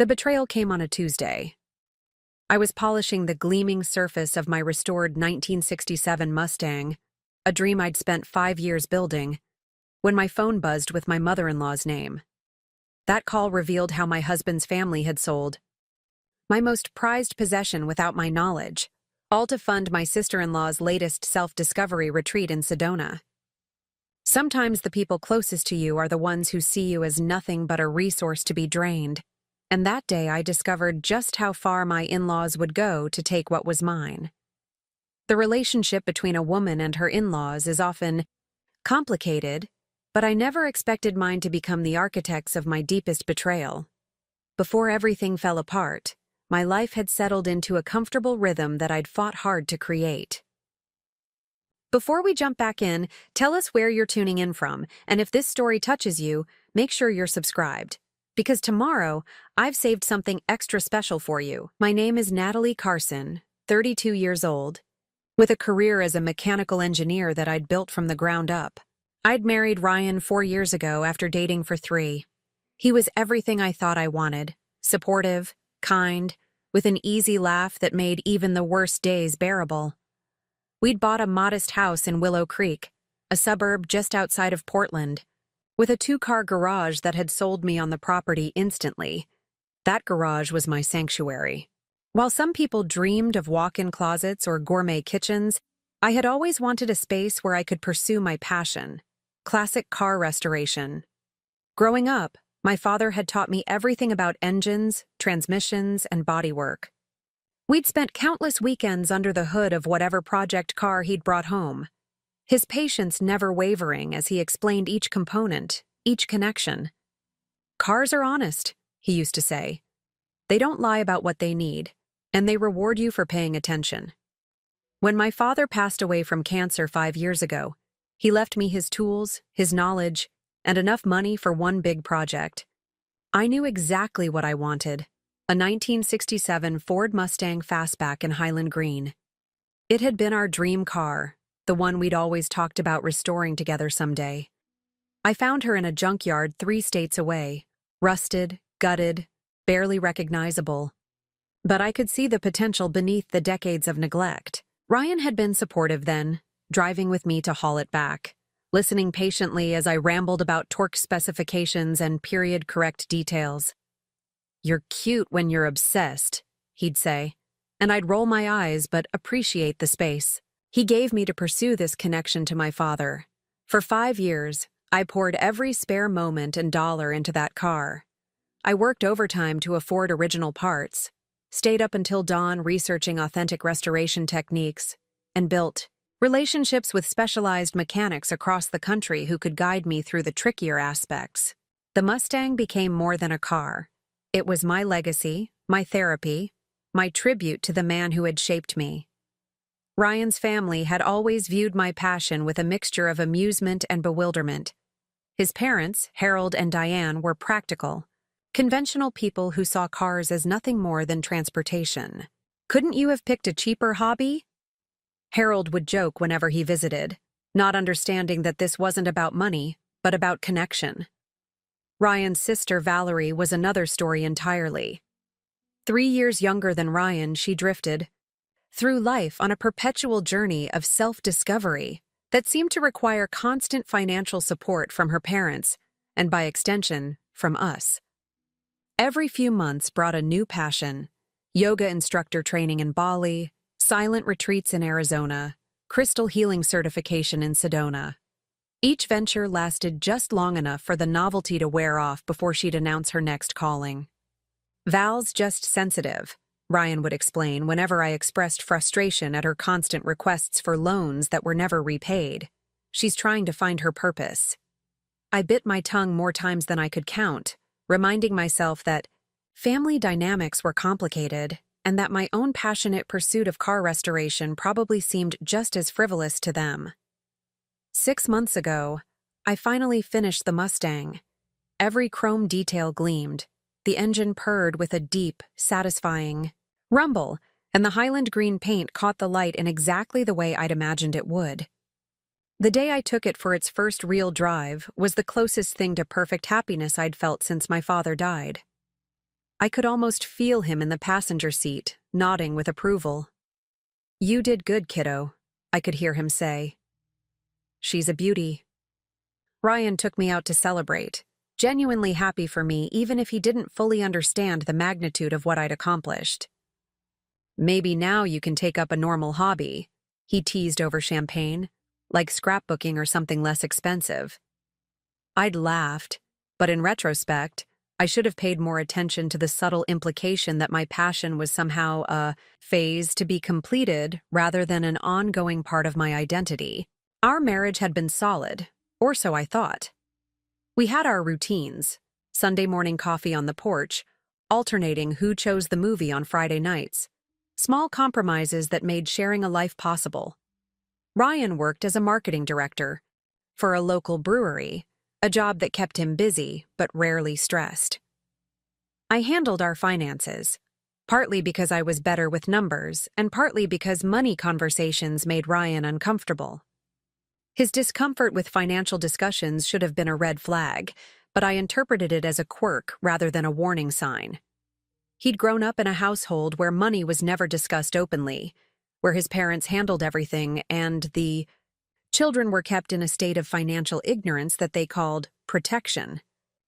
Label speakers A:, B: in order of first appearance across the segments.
A: The betrayal came on a Tuesday. I was polishing the gleaming surface of my restored 1967 Mustang, a dream I'd spent 5 years building, when my phone buzzed with my mother-in-law's name. That call revealed how my husband's family had sold my most prized possession without my knowledge, all to fund my sister-in-law's latest self-discovery retreat in Sedona. Sometimes the people closest to you are the ones who see you as nothing but a resource to be drained, and that day I discovered just how far my in-laws would go to take what was mine. The relationship between a woman and her in-laws is often complicated, but I never expected mine to become the architects of my deepest betrayal. Before everything fell apart, my life had settled into a comfortable rhythm that I'd fought hard to create. Before we jump back in, tell us where you're tuning in from, and if this story touches you, make sure you're subscribed. Because tomorrow, I've saved something extra special for you. My name is Natalie Carson, 32 years old, with a career as a mechanical engineer that I'd built from the ground up. I'd married Ryan 4 years ago after dating for 3. He was everything I thought I wanted: supportive, kind, with an easy laugh that made even the worst days bearable. We'd bought a modest house in Willow Creek, a suburb just outside of Portland, with a 2-car garage that had sold me on the property instantly. That garage was my sanctuary. While some people dreamed of walk-in closets or gourmet kitchens, I had always wanted a space where I could pursue my passion: classic car restoration. Growing up, my father had taught me everything about engines, transmissions, and bodywork. We'd spent countless weekends under the hood of whatever project car he'd brought home, his patience never wavering as he explained each component, each connection. "Cars are honest," he used to say. "They don't lie about what they need, and they reward you for paying attention." When my father passed away from cancer 5 years ago, he left me his tools, his knowledge, and enough money for one big project. I knew exactly what I wanted: a 1967 Ford Mustang Fastback in Highland Green. It had been our dream car, the one we'd always talked about restoring together someday. I found her in a junkyard 3 states away, rusted, gutted, barely recognizable. But I could see the potential beneath the decades of neglect. Ryan had been supportive then, driving with me to haul it back, listening patiently as I rambled about torque specifications and period-correct details. "You're cute when you're obsessed," he'd say, and I'd roll my eyes but appreciate the space he gave me to pursue this connection to my father. For 5 years, I poured every spare moment and dollar into that car. I worked overtime to afford original parts, stayed up until dawn researching authentic restoration techniques, and built relationships with specialized mechanics across the country who could guide me through the trickier aspects. The Mustang became more than a car. It was my legacy, my therapy, my tribute to the man who had shaped me. Ryan's family had always viewed my passion with a mixture of amusement and bewilderment. His parents, Harold and Diane, were practical, conventional people who saw cars as nothing more than transportation. "Couldn't you have picked a cheaper hobby?" Harold would joke whenever he visited, not understanding that this wasn't about money, but about connection. Ryan's sister Valerie was another story entirely. 3 years younger than Ryan, she drifted through life on a perpetual journey of self-discovery that seemed to require constant financial support from her parents, and by extension, from us. Every few months brought a new passion: yoga instructor training in Bali, silent retreats in Arizona, crystal healing certification in Sedona. Each venture lasted just long enough for the novelty to wear off before she'd announce her next calling. "Val's just sensitive," Ryan would explain whenever I expressed frustration at her constant requests for loans that were never repaid. "She's trying to find her purpose." I bit my tongue more times than I could count, reminding myself that family dynamics were complicated and that my own passionate pursuit of car restoration probably seemed just as frivolous to them. 6 months ago, I finally finished the Mustang. Every chrome detail gleamed, the engine purred with a deep, satisfying rumble, and the Highland Green paint caught the light in exactly the way I'd imagined it would. The day I took it for its first real drive was the closest thing to perfect happiness I'd felt since my father died. I could almost feel him in the passenger seat, nodding with approval. "You did good, kiddo," I could hear him say. "She's a beauty." Ryan took me out to celebrate, genuinely happy for me even if he didn't fully understand the magnitude of what I'd accomplished. "Maybe now you can take up a normal hobby," he teased over champagne, like scrapbooking or something less expensive. I'd laughed, but in retrospect, I should have paid more attention to the subtle implication that my passion was somehow a phase to be completed rather than an ongoing part of my identity. Our marriage had been solid, or so I thought. We had our routines, Sunday morning coffee on the porch, alternating who chose the movie on Friday nights, small compromises that made sharing a life possible. Ryan worked as a marketing director for a local brewery, a job that kept him busy but rarely stressed. I handled our finances, partly because I was better with numbers and partly because money conversations made Ryan uncomfortable. His discomfort with financial discussions should have been a red flag, but I interpreted it as a quirk rather than a warning sign. He'd grown up in a household where money was never discussed openly, where his parents handled everything and the children were kept in a state of financial ignorance that they called protection.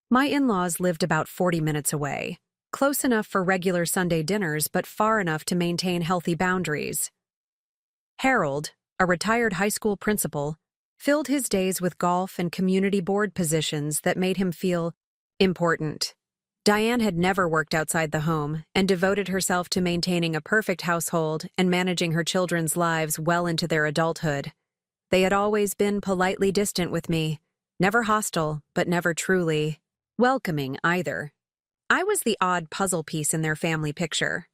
A: My in-laws lived about 40 minutes away, close enough for regular Sunday dinners but far enough to maintain healthy boundaries. Harold, a retired high school principal, filled his days with golf and community board positions that made him feel important. Diane had never worked outside the home and devoted herself to maintaining a perfect household and managing her children's lives well into their adulthood. They had always been politely distant with me, never hostile, but never truly welcoming either. I was the odd puzzle piece in their family picture.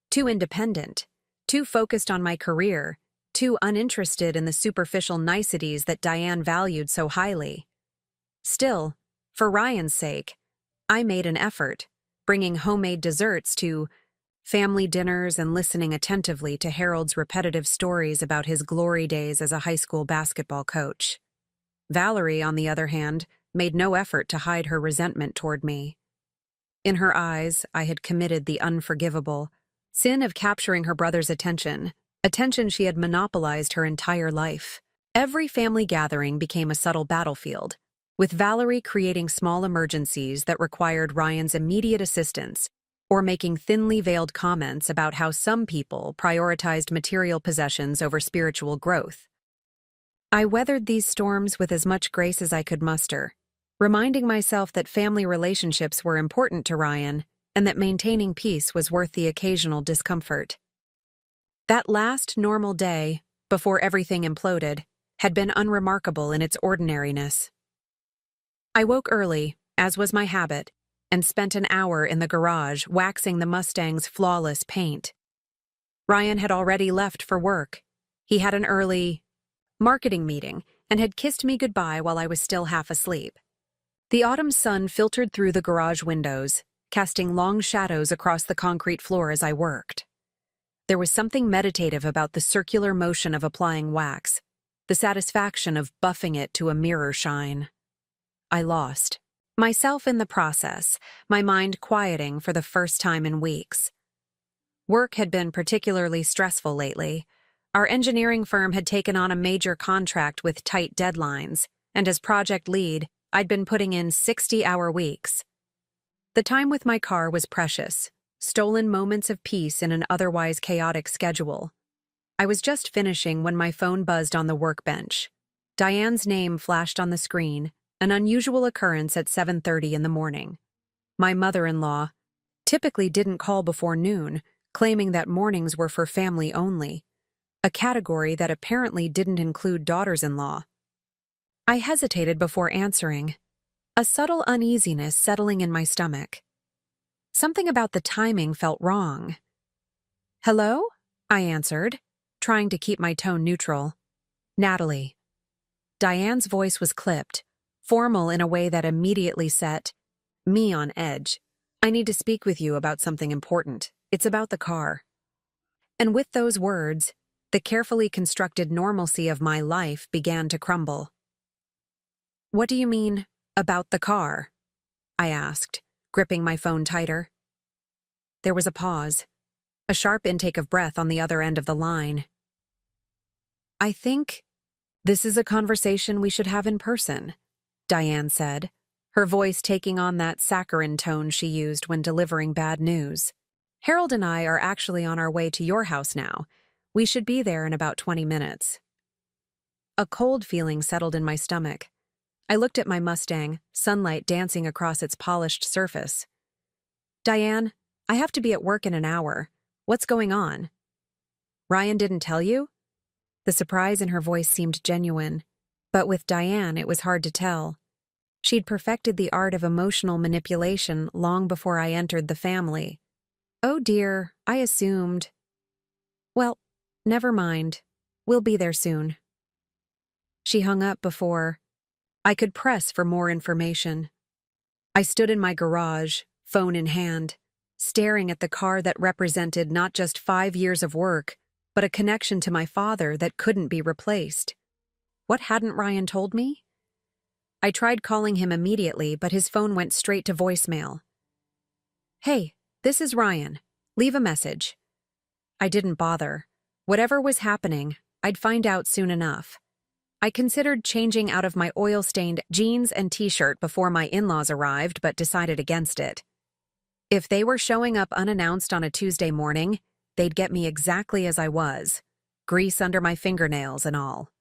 A: Too independent, too focused on my career, too uninterested in the superficial niceties that Diane valued so highly. Still, for Ryan's sake, I made an effort, bringing homemade desserts to family dinners and listening attentively to Harold's repetitive stories about his glory days as a high school basketball coach. Valerie, on the other hand, made no effort to hide her resentment toward me. In her eyes, I had committed the unforgivable sin of capturing her brother's attention she had monopolized her entire life. Every family gathering became a subtle battlefield, with Valerie creating small emergencies that required Ryan's immediate assistance, or making thinly veiled comments about how some people prioritized material possessions over spiritual growth. I weathered these storms with as much grace as I could muster, reminding myself that family relationships were important to Ryan and that maintaining peace was worth the occasional discomfort. That last normal day, before everything imploded, had been unremarkable in its ordinariness. I woke early, as was my habit, and spent an hour in the garage waxing the Mustang's flawless paint. Ryan had already left for work. He had an early marketing meeting and had kissed me goodbye while I was still half asleep. The autumn sun filtered through the garage windows, casting long shadows across the concrete floor as I worked. There was something meditative about the circular motion of applying wax, the satisfaction of buffing it to a mirror shine. I lost myself in the process, my mind quieting for the first time in weeks. Work had been particularly stressful lately. Our engineering firm had taken on a major contract with tight deadlines, and as project lead, I'd been putting in 60-hour weeks. The time with my car was precious, stolen moments of peace in an otherwise chaotic schedule. I was just finishing when my phone buzzed on the workbench. Diane's name flashed on the screen, an unusual occurrence at 7:30 in the morning. My mother-in-law typically didn't call before noon, claiming that mornings were for family only, a category that apparently didn't include daughters-in-law. I hesitated before answering, a subtle uneasiness settling in my stomach. Something about the timing felt wrong. "Hello?" I answered, trying to keep my tone neutral. "Natalie." Diane's voice was clipped, formal in a way that immediately set me on edge. "I need to speak with you about something important. It's about the car." And with those words, the carefully constructed normalcy of my life began to crumble. "What do you mean, about the car?" I asked, gripping my phone tighter. There was a pause, a sharp intake of breath on the other end of the line. "I think this is a conversation we should have in person," Diane said, her voice taking on that saccharine tone she used when delivering bad news. "Harold and I are actually on our way to your house now. We should be there in about 20 minutes. A cold feeling settled in my stomach. I looked at my Mustang, sunlight dancing across its polished surface. "Diane, I have to be at work in an hour. What's going on?" "Ryan didn't tell you?" The surprise in her voice seemed genuine, but with Diane it was hard to tell. She'd perfected the art of emotional manipulation long before I entered the family. "Oh dear, I assumed." "Well, never mind. We'll be there soon." She hung up before I could press for more information. I stood in my garage, phone in hand, staring at the car that represented not just 5 years of work, but a connection to my father that couldn't be replaced. What hadn't Ryan told me? I tried calling him immediately, but his phone went straight to voicemail. "Hey, this is Ryan. Leave a message." I didn't bother. Whatever was happening, I'd find out soon enough. I considered changing out of my oil-stained jeans and t-shirt before my in-laws arrived, but decided against it. If they were showing up unannounced on a Tuesday morning, they'd get me exactly as I was, grease under my fingernails and all.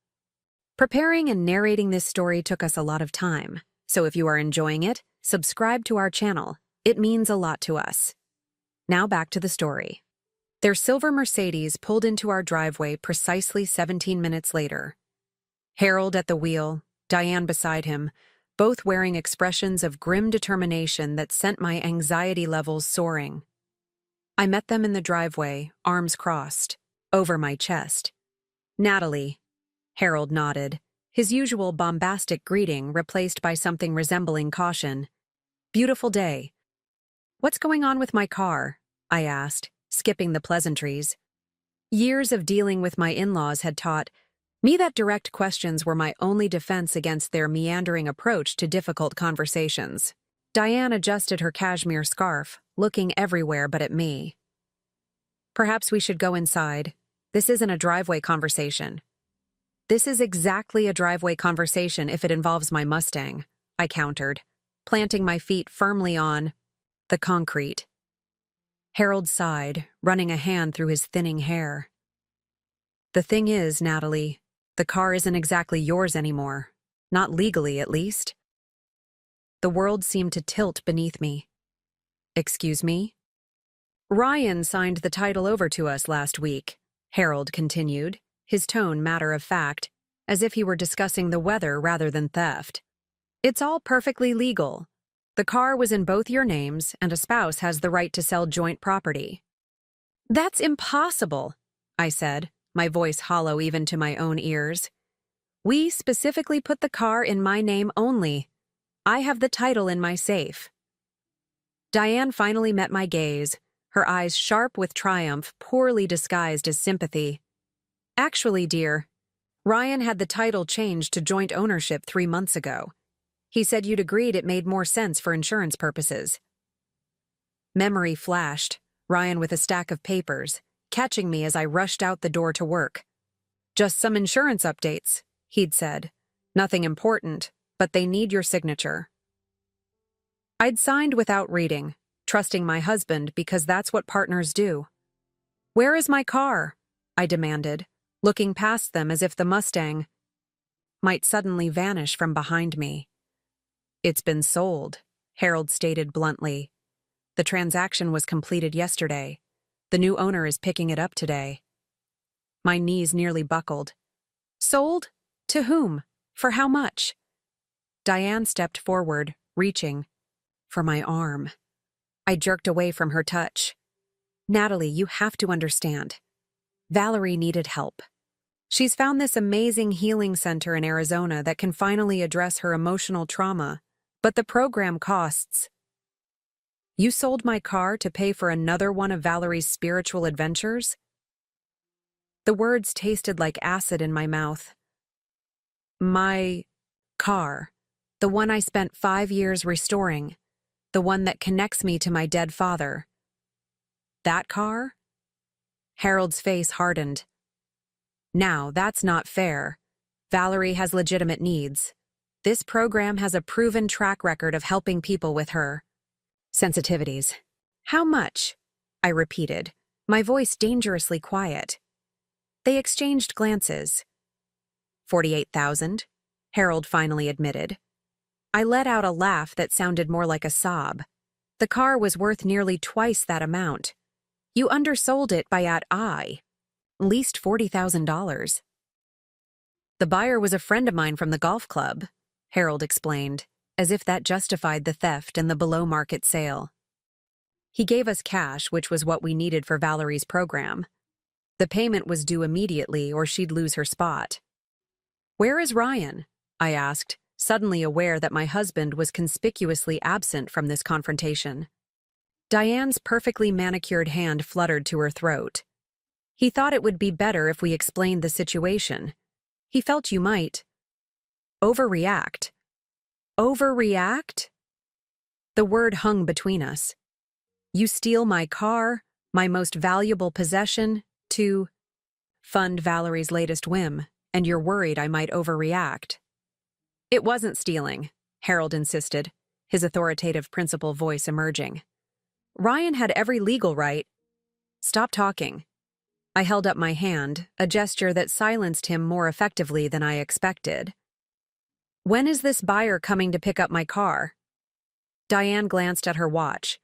A: Preparing and narrating this story took us a lot of time, so if you are enjoying it, subscribe to our channel. It means a lot to us. Now back to the story. Their silver Mercedes pulled into our driveway precisely 17 minutes later. Harold at the wheel, Diane beside him, both wearing expressions of grim determination that sent my anxiety levels soaring. I met them in the driveway, arms crossed, over my chest. "Natalie." Harold nodded, his usual bombastic greeting replaced by something resembling caution. "Beautiful day." "What's going on with my car?" I asked, skipping the pleasantries. Years of dealing with my in-laws had taught me that direct questions were my only defense against their meandering approach to difficult conversations. Diane adjusted her cashmere scarf, looking everywhere but at me. "Perhaps we should go inside. This isn't a driveway conversation." "This is exactly a driveway conversation if it involves my Mustang," I countered, planting my feet firmly on the concrete. Harold sighed, running a hand through his thinning hair. "The thing is, Natalie, the car isn't exactly yours anymore. Not legally, at least." The world seemed to tilt beneath me. "Excuse me?" "Ryan signed the title over to us last week," Harold continued, his tone matter of fact, as if he were discussing the weather rather than theft. "It's all perfectly legal. The car was in both your names, and a spouse has the right to sell joint property." "That's impossible," I said, my voice hollow even to my own ears. "We specifically put the car in my name only. I have the title in my safe." Diane finally met my gaze, her eyes sharp with triumph, poorly disguised as sympathy. "Actually, dear, Ryan had the title changed to joint ownership 3 months ago. He said you'd agreed it made more sense for insurance purposes." Memory flashed, Ryan with a stack of papers, catching me as I rushed out the door to work. "Just some insurance updates," he'd said. "Nothing important, but they need your signature." I'd signed without reading, trusting my husband because that's what partners do. "Where is my car?" I demanded, looking past them as if the Mustang might suddenly vanish from behind me. "It's been sold," Harold stated bluntly. "The transaction was completed yesterday. The new owner is picking it up today." My knees nearly buckled. "Sold? To whom? For how much?" Diane stepped forward, reaching for my arm. I jerked away from her touch. "Natalie, you have to understand. Valerie needed help. She's found this amazing healing center in Arizona that can finally address her emotional trauma, but the program costs." "You sold my car to pay for another one of Valerie's spiritual adventures?" The words tasted like acid in my mouth. "My car. The one I spent 5 years restoring. The one that connects me to my dead father." That car? Harold's face hardened. Now, that's not fair. Valerie has legitimate needs. This program has a proven track record of helping people with her sensitivities. How much? I repeated, my voice dangerously quiet. They exchanged glances. 48,000, Harold finally admitted. I let out a laugh that sounded more like a sob. The car was worth nearly twice that amount. You undersold it by at least $40,000. The buyer was a friend of mine from the golf club, Harold explained, as if that justified the theft and the below-market sale. He gave us cash, which was what we needed for Valerie's program. The payment was due immediately or she'd lose her spot. Where is Ryan? I asked, suddenly aware that my husband was conspicuously absent from this confrontation. Diane's perfectly manicured hand fluttered to her throat. He thought it would be better if we explained the situation. He felt you might overreact. Overreact? The word hung between us. You steal my car, my most valuable possession, to fund Valerie's latest whim, and you're worried I might overreact. It wasn't stealing, Harold insisted, his authoritative principal voice emerging. Ryan had every legal right. Stop talking. I held up my hand, a gesture that silenced him more effectively than I expected. When is this buyer coming to pick up my car? Diane glanced at her watch.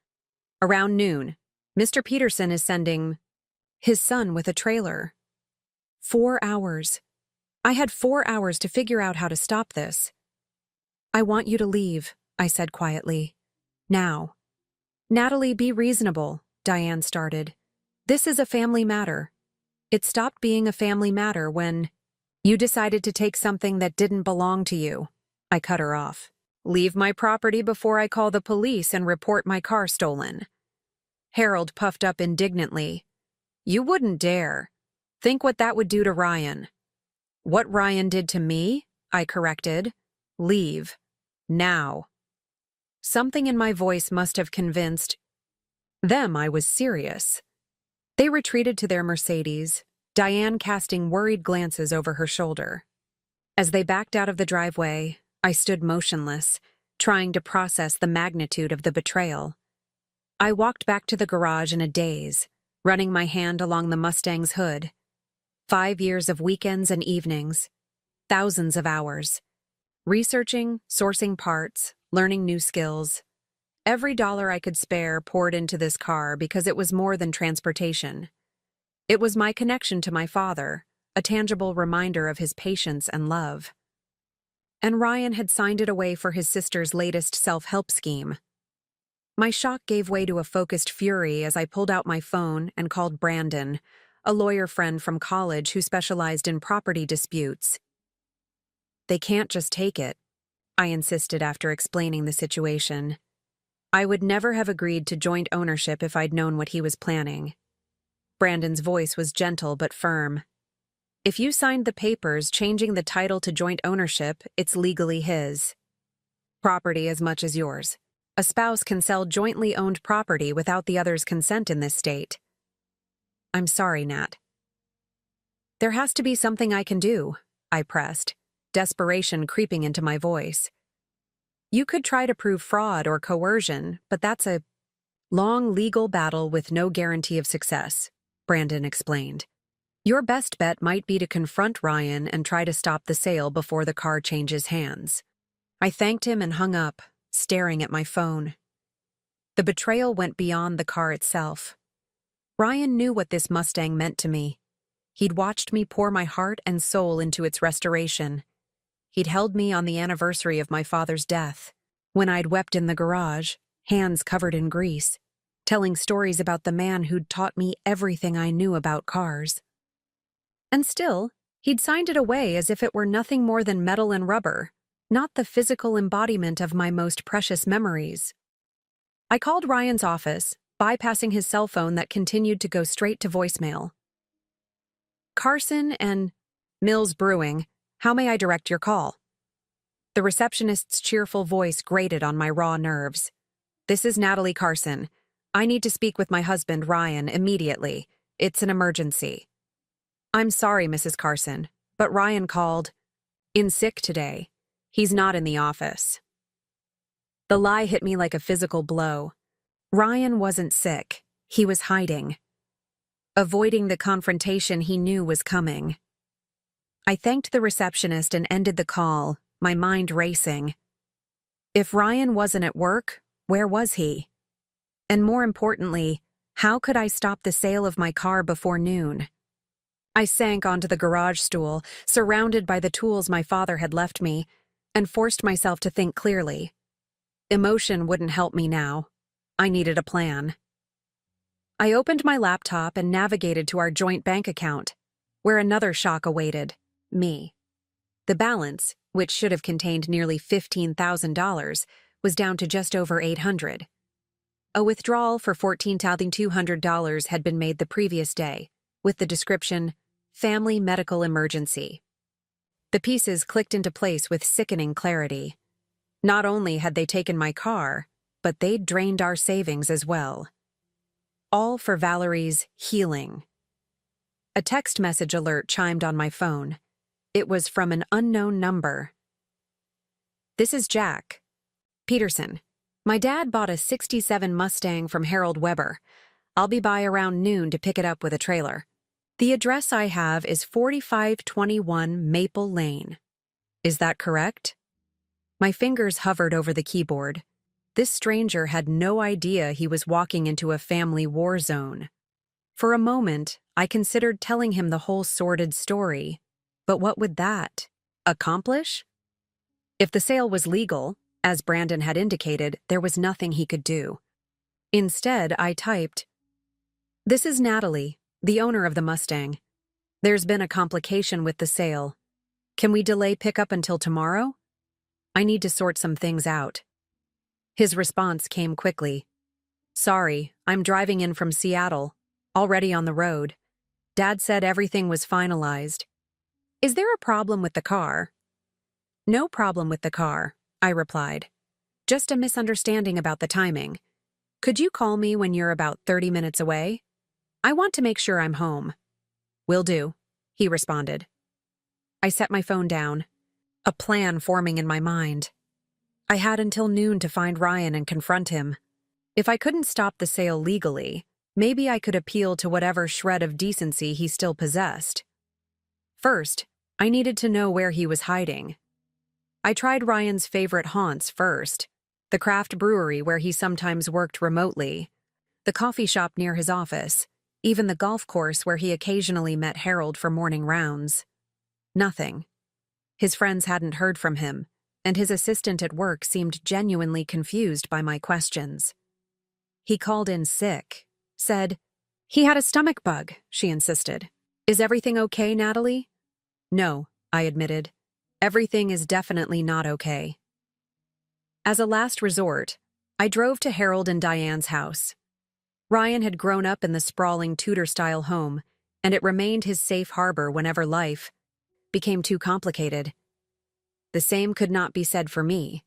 A: Around noon. Mr. Peterson is sending his son with a trailer. 4 hours. I had 4 hours to figure out how to stop this. I want you to leave, I said quietly. Now. Natalie, be reasonable, Diane started. This is a family matter. It stopped being a family matter when you decided to take something that didn't belong to you. I cut her off. Leave my property before I call the police and report my car stolen. Harold puffed up indignantly. You wouldn't dare. Think what that would do to Ryan. What Ryan did to me? I corrected. Leave. Now. Something in my voice must have convinced them I was serious. They retreated to their Mercedes, Diane casting worried glances over her shoulder. As they backed out of the driveway, I stood motionless, trying to process the magnitude of the betrayal. I walked back to the garage in a daze, running my hand along the Mustang's hood. 5 years of weekends and evenings, thousands of hours. Researching, sourcing parts, learning new skills. Every dollar I could spare poured into this car because it was more than transportation. It was my connection to my father, a tangible reminder of his patience and love. And Ryan had signed it away for his sister's latest self-help scheme. My shock gave way to a focused fury as I pulled out my phone and called Brandon, a lawyer friend from college who specialized in property disputes. They can't just take it, I insisted after explaining the situation. I would never have agreed to joint ownership if I'd known what he was planning. Brandon's voice was gentle but firm. If you signed the papers changing the title to joint ownership, it's legally his. Property as much as yours. A spouse can sell jointly owned property without the other's consent in this state. I'm sorry, Nat. There has to be something I can do, I pressed, desperation creeping into my voice. You could try to prove fraud or coercion, but that's a long legal battle with no guarantee of success, Brandon explained. Your best bet might be to confront Ryan and try to stop the sale before the car changes hands. I thanked him and hung up, staring at my phone. The betrayal went beyond the car itself. Ryan knew what this Mustang meant to me. He'd watched me pour my heart and soul into its restoration. He'd held me on the anniversary of my father's death, when I'd wept in the garage, hands covered in grease, telling stories about the man who'd taught me everything I knew about cars. And still, he'd signed it away as if it were nothing more than metal and rubber, not the physical embodiment of my most precious memories. I called Ryan's office, bypassing his cell phone that continued to go straight to voicemail. Carson and Mills Brewing, how may I direct your call? The receptionist's cheerful voice grated on my raw nerves. This is Natalie Carson. I need to speak with my husband, Ryan, immediately. It's an emergency. I'm sorry, Mrs. Carson, but Ryan called in sick today. He's not in the office. The lie hit me like a physical blow. Ryan wasn't sick. He was hiding, avoiding the confrontation he knew was coming. I thanked the receptionist and ended the call, my mind racing. If Ryan wasn't at work, where was he? And more importantly, how could I stop the sale of my car before noon? I sank onto the garage stool, surrounded by the tools my father had left me, and forced myself to think clearly. Emotion wouldn't help me now. I needed a plan. I opened my laptop and navigated to our joint bank account, where another shock awaited me. The balance, which should have contained nearly $15,000, was down to just over $800. A withdrawal for $14,200 had been made the previous day, with the description, "Family Medical Emergency." The pieces clicked into place with sickening clarity. Not only had they taken my car, but they'd drained our savings as well. All for Valerie's healing. A text message alert chimed on my phone. It was from an unknown number. "This is Jack Peterson. My dad bought a '67 Mustang from Harold Weber. I'll be by around noon to pick it up with a trailer. The address I have is 4521 Maple Lane. Is that correct?" My fingers hovered over the keyboard. This stranger had no idea he was walking into a family war zone. For a moment, I considered telling him the whole sordid story. But what would that accomplish? If the sale was legal, as Brandon had indicated, there was nothing he could do. Instead, I typed, "This is Natalie, the owner of the Mustang. There's been a complication with the sale. Can we delay pickup until tomorrow? I need to sort some things out." His response came quickly. "Sorry, I'm driving in from Seattle, already on the road. Dad said everything was finalized. Is there a problem with the car?" "No problem with the car," I replied. "Just a misunderstanding about the timing. Could you call me when you're about 30 minutes away? I want to make sure I'm home." "Will do," he responded. I set my phone down, a plan forming in my mind. I had until noon to find Ryan and confront him. If I couldn't stop the sale legally, maybe I could appeal to whatever shred of decency he still possessed. First, I needed to know where he was hiding. I tried Ryan's favorite haunts first, the craft brewery where he sometimes worked remotely, the coffee shop near his office, even the golf course where he occasionally met Harold for morning rounds. Nothing. His friends hadn't heard from him, and his assistant at work seemed genuinely confused by my questions. He called in sick, said, "He had a stomach bug," she insisted. "Is everything okay, Natalie?" "No," I admitted. "Everything is definitely not okay." As a last resort, I drove to Harold and Diane's house. Ryan had grown up in the sprawling Tudor-style home, and it remained his safe harbor whenever life became too complicated. The same could not be said for me.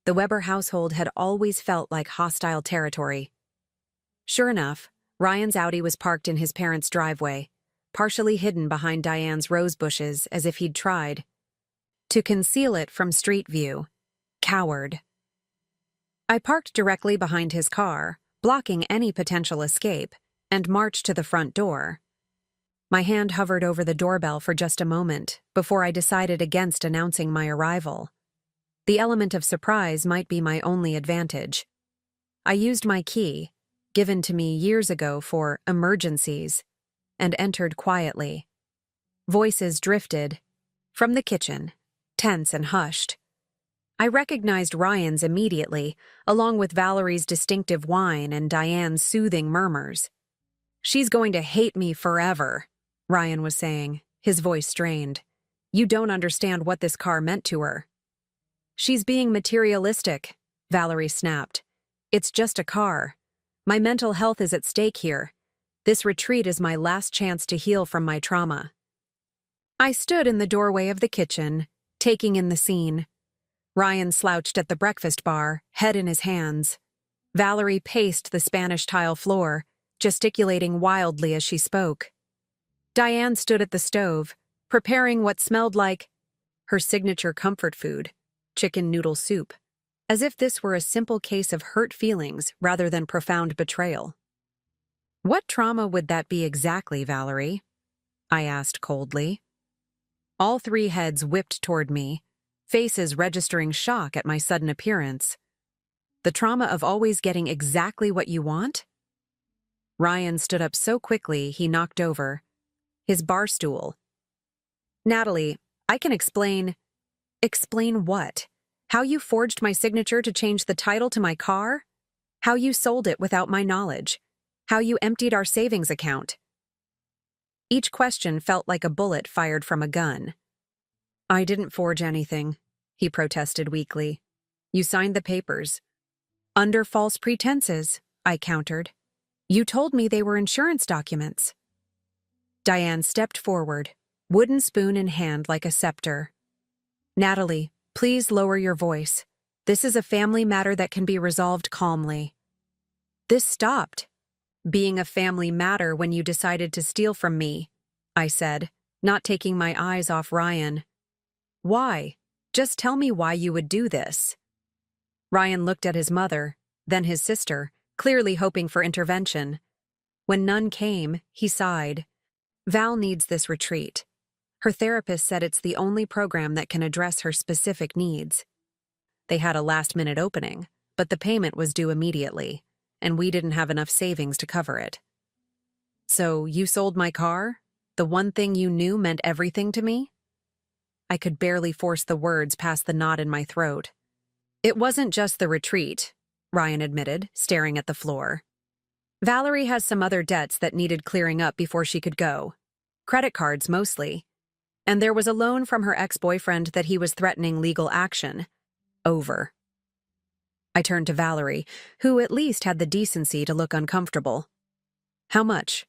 A: The Weber household had always felt like hostile territory. Sure enough, Ryan's Audi was parked in his parents' driveway, partially hidden behind Diane's rose bushes as if he'd tried to conceal it from street view. Coward. I parked directly behind his car, blocking any potential escape, and marched to the front door. My hand hovered over the doorbell for just a moment before I decided against announcing my arrival. The element of surprise might be my only advantage. I used my key, given to me years ago for emergencies, and entered quietly. Voices drifted from the kitchen, tense and hushed. I recognized Ryan's immediately, along with Valerie's distinctive whine and Diane's soothing murmurs. "She's going to hate me forever," Ryan was saying, his voice strained. "You don't understand what this car meant to her." "She's being materialistic," Valerie snapped. "It's just a car. My mental health is at stake here. This retreat is my last chance to heal from my trauma." I stood in the doorway of the kitchen, taking in the scene. Ryan slouched at the breakfast bar, head in his hands. Valerie paced the Spanish tile floor, gesticulating wildly as she spoke. Diane stood at the stove, preparing what smelled like her signature comfort food, chicken noodle soup, as if this were a simple case of hurt feelings rather than profound betrayal. "What trauma would that be exactly, Valerie?" I asked coldly. All three heads whipped toward me, faces registering shock at my sudden appearance. "The trauma of always getting exactly what you want?" Ryan stood up so quickly he knocked over his bar stool. "Natalie, I can explain." "Explain what? How you forged my signature to change the title to my car? How you sold it without my knowledge? How you emptied our savings account?" Each question felt like a bullet fired from a gun. "I didn't forge anything," he protested weakly. "You signed the papers." "Under false pretenses," I countered. "You told me they were insurance documents." Diane stepped forward, wooden spoon in hand like a scepter. "Natalie, please lower your voice. This is a family matter that can be resolved calmly." "This stopped being a family matter when you decided to steal from me," I said, not taking my eyes off Ryan. "Why? Just tell me why you would do this." Ryan looked at his mother, then his sister, clearly hoping for intervention. When none came, he sighed. "Val needs this retreat. Her therapist said it's the only program that can address her specific needs. They had a last-minute opening, but the payment was due immediately, and we didn't have enough savings to cover it." "So you sold my car? The one thing you knew meant everything to me?" I could barely force the words past the knot in my throat. "It wasn't just the retreat," Ryan admitted, staring at the floor. "Valerie has some other debts that needed clearing up before she could go. Credit cards, mostly. And there was a loan from her ex-boyfriend that he was threatening legal action over." I turned to Valerie, who at least had the decency to look uncomfortable. "How much?"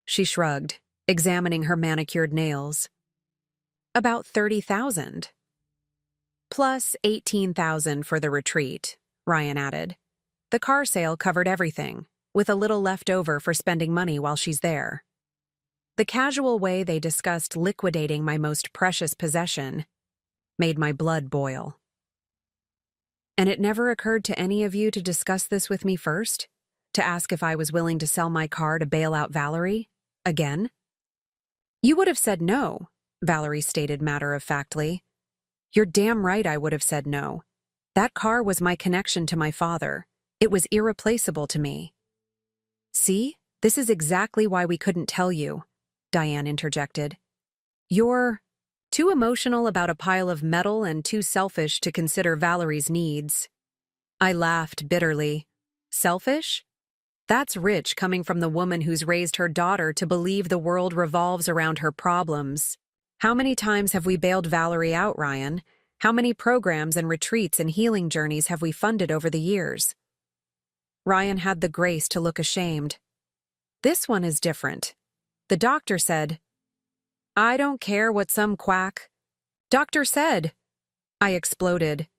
A: She shrugged, examining her manicured nails. "About 30,000. Plus 18,000 for the retreat," Ryan added. "The car sale covered everything, with a little left over for spending money while she's there." The casual way they discussed liquidating my most precious possession made my blood boil. "And it never occurred to any of you to discuss this with me first? To ask if I was willing to sell my car to bail out Valerie? Again?" "You would have said no," Valerie stated matter-of-factly. "You're damn right I would have said no. That car was my connection to my father. It was irreplaceable to me." "See? This is exactly why we couldn't tell you," Diane interjected. "You're too emotional about a pile of metal and too selfish to consider Valerie's needs." I laughed bitterly. "Selfish? That's rich coming from the woman who's raised her daughter to believe the world revolves around her problems. How many times have we bailed Valerie out, Ryan? How many programs and retreats and healing journeys have we funded over the years?" Ryan had the grace to look ashamed. "This one is different. The doctor said—" "I don't care what some quack doctor said," I exploded.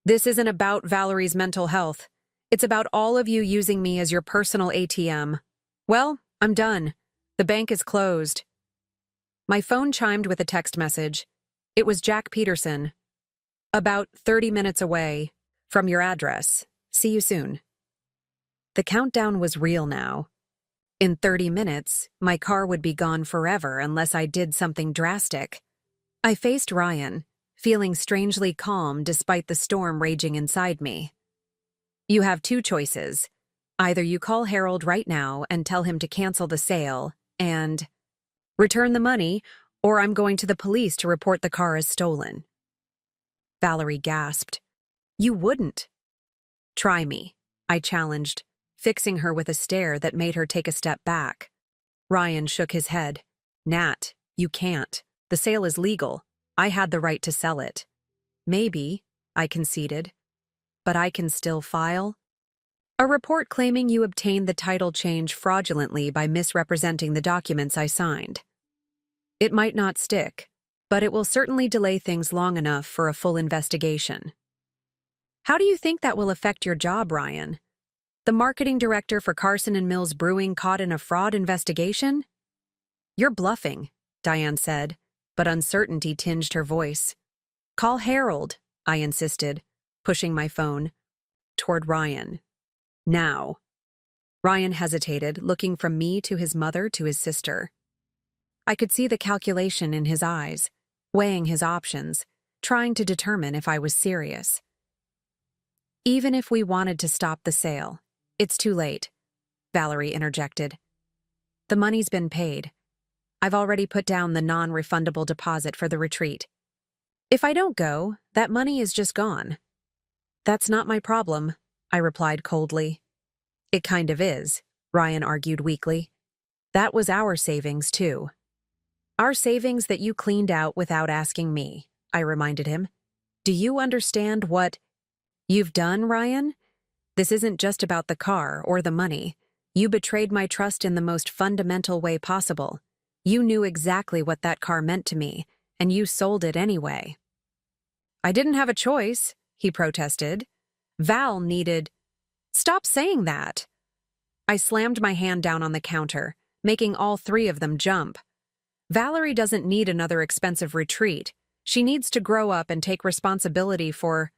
A: "This isn't about Valerie's mental health. It's about all of you using me as your personal ATM. Well, I'm done. The bank is closed." My phone chimed with a text message. It was Jack Peterson. "About 30 minutes away. From your address. See you soon." The countdown was real now. In 30 minutes, my car would be gone forever unless I did something drastic. I faced Ryan, feeling strangely calm despite the storm raging inside me. "You have two choices. Either you call Harold right now and tell him to cancel the sale and return the money, or I'm going to the police to report the car as stolen." Valerie gasped. "You wouldn't." "Try me," I challenged, fixing her with a stare that made her take a step back. Ryan shook his head. "Nat, you can't. The sale is legal. I had the right to sell it." "Maybe," I conceded. "But I can still file a report claiming you obtained the title change fraudulently by misrepresenting the documents I signed. It might not stick, but it will certainly delay things long enough for a full investigation." "How do you think that will affect your job, Ryan? The marketing director for Carson and Mills Brewing caught in a fraud investigation? You're bluffing, Diane said, but uncertainty tinged her voice. Call Harold, I insisted, pushing my phone toward Ryan. Now. Ryan hesitated, looking from me to his mother to his sister. I could see the calculation in his eyes, weighing his options, trying to determine if I was serious. Even if we wanted to stop the sale, it's too late, Valerie interjected. The money's been paid. I've already put down the non-refundable deposit for the retreat. If I don't go, that money is just gone. That's not my problem, I replied coldly. It kind of is, Ryan argued weakly. That was our savings, too. Our savings that you cleaned out without asking me, I reminded him. Do you understand what you've done, Ryan? This isn't just about the car or the money. You betrayed my trust in the most fundamental way possible. You knew exactly what that car meant to me, and you sold it anyway. I didn't have a choice, he protested. Val needed... Stop saying that. I slammed my hand down on the counter, making all three of them jump. Valerie doesn't need another expensive retreat. She needs to grow up and take responsibility for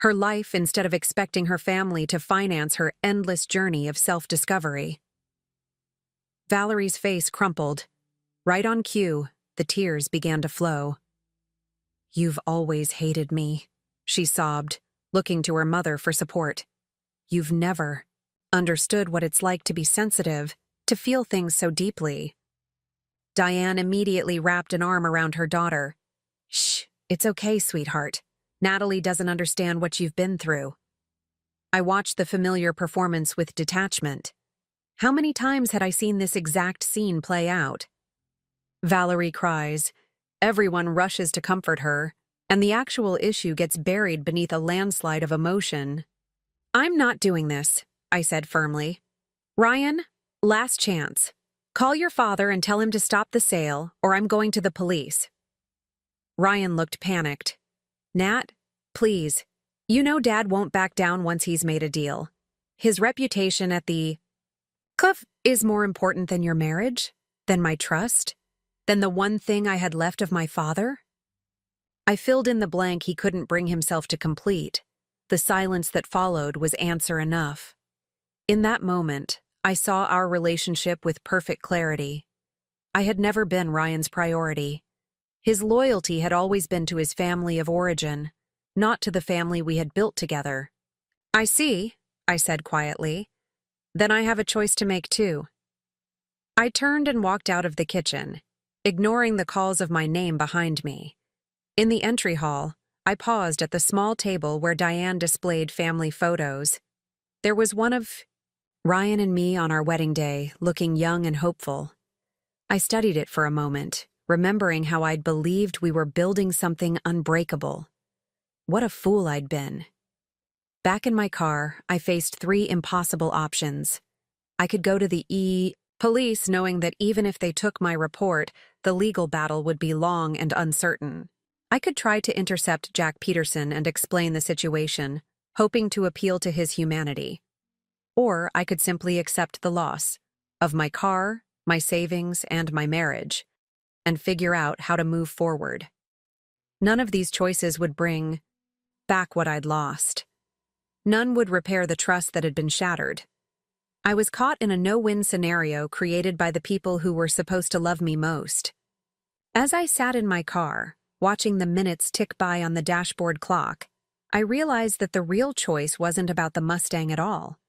A: her life instead of expecting her family to finance her endless journey of self-discovery. Valerie's face crumpled. Right on cue, the tears began to flow. You've always hated me, she sobbed, looking to her mother for support. You've never understood what it's like to be sensitive, to feel things so deeply. Diane immediately wrapped an arm around her daughter. Shh, it's okay, sweetheart. Natalie doesn't understand what you've been through. I watched the familiar performance with detachment. How many times had I seen this exact scene play out? Valerie cries. Everyone rushes to comfort her, and the actual issue gets buried beneath a landslide of emotion. I'm not doing this, I said firmly. Ryan, last chance. Call your father and tell him to stop the sale, or I'm going to the police. Ryan looked panicked. Nat, please. You know Dad won't back down once he's made a deal. His reputation at the Cliff is more important than your marriage, than my trust, than the one thing I had left of my father. I filled in the blank he couldn't bring himself to complete. The silence that followed was answer enough. In that moment, I saw our relationship with perfect clarity. I had never been Ryan's priority. His loyalty had always been to his family of origin, not to the family we had built together. I see, I said quietly. Then I have a choice to make too. I turned and walked out of the kitchen, ignoring the calls of my name behind me. In the entry hall, I paused at the small table where Diane displayed family photos. There was one of Ryan and me on our wedding day, looking young and hopeful. I studied it for a moment, remembering how I'd believed we were building something unbreakable. What a fool I'd been. Back in my car, I faced three impossible options. I could go to the police knowing that even if they took my report, the legal battle would be long and uncertain. I could try to intercept Jack Peterson and explain the situation, hoping to appeal to his humanity. Or I could simply accept the loss of my car, my savings, and my marriage, and figure out how to move forward. None of these choices would bring back what I'd lost. None would repair the trust that had been shattered. I was caught in a no-win scenario created by the people who were supposed to love me most. As I sat in my car, watching the minutes tick by on the dashboard clock, I realized that the real choice wasn't about the Mustang at all.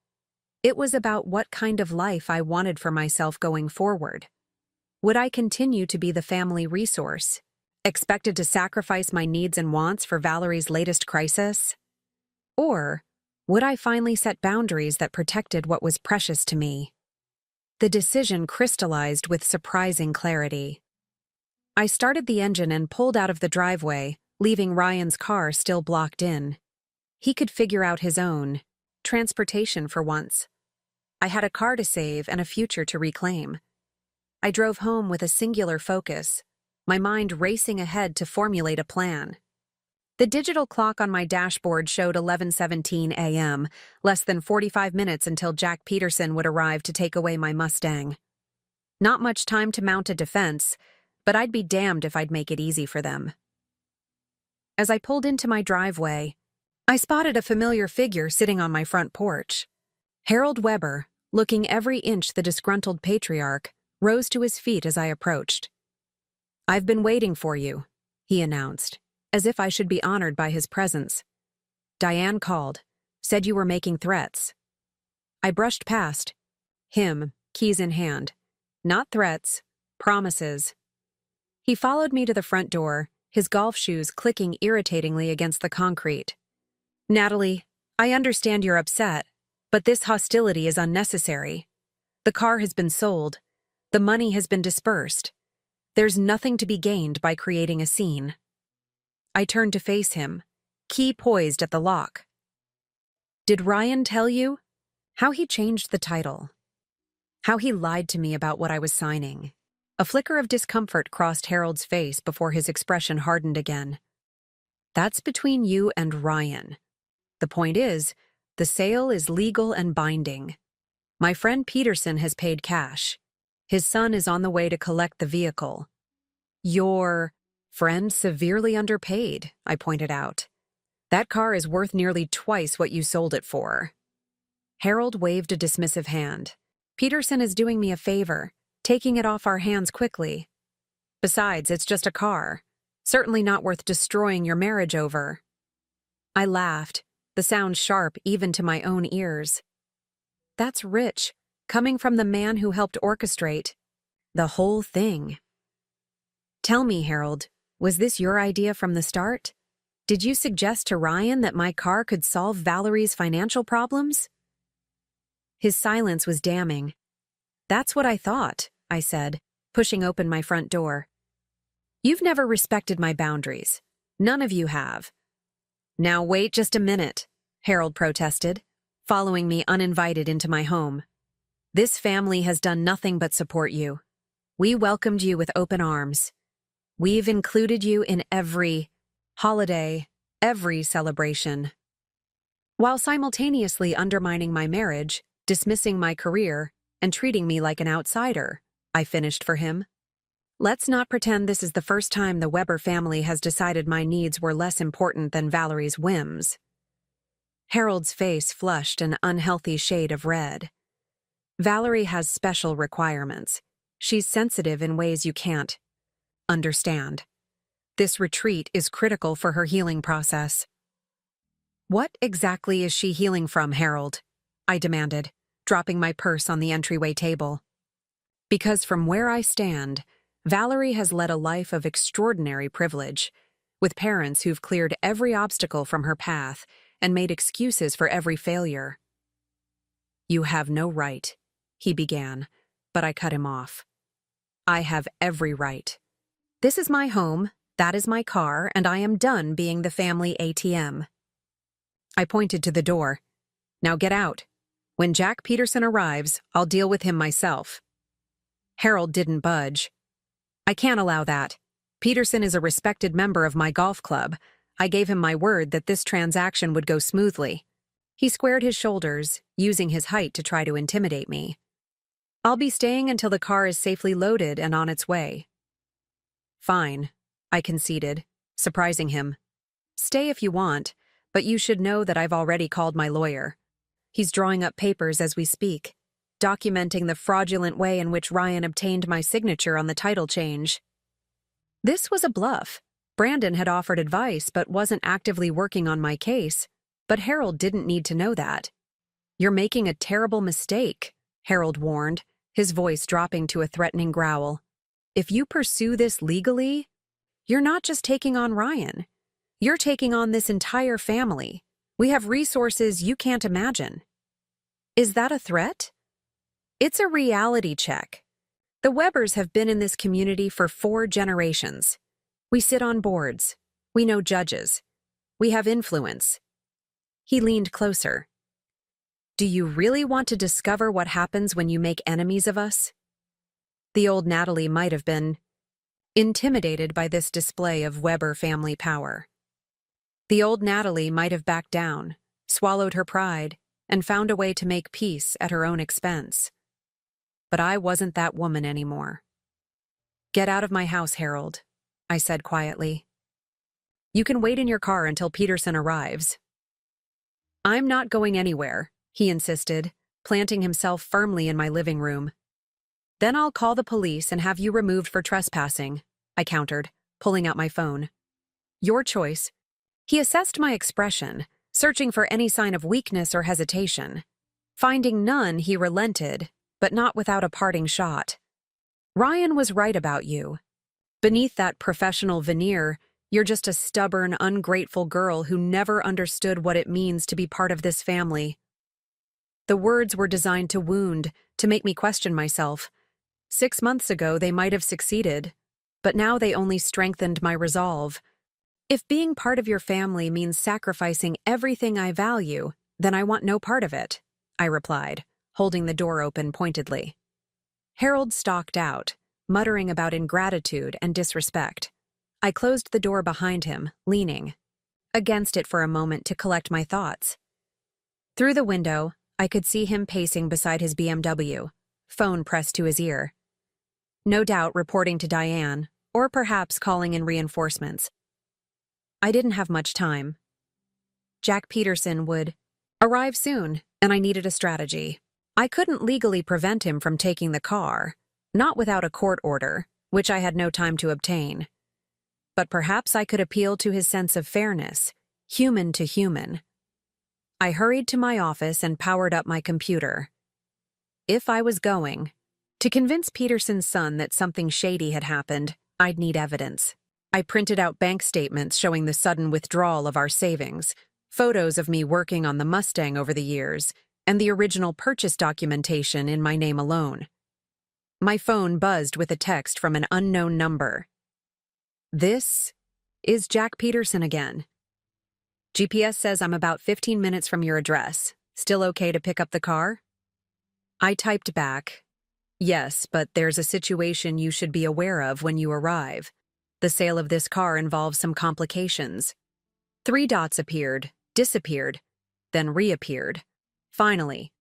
A: It was about what kind of life I wanted for myself going forward. Would I continue to be the family resource, expected to sacrifice my needs and wants for Valerie's latest crisis? Or would I finally set boundaries that protected what was precious to me? The decision crystallized with surprising clarity. I started the engine and pulled out of the driveway, leaving Ryan's car still blocked in. He could figure out his own transportation for once. I had a car to save and a future to reclaim. I drove home with a singular focus, my mind racing ahead to formulate a plan. The digital clock on my dashboard showed 11:17 a.m., less than 45 minutes until Jack Peterson would arrive to take away my Mustang. Not much time to mount a defense, but I'd be damned if I'd make it easy for them. As I pulled into my driveway, I spotted a familiar figure sitting on my front porch. Harold Weber, looking every inch the disgruntled patriarch, rose to his feet as I approached. "I've been waiting for you," he announced, as if I should be honored by his presence. "Diane called, said you were making threats." I brushed past him, keys in hand. Not threats, promises. He followed me to the front door, his golf shoes clicking irritatingly against the concrete. "Natalie, I understand you're upset, but this hostility is unnecessary. The car has been sold. The money has been dispersed. There's nothing to be gained by creating a scene." I turned to face him, key poised at the lock. "Did Ryan tell you?" How he changed the title. How he lied to me about what I was signing. A flicker of discomfort crossed Harold's face before his expression hardened again. "That's between you and Ryan. The point is, the sale is legal and binding. My friend Peterson has paid cash. His son is on the way to collect the vehicle." "Your friend severely underpaid," I pointed out. "That car is worth nearly twice what you sold it for." Harold waved a dismissive hand. "Peterson is doing me a favor, taking it off our hands quickly. Besides, it's just a car. Certainly not worth destroying your marriage over." I laughed, the sound sharp even to my own ears. That's rich, coming from the man who helped orchestrate the whole thing. "Tell me, Harold, was this your idea from the start? Did you suggest to Ryan that my car could solve Valerie's financial problems?" His silence was damning. "That's what I thought," I said, pushing open my front door. "You've never respected my boundaries. None of you have." "Now wait just a minute," Harold protested, following me uninvited into my home. "This family has done nothing but support you. We welcomed you with open arms. We've included you in every holiday, every celebration." While simultaneously undermining my marriage, dismissing my career, and treating me like an outsider, I finished for him. "Let's not pretend this is the first time the Weber family has decided my needs were less important than Valerie's whims." Harold's face flushed an unhealthy shade of red. "Valerie has special requirements. She's sensitive in ways you can't understand. This retreat is critical for her healing process." "What exactly is she healing from, Harold?" I demanded, dropping my purse on the entryway table. "Because from where I stand, Valerie has led a life of extraordinary privilege, with parents who've cleared every obstacle from her path and made excuses for every failure." "You have no right," he began, but I cut him off. "I have every right. This is my home, that is my car, and I am done being the family ATM." I pointed to the door. "Now get out. When Jack Peterson arrives, I'll deal with him myself." Harold didn't budge. "I can't allow that. Peterson is a respected member of my golf club. I gave him my word that this transaction would go smoothly." He squared his shoulders, using his height to try to intimidate me. "I'll be staying until the car is safely loaded and on its way." "Fine," I conceded, surprising him. "Stay if you want, but you should know that I've already called my lawyer. He's drawing up papers as we speak, documenting the fraudulent way in which Ryan obtained my signature on the title change." This was a bluff. Brandon had offered advice but wasn't actively working on my case, but Harold didn't need to know that. "You're making a terrible mistake," Harold warned, his voice dropping to a threatening growl. "If you pursue this legally, you're not just taking on Ryan. You're taking on this entire family. We have resources you can't imagine." "Is that a threat?" "It's a reality check. The Webers have been in this community for 4 generations. We sit on boards. We know judges. We have influence." He leaned closer. "Do you really want to discover what happens when you make enemies of us?" The old Natalie might have been intimidated by this display of Weber family power. The old Natalie might have backed down, swallowed her pride, and found a way to make peace at her own expense. But I wasn't that woman anymore. "Get out of my house, Harold," I said quietly. "You can wait in your car until Peterson arrives." "I'm not going anywhere," he insisted, planting himself firmly in my living room. "Then I'll call the police and have you removed for trespassing," I countered, pulling out my phone. "Your choice." He assessed my expression, searching for any sign of weakness or hesitation. Finding none, he relented, but not without a parting shot. "Ryan was right about you. Beneath that professional veneer, you're just a stubborn, ungrateful girl who never understood what it means to be part of this family." The words were designed to wound, to make me question myself. 6 months ago, they might have succeeded, but now they only strengthened my resolve. If being part of your family means sacrificing everything I value, then I want no part of it, I replied, holding the door open pointedly. Harold stalked out, muttering about ingratitude and disrespect. I closed the door behind him, leaning against it for a moment to collect my thoughts. Through the window, I could see him pacing beside his BMW, phone pressed to his ear. No doubt reporting to Diane, or perhaps calling in reinforcements. I didn't have much time. Jack Peterson would arrive soon, and I needed a strategy. I couldn't legally prevent him from taking the car, not without a court order, which I had no time to obtain. But perhaps I could appeal to his sense of fairness, human to human. I hurried to my office and powered up my computer. If I was going to convince Peterson's son that something shady had happened, I'd need evidence. I printed out bank statements showing the sudden withdrawal of our savings, photos of me working on the Mustang over the years, and the original purchase documentation in my name alone. My phone buzzed with a text from an unknown number. "This is Jack Peterson again. GPS says I'm about 15 minutes from your address. Still okay to pick up the car?" I typed back, "Yes, but there's a situation you should be aware of when you arrive. The sale of this car involves some complications." 3 dots appeared, disappeared, then reappeared. Finally.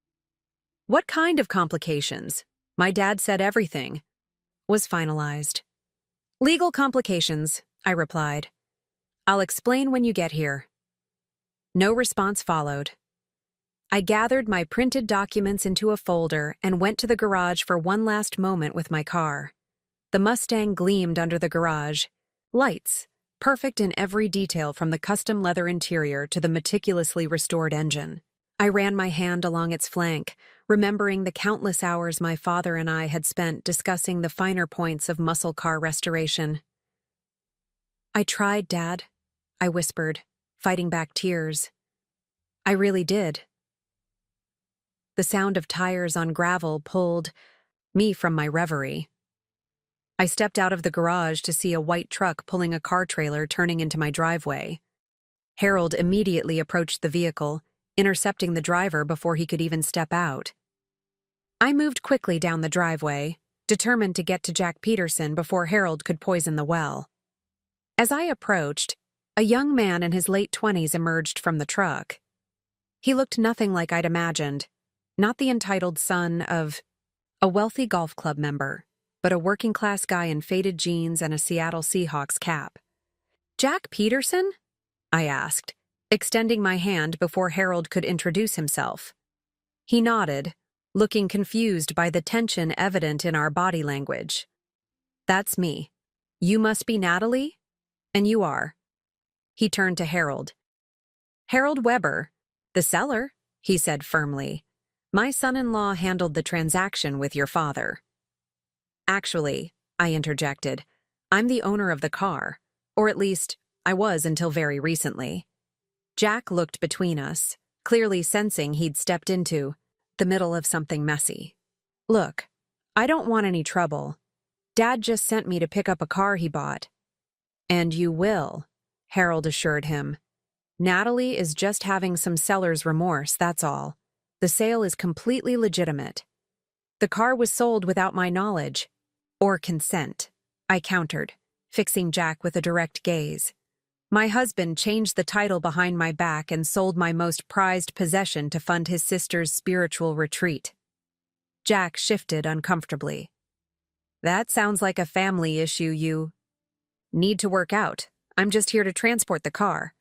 A: "What kind of complications? My dad said everything was finalized." "Legal complications," I replied. "I'll explain when you get here." No response followed. I gathered my printed documents into a folder and went to the garage for one last moment with my car. The Mustang gleamed under the garage. Lights, perfect in every detail from the custom leather interior to the meticulously restored engine. I ran my hand along its flank, remembering the countless hours my father and I had spent discussing the finer points of muscle car restoration. "I tried, Dad," I whispered, fighting back tears. "I really did." The sound of tires on gravel pulled me from my reverie. I stepped out of the garage to see a white truck pulling a car trailer turning into my driveway. Harold immediately approached the vehicle, intercepting the driver before he could even step out. I moved quickly down the driveway, determined to get to Jack Peterson before Harold could poison the well. As I approached, a young man in his late 20s emerged from the truck. He looked nothing like I'd imagined, not the entitled son of a wealthy golf club member, but a working-class guy in faded jeans and a Seattle Seahawks cap. "Jack Peterson?" I asked, extending my hand before Harold could introduce himself. He nodded, looking confused by the tension evident in our body language. "That's me. You must be Natalie? And you are." He turned to Harold. "Harold Weber, the seller," he said firmly. "My son-in-law handled the transaction with your father." "Actually," I interjected, "I'm the owner of the car, or at least, I was until very recently." Jack looked between us, clearly sensing he'd stepped into the middle of something messy. "Look, I don't want any trouble. Dad just sent me to pick up a car he bought." "And you will," Harold assured him. "Natalie is just having some seller's remorse, that's all. The sale is completely legitimate. The car was sold without my knowledge. Or consent," I countered, fixing Jack with a direct gaze. My husband changed the title behind my back and sold my most prized possession to fund his sister's spiritual retreat. Jack shifted uncomfortably. That sounds like a family issue you need to work out. I'm just here to transport the car.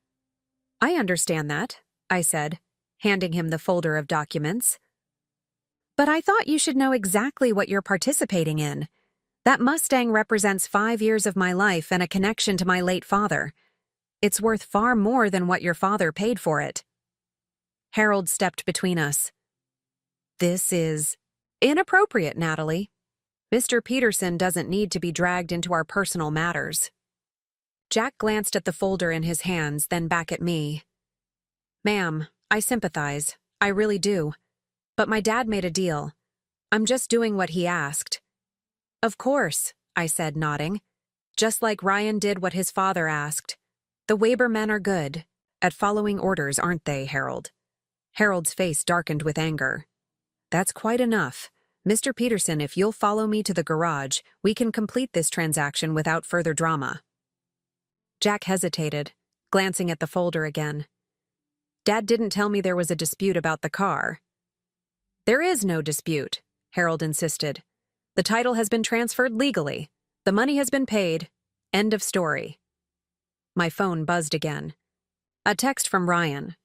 A: I understand that, I said, handing him the folder of documents. But I thought you should know exactly what you're participating in. That Mustang represents 5 years of my life and a connection to my late father. It's worth far more than what your father paid for it. Harold stepped between us. This is inappropriate, Natalie. Mr. Peterson doesn't need to be dragged into our personal matters. Jack glanced at the folder in his hands, then back at me. Ma'am, I sympathize. I really do. But my dad made a deal. I'm just doing what he asked. Of course, I said, nodding. Just like Ryan did what his father asked. The Weber men are good at following orders, aren't they, Harold? Harold's face darkened with anger. That's quite enough. Mr. Peterson, if you'll follow me to the garage, we can complete this transaction without further drama. Jack hesitated, glancing at the folder again. Dad didn't tell me there was a dispute about the car. There is no dispute, Harold insisted. The title has been transferred legally. The money has been paid. End of story. My phone buzzed again. A text from Ryan.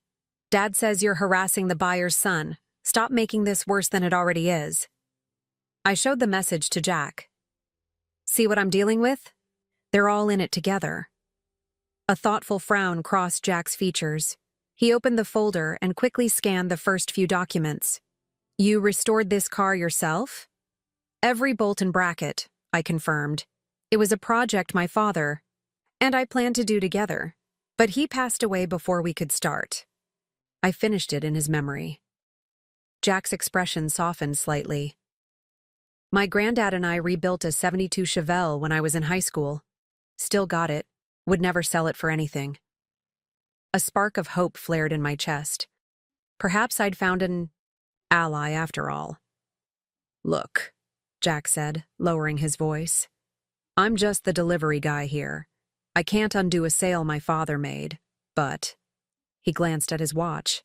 A: Dad says you're harassing the buyer's son. Stop making this worse than it already is. I showed the message to Jack. See what I'm dealing with? They're all in it together. A thoughtful frown crossed Jack's features. He opened the folder and quickly scanned the first few documents. You restored this car yourself? Every bolt and bracket, I confirmed. It was a project my father and I planned to do together, but he passed away before we could start. I finished it in his memory. Jack's expression softened slightly. My granddad and I rebuilt a '72 Chevelle when I was in high school. Still got it. Would never sell it for anything. A spark of hope flared in my chest. Perhaps I'd found an ally after all. Look, Jack said, lowering his voice. I'm just the delivery guy here. I can't undo a sale my father made, but... He glanced at his watch.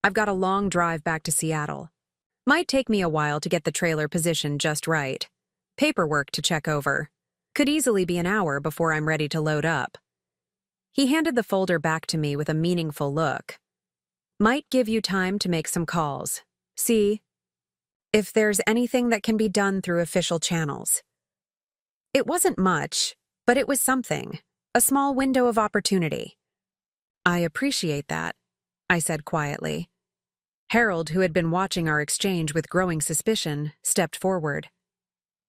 A: I've got a long drive back to Seattle. Might take me a while to get the trailer positioned just right. Paperwork to check over. Could easily be an hour before I'm ready to load up. He handed the folder back to me with a meaningful look. Might give you time to make some calls. See if there's anything that can be done through official channels. It wasn't much, but it was something. A small window of opportunity. I appreciate that, I said quietly. Harold, who had been watching our exchange with growing suspicion, stepped forward.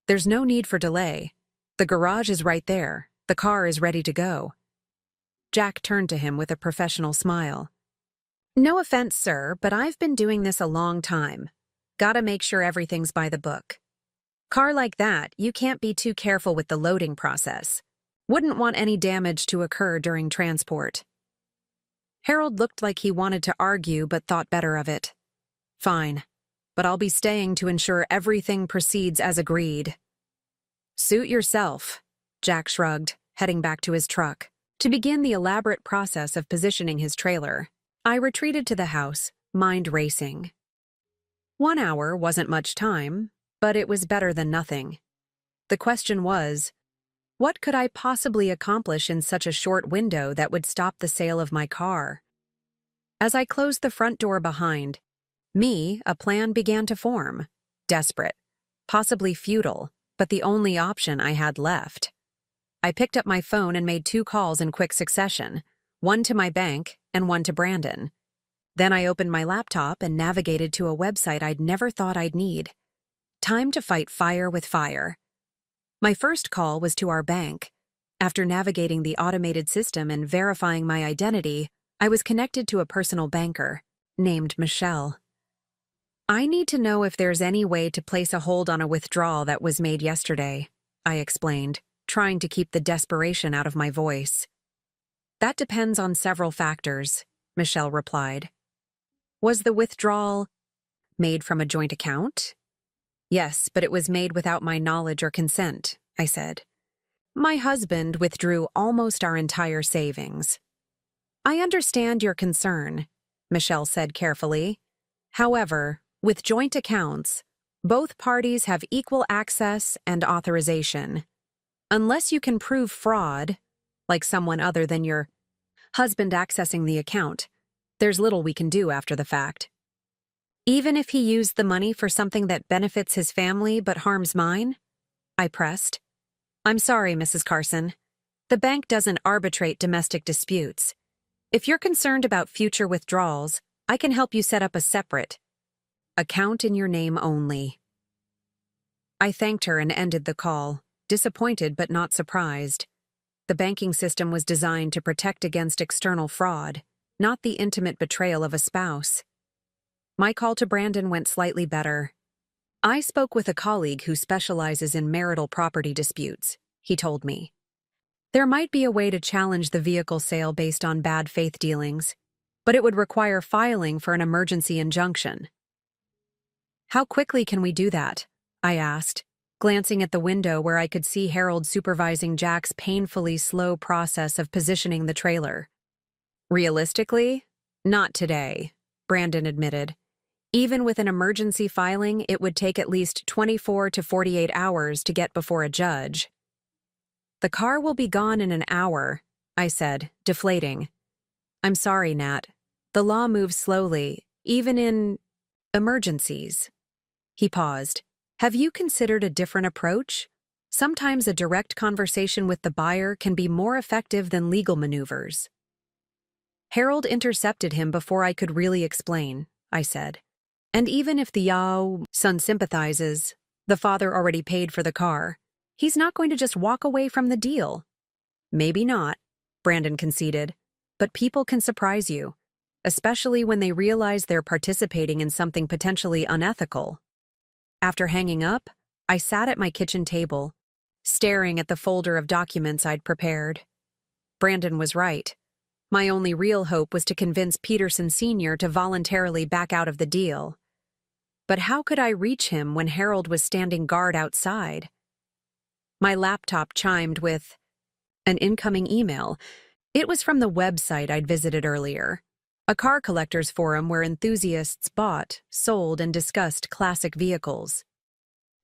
A: There's no need for delay. The garage is right there. The car is ready to go. Jack turned to him with a professional smile. No offense, sir, but I've been doing this a long time. Gotta make sure everything's by the book. Car like that, you can't be too careful with the loading process. Wouldn't want any damage to occur during transport. Harold looked like he wanted to argue but thought better of it. Fine, but I'll be staying to ensure everything proceeds as agreed. Suit yourself, Jack shrugged, heading back to his truck. To begin the elaborate process of positioning his trailer, I retreated to the house, mind racing. 1 hour wasn't much time, but it was better than nothing. The question was, what could I possibly accomplish in such a short window that would stop the sale of my car? As I closed the front door behind me, a plan began to form. Desperate, possibly futile, but the only option I had left. I picked up my phone and made 2 calls in quick succession, one to my bank and one to Brandon. Then I opened my laptop and navigated to a website I'd never thought I'd need. Time to fight fire with fire. My first call was to our bank. After navigating the automated system and verifying my identity, I was connected to a personal banker named Michelle. I need to know if there's any way to place a hold on a withdrawal that was made yesterday, I explained, trying to keep the desperation out of my voice. That depends on several factors, Michelle replied. Was the withdrawal made from a joint account? Yes, but it was made without my knowledge or consent, I said. My husband withdrew almost our entire savings. I understand your concern, Michelle said carefully. However, with joint accounts, both parties have equal access and authorization. Unless you can prove fraud, like someone other than your husband accessing the account, there's little we can do after the fact. Even if he used the money for something that benefits his family but harms mine? I pressed. I'm sorry, Mrs. Carson. The bank doesn't arbitrate domestic disputes. If you're concerned about future withdrawals, I can help you set up a separate account in your name only. I thanked her and ended the call, disappointed but not surprised. The banking system was designed to protect against external fraud, not the intimate betrayal of a spouse. My call to Brandon went slightly better. I spoke with a colleague who specializes in marital property disputes, he told me. There might be a way to challenge the vehicle sale based on bad faith dealings, but it would require filing for an emergency injunction. How quickly can we do that? I asked, glancing at the window where I could see Harold supervising Jack's painfully slow process of positioning the trailer. Realistically, not today, Brandon admitted. Even with an emergency filing, it would take at least 24 to 48 hours to get before a judge. The car will be gone in an hour, I said, deflating. I'm sorry, Nat. The law moves slowly, even in emergencies. He paused. Have you considered a different approach? Sometimes a direct conversation with the buyer can be more effective than legal maneuvers. Harold intercepted him before I could really explain, I said. And even if the son sympathizes, the father already paid for the car. He's not going to just walk away from the deal. Maybe not, Brandon conceded, but people can surprise you, especially when they realize they're participating in something potentially unethical. After hanging up, I sat at my kitchen table, staring at the folder of documents I'd prepared. Brandon was right. My only real hope was to convince Peterson Sr. to voluntarily back out of the deal. But how could I reach him when Harold was standing guard outside? My laptop chimed with an incoming email. It was from the website I'd visited earlier, a car collectors forum where enthusiasts bought, sold, and discussed classic vehicles.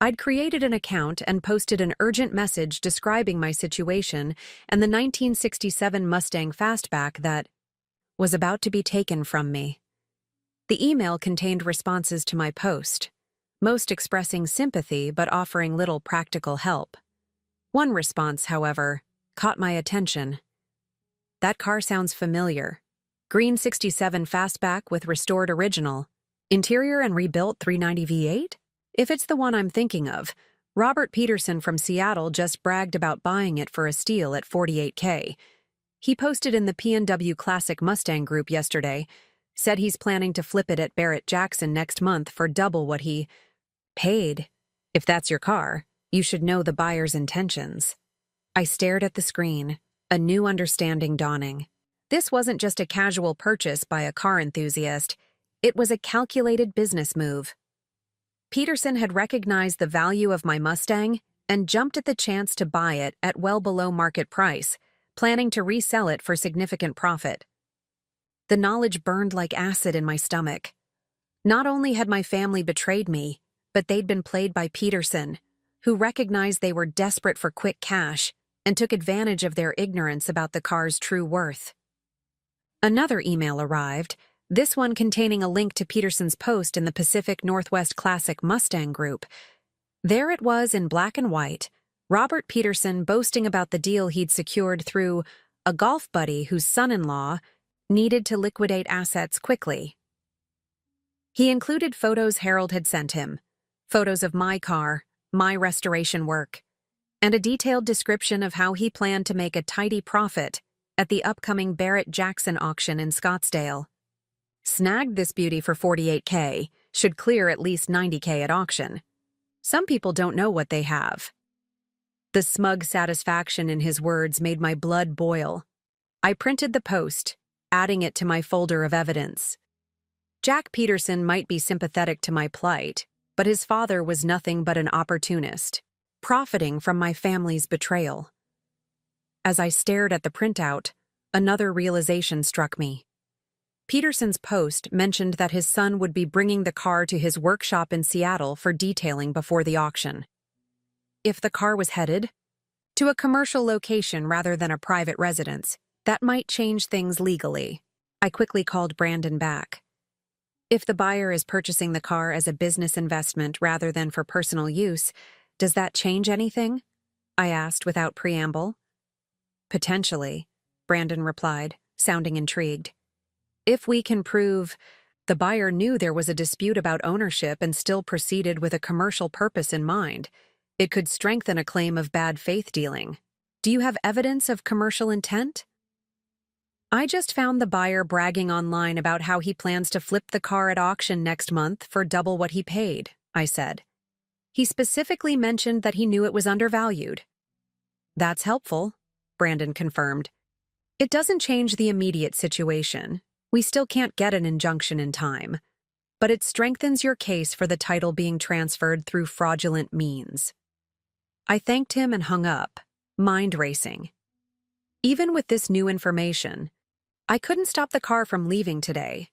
A: I'd created an account and posted an urgent message describing my situation and the 1967 Mustang Fastback that was about to be taken from me. The email contained responses to my post, most expressing sympathy but offering little practical help. One response, however, caught my attention. That car sounds familiar. Green 67 Fastback with restored original. Interior and rebuilt 390 V8? If it's the one I'm thinking of, Robert Peterson from Seattle just bragged about buying it for a steal at $48K. He posted in the P&W Classic Mustang group yesterday, said he's planning to flip it at Barrett-Jackson next month for double what he paid. If that's your car, you should know the buyer's intentions. I stared at the screen, a new understanding dawning. This wasn't just a casual purchase by a car enthusiast. It was a calculated business move. Peterson had recognized the value of my Mustang and jumped at the chance to buy it at well below market price, planning to resell it for significant profit. The knowledge burned like acid in my stomach. Not only had my family betrayed me, but they'd been played by Peterson, who recognized they were desperate for quick cash and took advantage of their ignorance about the car's true worth. Another email arrived, this one containing a link to Peterson's post in the Pacific Northwest Classic Mustang group. There it was in black and white, Robert Peterson boasting about the deal he'd secured through a golf buddy whose son-in-law needed to liquidate assets quickly. He included photos Harold had sent him, photos of my car, my restoration work, and a detailed description of how he planned to make a tidy profit at the upcoming Barrett-Jackson auction in Scottsdale. Snagged this beauty for $48K, should clear at least $90K at auction. Some people don't know what they have. The smug satisfaction in his words made my blood boil. I printed the post, adding it to my folder of evidence. Jack Peterson might be sympathetic to my plight, but his father was nothing but an opportunist, profiting from my family's betrayal. As I stared at the printout, another realization struck me. Peterson's post mentioned that his son would be bringing the car to his workshop in Seattle for detailing before the auction. If the car was headed to a commercial location rather than a private residence, that might change things legally. I quickly called Brandon back. If the buyer is purchasing the car as a business investment rather than for personal use, does that change anything? I asked without preamble. Potentially, Brandon replied, sounding intrigued. If we can prove the buyer knew there was a dispute about ownership and still proceeded with a commercial purpose in mind, it could strengthen a claim of bad faith dealing. Do you have evidence of commercial intent? I just found the buyer bragging online about how he plans to flip the car at auction next month for double what he paid, I said. He specifically mentioned that he knew it was undervalued. That's helpful, Brandon confirmed. It doesn't change the immediate situation. We still can't get an injunction in time, but it strengthens your case for the title being transferred through fraudulent means. I thanked him and hung up, mind racing. Even with this new information, I couldn't stop the car from leaving today,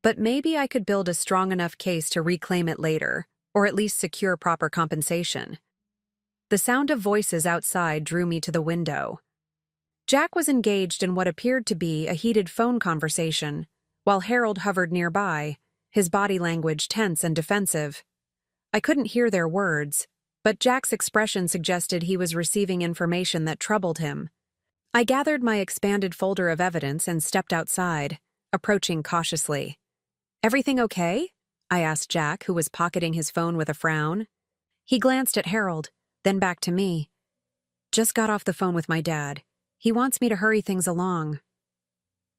A: but maybe I could build a strong enough case to reclaim it later, or at least secure proper compensation. The sound of voices outside drew me to the window. Jack was engaged in what appeared to be a heated phone conversation, while Harold hovered nearby, his body language tense and defensive. I couldn't hear their words, but Jack's expression suggested he was receiving information that troubled him. I gathered my expanded folder of evidence and stepped outside, approaching cautiously. "Everything okay?" I asked Jack, who was pocketing his phone with a frown. He glanced at Harold, then back to me. "Just got off the phone with my dad. He wants me to hurry things along."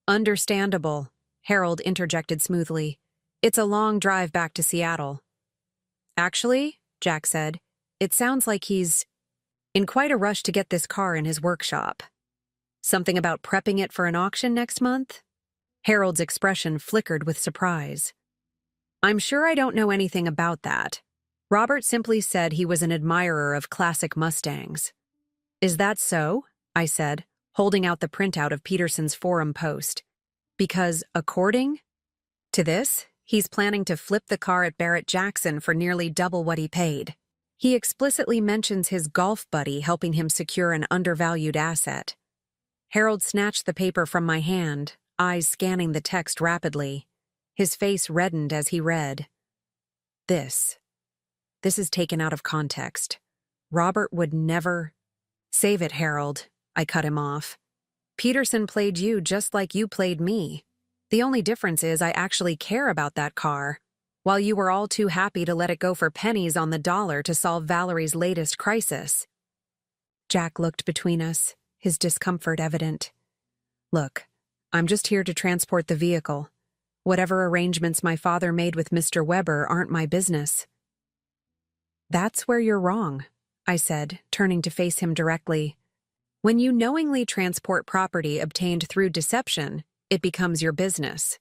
A: "Understandable," Harold interjected smoothly. "It's a long drive back to Seattle." "Actually," Jack said, "it sounds like he's in quite a rush to get this car in his workshop." "Something about prepping it for an auction next month?" Harold's expression flickered with surprise. "I'm sure I don't know anything about that. Robert simply said he was an admirer of classic Mustangs." "Is that so?" I said, holding out the printout of Peterson's forum post. "Because, according to this, he's planning to flip the car at Barrett-Jackson for nearly double what he paid. He explicitly mentions his golf buddy helping him secure an undervalued asset." Harold snatched the paper from my hand, eyes scanning the text rapidly. His face reddened as he read. This is taken out of context. Robert would never— "Save it, Harold," I cut him off. "Peterson played you just like you played me. The only difference is I actually care about that car, while you were all too happy to let it go for pennies on the dollar to solve Valerie's latest crisis." Jack looked between us, his discomfort evident. "Look, I'm just here to transport the vehicle. Whatever arrangements my father made with Mr. Weber aren't my business." "That's where you're wrong," I said, turning to face him directly. "When you knowingly transport property obtained through deception, it becomes your business,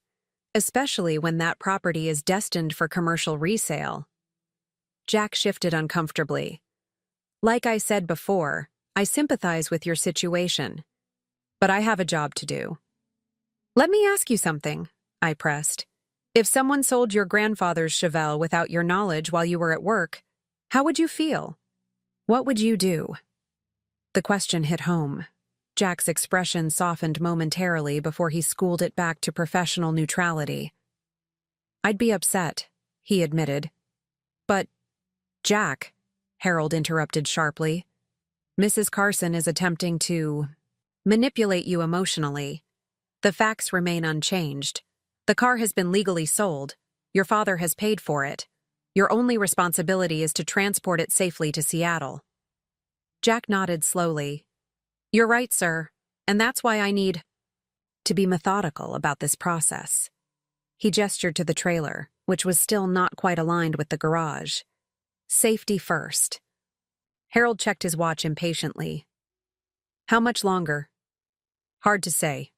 A: especially when that property is destined for commercial resale." Jack shifted uncomfortably. "Like I said before, I sympathize with your situation, but I have a job to do." "Let me ask you something," I pressed. "If someone sold your grandfather's Chevelle without your knowledge while you were at work, how would you feel? What would you do?" The question hit home. Jack's expression softened momentarily before he schooled it back to professional neutrality. "I'd be upset," he admitted. "But, Jack," Harold interrupted sharply, "Mrs. Carson is attempting to manipulate you emotionally. The facts remain unchanged. The car has been legally sold. Your father has paid for it. Your only responsibility is to transport it safely to Seattle." Jack nodded slowly. "You're right, sir, and that's why I need to be methodical about this process." He gestured to the trailer, which was still not quite aligned with the garage. "Safety first." Harold checked his watch impatiently. "How much longer?" "Hard to say,"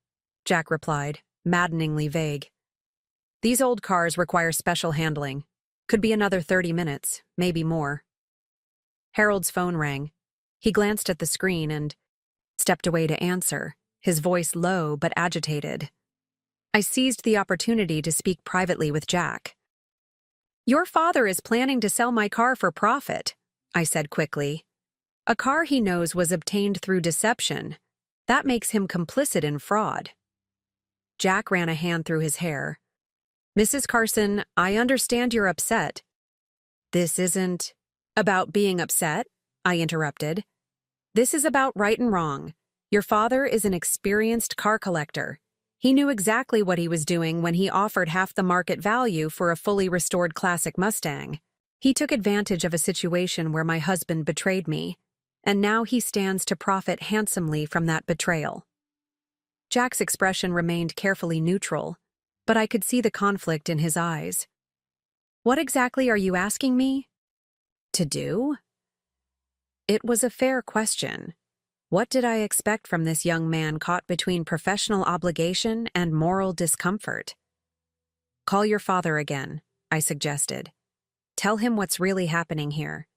A: Jack replied, maddeningly vague. "These old cars require special handling. Could be another 30 minutes, maybe more." Harold's phone rang. He glanced at the screen and, stepped away to answer, his voice low but agitated. I seized the opportunity to speak privately with Jack. "Your father is planning to sell my car for profit," I said quickly. "A car he knows was obtained through deception. That makes him complicit in fraud." Jack ran a hand through his hair. "Mrs. Carson, I understand you're upset." "This isn't about being upset," I interrupted. "This is about right and wrong. Your father is an experienced car collector. He knew exactly what he was doing when he offered half the market value for a fully restored classic Mustang. He took advantage of a situation where my husband betrayed me, and now he stands to profit handsomely from that betrayal." Jack's expression remained carefully neutral, but I could see the conflict in his eyes. "What exactly are you asking me to do?" It was a fair question. What did I expect from this young man caught between professional obligation and moral discomfort? "Call your father again," I suggested. "Tell him what's really happening here.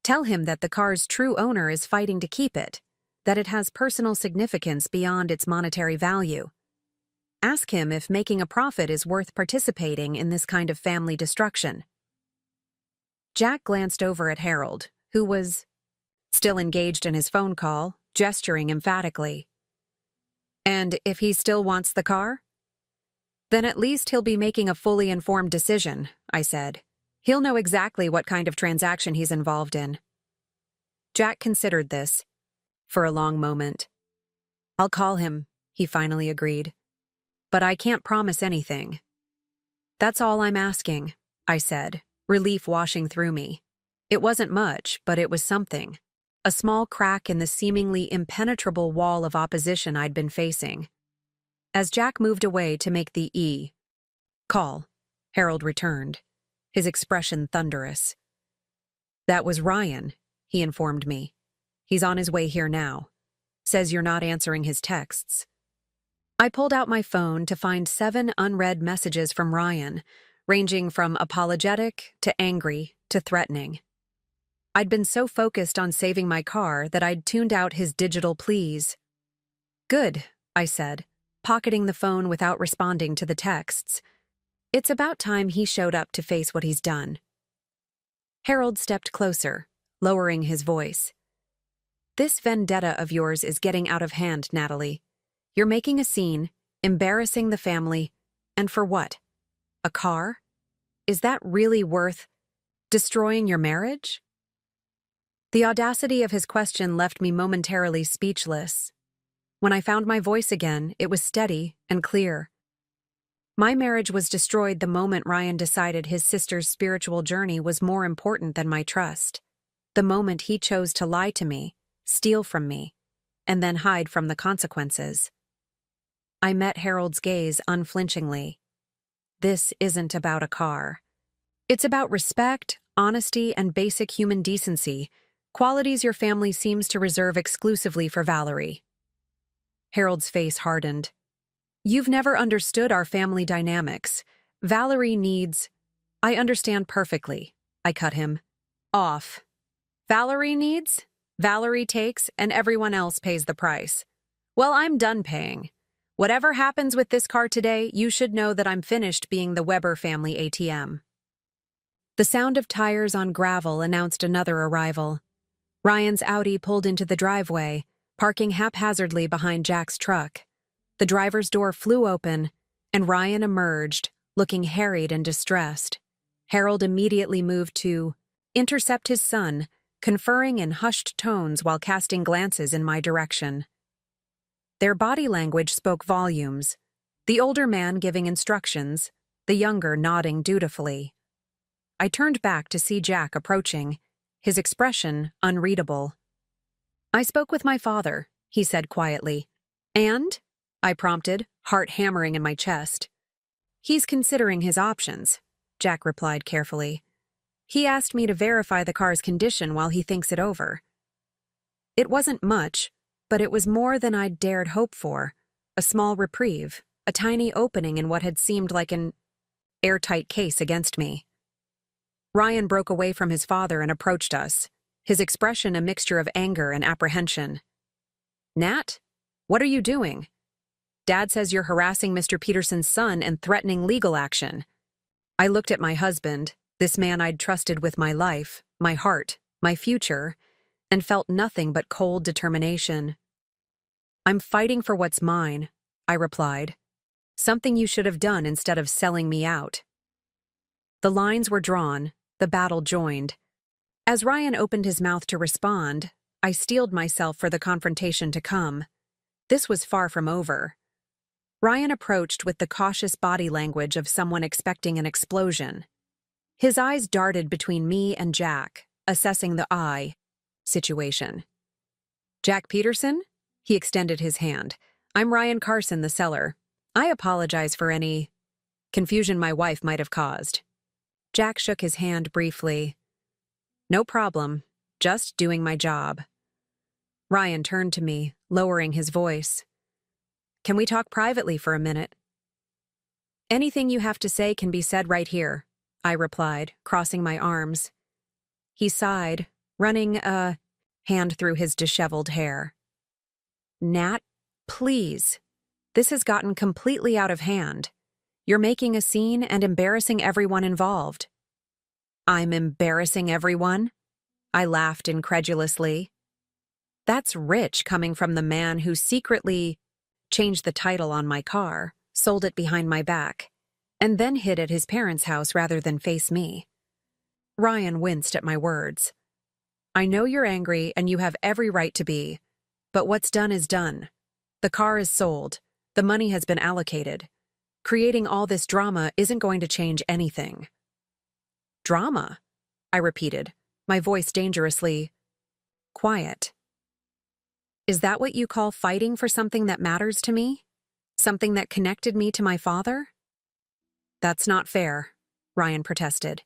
A: Tell him that the car's true owner is fighting to keep it, that it has personal significance beyond its monetary value. Ask him if making a profit is worth participating in this kind of family destruction." Jack glanced over at Harold, who was still engaged in his phone call, gesturing emphatically. "And if he still wants the car?" "Then at least he'll be making a fully informed decision," I said. "He'll know exactly what kind of transaction he's involved in." Jack considered this for a long moment. "I'll call him," he finally agreed. "But I can't promise anything." "That's all I'm asking," I said, relief washing through me. It wasn't much, but it was something. A small crack in the seemingly impenetrable wall of opposition I'd been facing. As Jack moved away to make the call, Harold returned, his expression thunderous. "That was Ryan," he informed me. "He's on his way here now. Says you're not answering his texts." I pulled out my phone to find 7 unread messages from Ryan, ranging from apologetic to angry to threatening. I'd been so focused on saving my car that I'd tuned out his digital pleas. "Good," I said, pocketing the phone without responding to the texts. It's about time he showed up to face what he's done. Harold stepped closer, lowering his voice. "This vendetta of yours is getting out of hand, Natalie. You're making a scene, embarrassing the family, and for what? A car? Is that really worth destroying your marriage?" The audacity of his question left me momentarily speechless. When I found my voice again, it was steady and clear. My marriage was destroyed the moment Ryan decided his sister's spiritual journey was more important than my trust. The moment he chose to lie to me, steal from me, and then hide from the consequences. I met Harold's gaze unflinchingly. "This isn't about a car. It's about respect, honesty, and basic human decency, qualities your family seems to reserve exclusively for Valerie." Harold's face hardened. "You've never understood our family dynamics. Valerie needs—" "I understand perfectly," I cut him off. "Valerie needs, Valerie takes, and everyone else pays the price. Well, I'm done paying. Whatever happens with this car today, you should know that I'm finished being the Weber family ATM." The sound of tires on gravel announced another arrival. Ryan's Audi pulled into the driveway, parking haphazardly behind Jack's truck. The driver's door flew open, and Ryan emerged, looking harried and distressed. Harold immediately moved to intercept his son, conferring in hushed tones while casting glances in my direction. Their body language spoke volumes, the older man giving instructions, the younger nodding dutifully. I turned back to see Jack approaching, his expression unreadable. "I spoke with my father," he said quietly. "And?" I prompted, heart hammering in my chest. "He's considering his options," Jack replied carefully. "He asked me to verify the car's condition while he thinks it over." It wasn't much, but it was more than I'd dared hope for. A small reprieve, a tiny opening in what had seemed like an airtight case against me. Ryan broke away from his father and approached us, his expression a mixture of anger and apprehension. Nat, what are you doing? Dad says you're harassing Mr. Peterson's son and threatening legal action. I looked at my husband, this man I'd trusted with my life, my heart, my future, and felt nothing but cold determination. I'm fighting for what's mine, I replied. Something you should have done instead of selling me out. The lines were drawn, the battle joined. As Ryan opened his mouth to respond, I steeled myself for the confrontation to come. This was far from over. Ryan approached with the cautious body language of someone expecting an explosion. His eyes darted between me and Jack, assessing the I situation. Jack Peterson? He extended his hand. I'm Ryan Carson, the seller. I apologize for any confusion my wife might have caused. Jack shook his hand briefly. No problem, just doing my job. Ryan turned to me, lowering his voice. Can we talk privately for a minute? Anything you have to say can be said right here, I replied, crossing my arms. He sighed, running a hand through his disheveled hair. Nat, please. This has gotten completely out of hand. You're making a scene and embarrassing everyone involved. I'm embarrassing everyone? I laughed incredulously. That's rich coming from the man who secretly changed the title on my car, sold it behind my back, and then hid at his parents' house rather than face me. Ryan winced at my words. I know you're angry and you have every right to be, but what's done is done. The car is sold. The money has been allocated. Creating all this drama isn't going to change anything. Drama? I repeated, my voice dangerously quiet. Is that what you call fighting for something that matters to me? Something that connected me to my father? That's not fair, Ryan protested.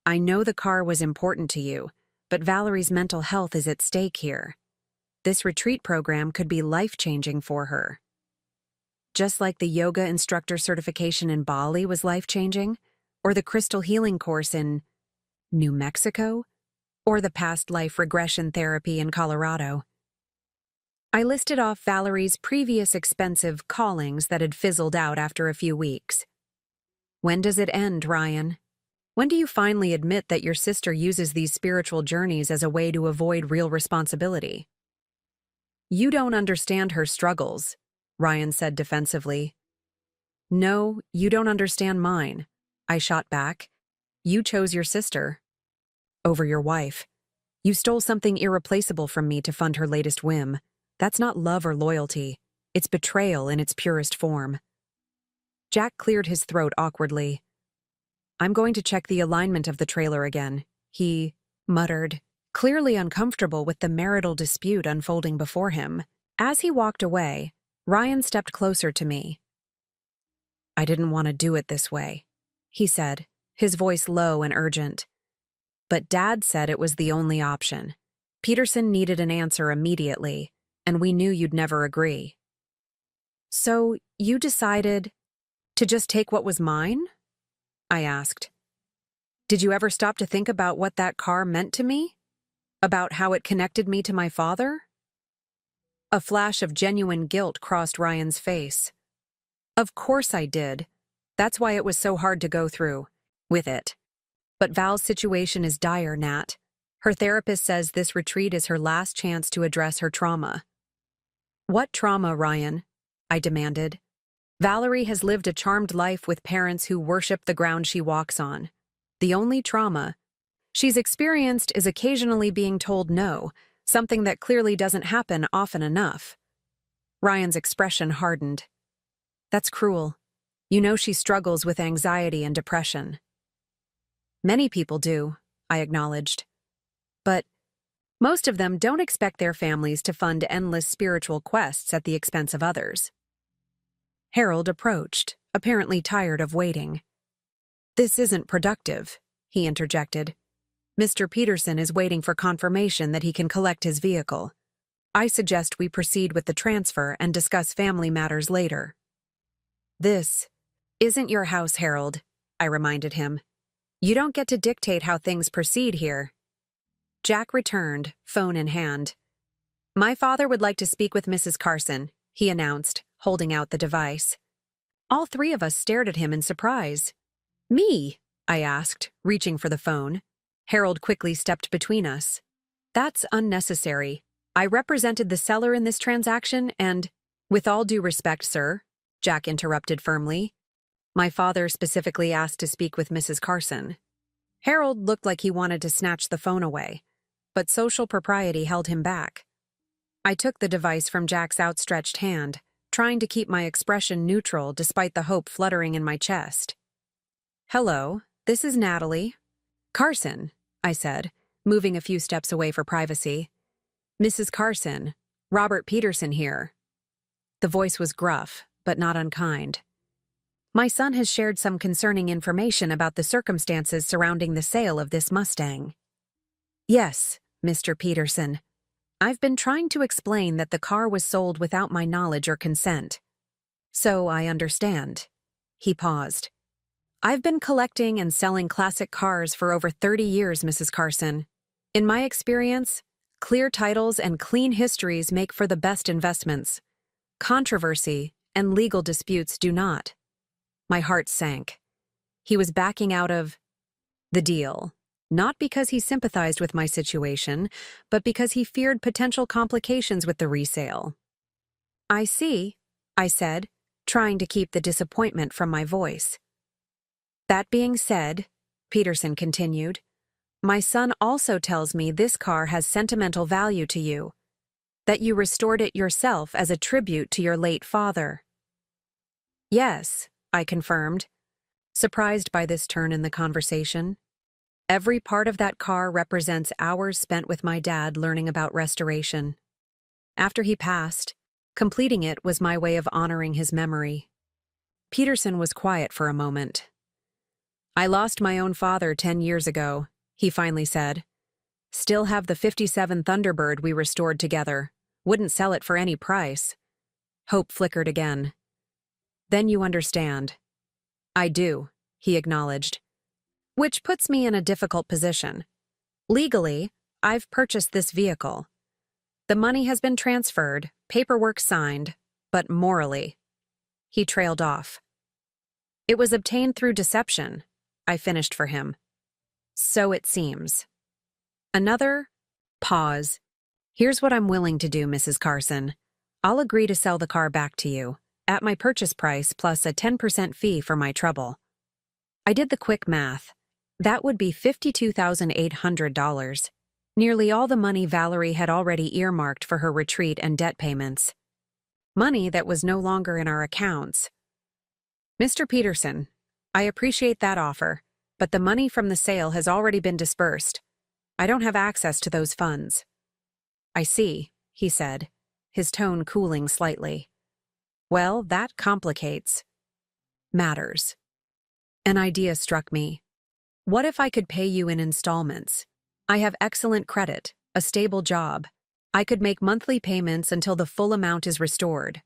A: I know the car was important to you, but Valerie's mental health is at stake here. This retreat program could be life-changing for her. Just like the yoga instructor certification in Bali was life-changing, or the crystal healing course in New Mexico, or the past life regression therapy in Colorado. I listed off Valerie's previous expensive callings that had fizzled out after a few weeks. When does it end, Ryan? When do you finally admit that your sister uses these spiritual journeys as a way to avoid real responsibility? You don't understand her struggles, Ryan said defensively. No, you don't understand mine, I shot back. You chose your sister over your wife. You stole something irreplaceable from me to fund her latest whim. That's not love or loyalty. It's betrayal in its purest form. Jack cleared his throat awkwardly. I'm going to check the alignment of the trailer again, he muttered, clearly uncomfortable with the marital dispute unfolding before him. As he walked away, Ryan stepped closer to me. I didn't want to do it this way, he said, his voice low and urgent. But Dad said it was the only option. Peterson needed an answer immediately, and we knew you'd never agree. So you decided to just take what was mine? I asked. Did you ever stop to think about what that car meant to me? About how it connected me to my father? A flash of genuine guilt crossed Ryan's face. Of course I did. That's why it was so hard to go through with it. But Val's situation is dire, Nat. Her therapist says this retreat is her last chance to address her trauma. What trauma, Ryan? I demanded. Valerie has lived a charmed life with parents who worship the ground she walks on. The only trauma she's experienced is occasionally being told no, something that clearly doesn't happen often enough. Ryan's expression hardened. That's cruel. You know she struggles with anxiety and depression. Many people do, I acknowledged. But most of them don't expect their families to fund endless spiritual quests at the expense of others. Harold approached, apparently tired of waiting. This isn't productive, he interjected. Mr. Peterson is waiting for confirmation that he can collect his vehicle. I suggest we proceed with the transfer and discuss family matters later. This isn't your house, Harold, I reminded him. You don't get to dictate how things proceed here. Jack returned, phone in hand. My father would like to speak with Mrs. Carson, he announced, holding out the device. All three of us stared at him in surprise. Me? I asked, reaching for the phone. Harold quickly stepped between us. That's unnecessary. I represented the seller in this transaction and— With all due respect, sir, Jack interrupted firmly. My father specifically asked to speak with Mrs. Carson. Harold looked like he wanted to snatch the phone away, but social propriety held him back. I took the device from Jack's outstretched hand, trying to keep my expression neutral despite the hope fluttering in my chest. Hello, this is Natalie. Carson, I said, moving a few steps away for privacy. Mrs. Carson, Robert Peterson here. The voice was gruff, but not unkind. My son has shared some concerning information about the circumstances surrounding the sale of this Mustang. Yes, Mr. Peterson. I've been trying to explain that the car was sold without my knowledge or consent. So I understand. He paused. I've been collecting and selling classic cars for over 30 years, Mrs. Carson. In my experience, clear titles and clean histories make for the best investments. Controversy and legal disputes do not. My heart sank. He was backing out of the deal, not because he sympathized with my situation, but because he feared potential complications with the resale. I see, I said, trying to keep the disappointment from my voice. That being said, Peterson continued, my son also tells me this car has sentimental value to you, that you restored it yourself as a tribute to your late father. Yes, I confirmed, surprised by this turn in the conversation. Every part of that car represents hours spent with my dad learning about restoration. After he passed, completing it was my way of honoring his memory. Peterson was quiet for a moment. I lost my own father 10 years ago, he finally said. Still have the '57 Thunderbird we restored together. Wouldn't sell it for any price. Hope flickered again. Then you understand. I do, he acknowledged. Which puts me in a difficult position. Legally, I've purchased this vehicle. The money has been transferred, paperwork signed, but morally. He trailed off. It was obtained through deception, I finished for him. So it seems. Another pause. Here's what I'm willing to do, Mrs. Carson. I'll agree to sell the car back to you, at my purchase price plus a 10% fee for my trouble. I did the quick math. That would be $52,800, nearly all the money Valerie had already earmarked for her retreat and debt payments. Money that was no longer in our accounts. Mr. Peterson, I appreciate that offer, but the money from the sale has already been dispersed. I don't have access to those funds. I see, he said, his tone cooling slightly. Well, that complicates matters. An idea struck me. What if I could pay you in installments? I have excellent credit, a stable job. I could make monthly payments until the full amount is restored.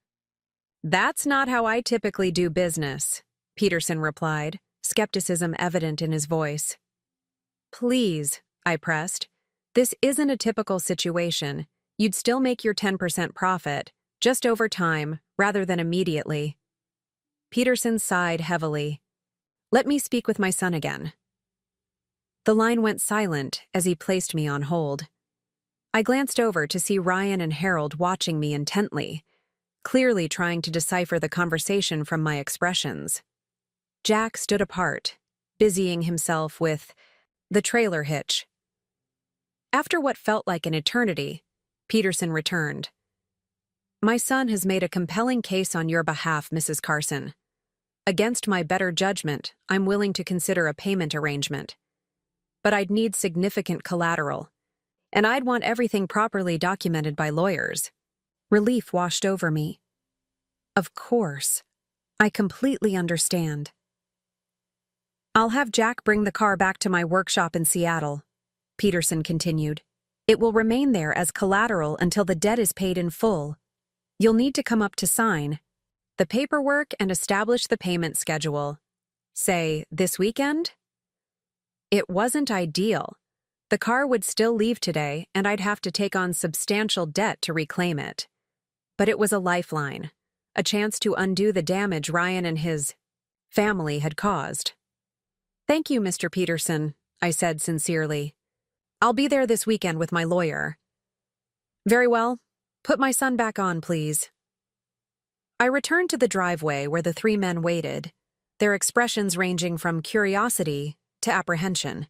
A: That's not how I typically do business, Peterson replied, skepticism evident in his voice. Please, I pressed. This isn't a typical situation. You'd still make your 10% profit, just over time, rather than immediately. Peterson sighed heavily. Let me speak with my son again. The line went silent as he placed me on hold. I glanced over to see Ryan and Harold watching me intently, clearly trying to decipher the conversation from my expressions. Jack stood apart, busying himself with the trailer hitch. After what felt like an eternity, Peterson returned. My son has made a compelling case on your behalf, Mrs. Carson. Against my better judgment, I'm willing to consider a payment arrangement. But I'd need significant collateral, and I'd want everything properly documented by lawyers. Relief washed over me. Of course. I completely understand. I'll have Jack bring the car back to my workshop in Seattle, Peterson continued. It will remain there as collateral until the debt is paid in full. You'll need to come up to sign the paperwork and establish the payment schedule. Say, this weekend? It wasn't ideal. The car would still leave today, and I'd have to take on substantial debt to reclaim it. But it was a lifeline, a chance to undo the damage Ryan and his family had caused. "Thank you, Mr. Peterson," I said sincerely. "I'll be there this weekend with my lawyer." "Very well. Put my son back on, please." I returned to the driveway where the three men waited, their expressions ranging from curiosity to apprehension.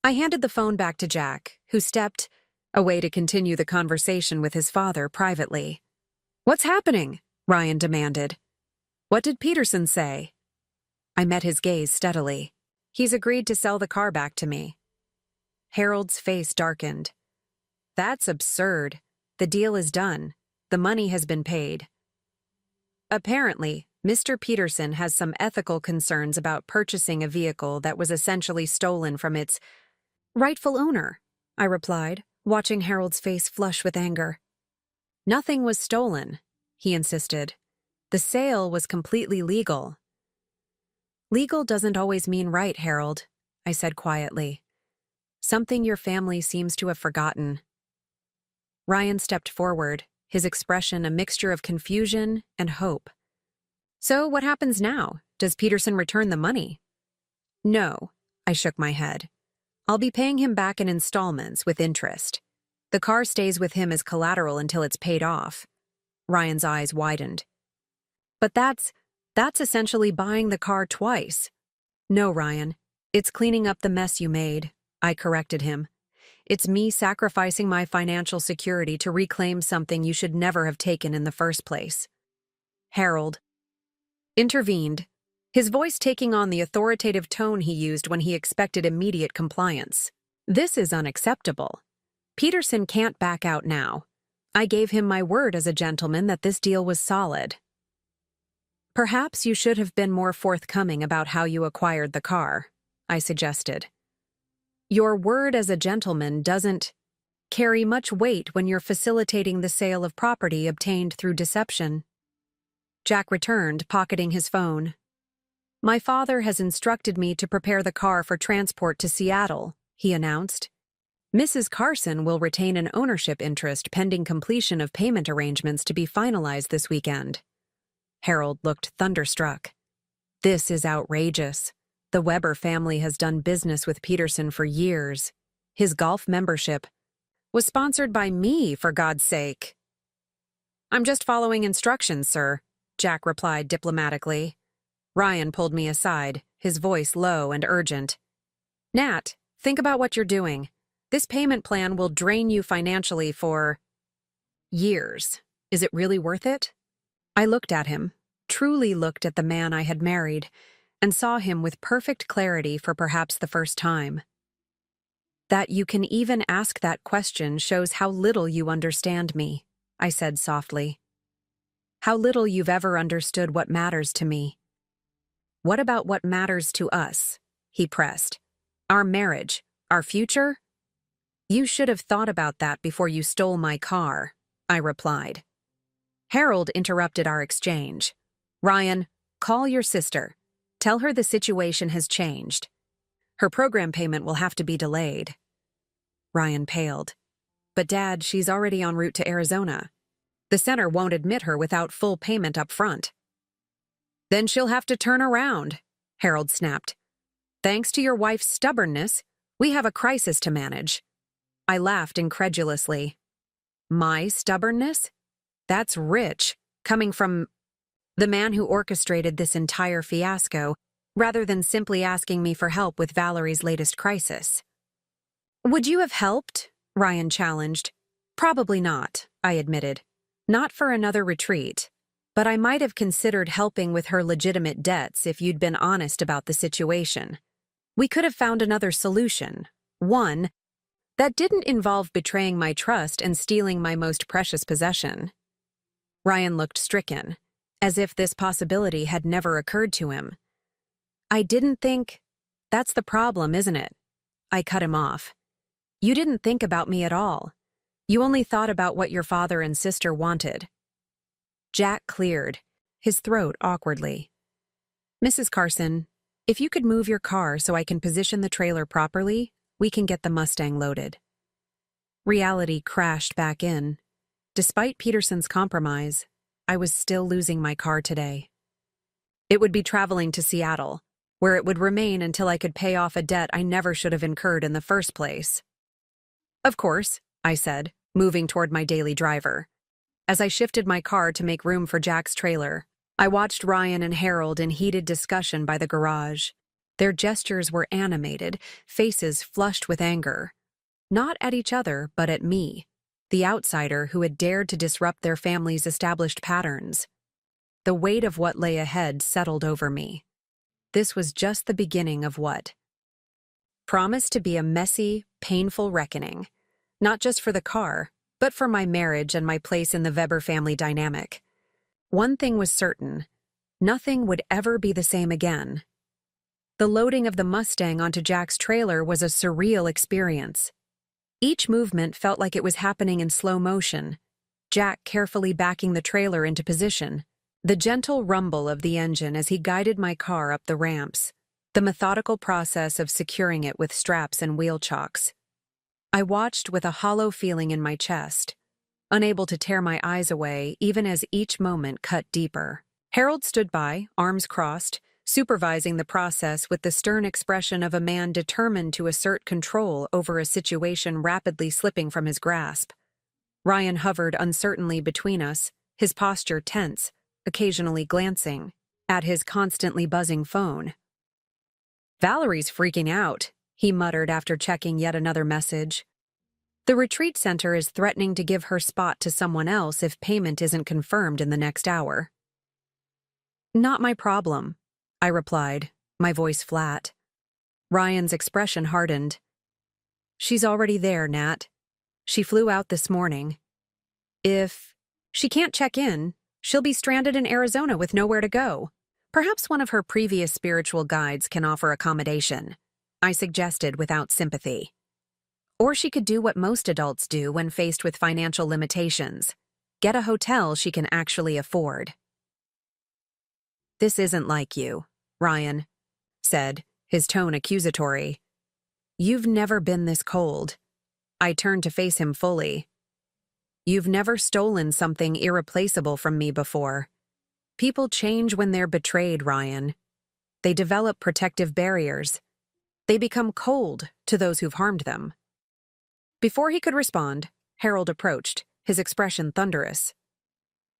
A: I handed the phone back to Jack, who stepped away to continue the conversation with his father privately. "What's happening?" Ryan demanded. "What did Peterson say?" I met his gaze steadily. "He's agreed to sell the car back to me." Harold's face darkened. "That's absurd. The deal is done. The money has been paid." Apparently, Mr. Peterson has some ethical concerns about purchasing a vehicle that was essentially stolen from its rightful owner, I replied, watching Harold's face flush with anger. "Nothing was stolen," he insisted. "The sale was completely legal." "Legal doesn't always mean right, Harold," I said quietly. "Something your family seems to have forgotten." Ryan stepped forward, his expression a mixture of confusion and hope. "So what happens now? Does Peterson return the money?" "No," I shook my head. "I'll be paying him back in installments with interest. The car stays with him as collateral until it's paid off." Ryan's eyes widened. "But that's essentially buying the car twice." "No, Ryan. It's cleaning up the mess you made," I corrected him. "It's me sacrificing my financial security to reclaim something you should never have taken in the first place." Harold intervened, his voice taking on the authoritative tone he used when he expected immediate compliance. "This is unacceptable. Peterson can't back out now. I gave him my word as a gentleman that this deal was solid." "Perhaps you should have been more forthcoming about how you acquired the car," I suggested. "Your word as a gentleman doesn't carry much weight when you're facilitating the sale of property obtained through deception." Jack returned, pocketing his phone. "My father has instructed me to prepare the car for transport to Seattle," he announced. "Mrs. Carson will retain an ownership interest pending completion of payment arrangements to be finalized this weekend." Harold looked thunderstruck. "This is outrageous. The Weber family has done business with Peterson for years. His golf membership was sponsored by me, for God's sake." "I'm just following instructions, sir," Jack replied diplomatically. Ryan pulled me aside, his voice low and urgent. "Nat, think about what you're doing. This payment plan will drain you financially for years. Is it really worth it?" I looked at him, truly looked at the man I had married, and saw him with perfect clarity for perhaps the first time. "That you can even ask that question shows how little you understand me," I said softly. "How little you've ever understood what matters to me." "What about what matters to us?" he pressed. "Our marriage, our future?" "You should have thought about that before you stole my car," I replied. Harold interrupted our exchange. "Ryan, call your sister. Tell her the situation has changed. Her program payment will have to be delayed." Ryan paled. "But Dad, she's already en route to Arizona. The center won't admit her without full payment up front." "Then she'll have to turn around," Harold snapped. "Thanks to your wife's stubbornness, we have a crisis to manage." I laughed incredulously. "My stubbornness? That's rich, coming from the man who orchestrated this entire fiasco, rather than simply asking me for help with Valerie's latest crisis." "Would you have helped?" Ryan challenged. "Probably not," I admitted. "Not for another retreat. But I might have considered helping with her legitimate debts if you'd been honest about the situation. We could have found another solution. One that didn't involve betraying my trust and stealing my most precious possession." Ryan looked stricken, as if this possibility had never occurred to him. "I didn't think—" "That's the problem, isn't it?" I cut him off. "You didn't think about me at all. You only thought about what your father and sister wanted." Jack cleared, his throat awkwardly. "Mrs. Carson, if you could move your car so I can position the trailer properly, we can get the Mustang loaded. Reality crashed back in. Despite Peterson's compromise, I was still losing my car today. It would be traveling to Seattle, where it would remain until I could pay off a debt I never should have incurred in the first place. Of course, I said, moving toward my daily driver. As I shifted my car to make room for Jack's trailer, I watched Ryan and Harold in heated discussion by the garage. Their gestures were animated, faces flushed with anger. Not at each other, but at me, the outsider who had dared to disrupt their family's established patterns. The weight of what lay ahead settled over me. This was just the beginning of what promised to be a messy, painful reckoning, not just for the car, but for my marriage and my place in the Weber family dynamic. One thing was certain: nothing would ever be the same again. The loading of the Mustang onto Jack's trailer was a surreal experience. Each movement felt like it was happening in slow motion, Jack carefully backing the trailer into position, the gentle rumble of the engine as he guided my car up the ramps, the methodical process of securing it with straps and wheel chocks. I watched with a hollow feeling in my chest, unable to tear my eyes away even as each moment cut deeper. Harold stood by, arms crossed, supervising the process with the stern expression of a man determined to assert control over a situation rapidly slipping from his grasp. Ryan hovered uncertainly between us, his posture tense, occasionally glancing at his constantly buzzing phone. "Valerie's freaking out," he muttered after checking yet another message. "The retreat center is threatening to give her spot to someone else if payment isn't confirmed in the next hour." "Not my problem," I replied, my voice flat. Ryan's expression hardened. "She's already there, Nat. She flew out this morning. If she can't check in, she'll be stranded in Arizona with nowhere to go. Perhaps one of her previous spiritual guides can offer accommodation," I suggested without sympathy. "Or she could do what most adults do when faced with financial limitations: get a hotel she can actually afford." "This isn't like you," Ryan said, his tone accusatory. "You've never been this cold." I turned to face him fully. "You've never stolen something irreplaceable from me before. People change when they're betrayed, Ryan. They develop protective barriers. They become cold to those who've harmed them." Before he could respond, Harold approached, his expression thunderous.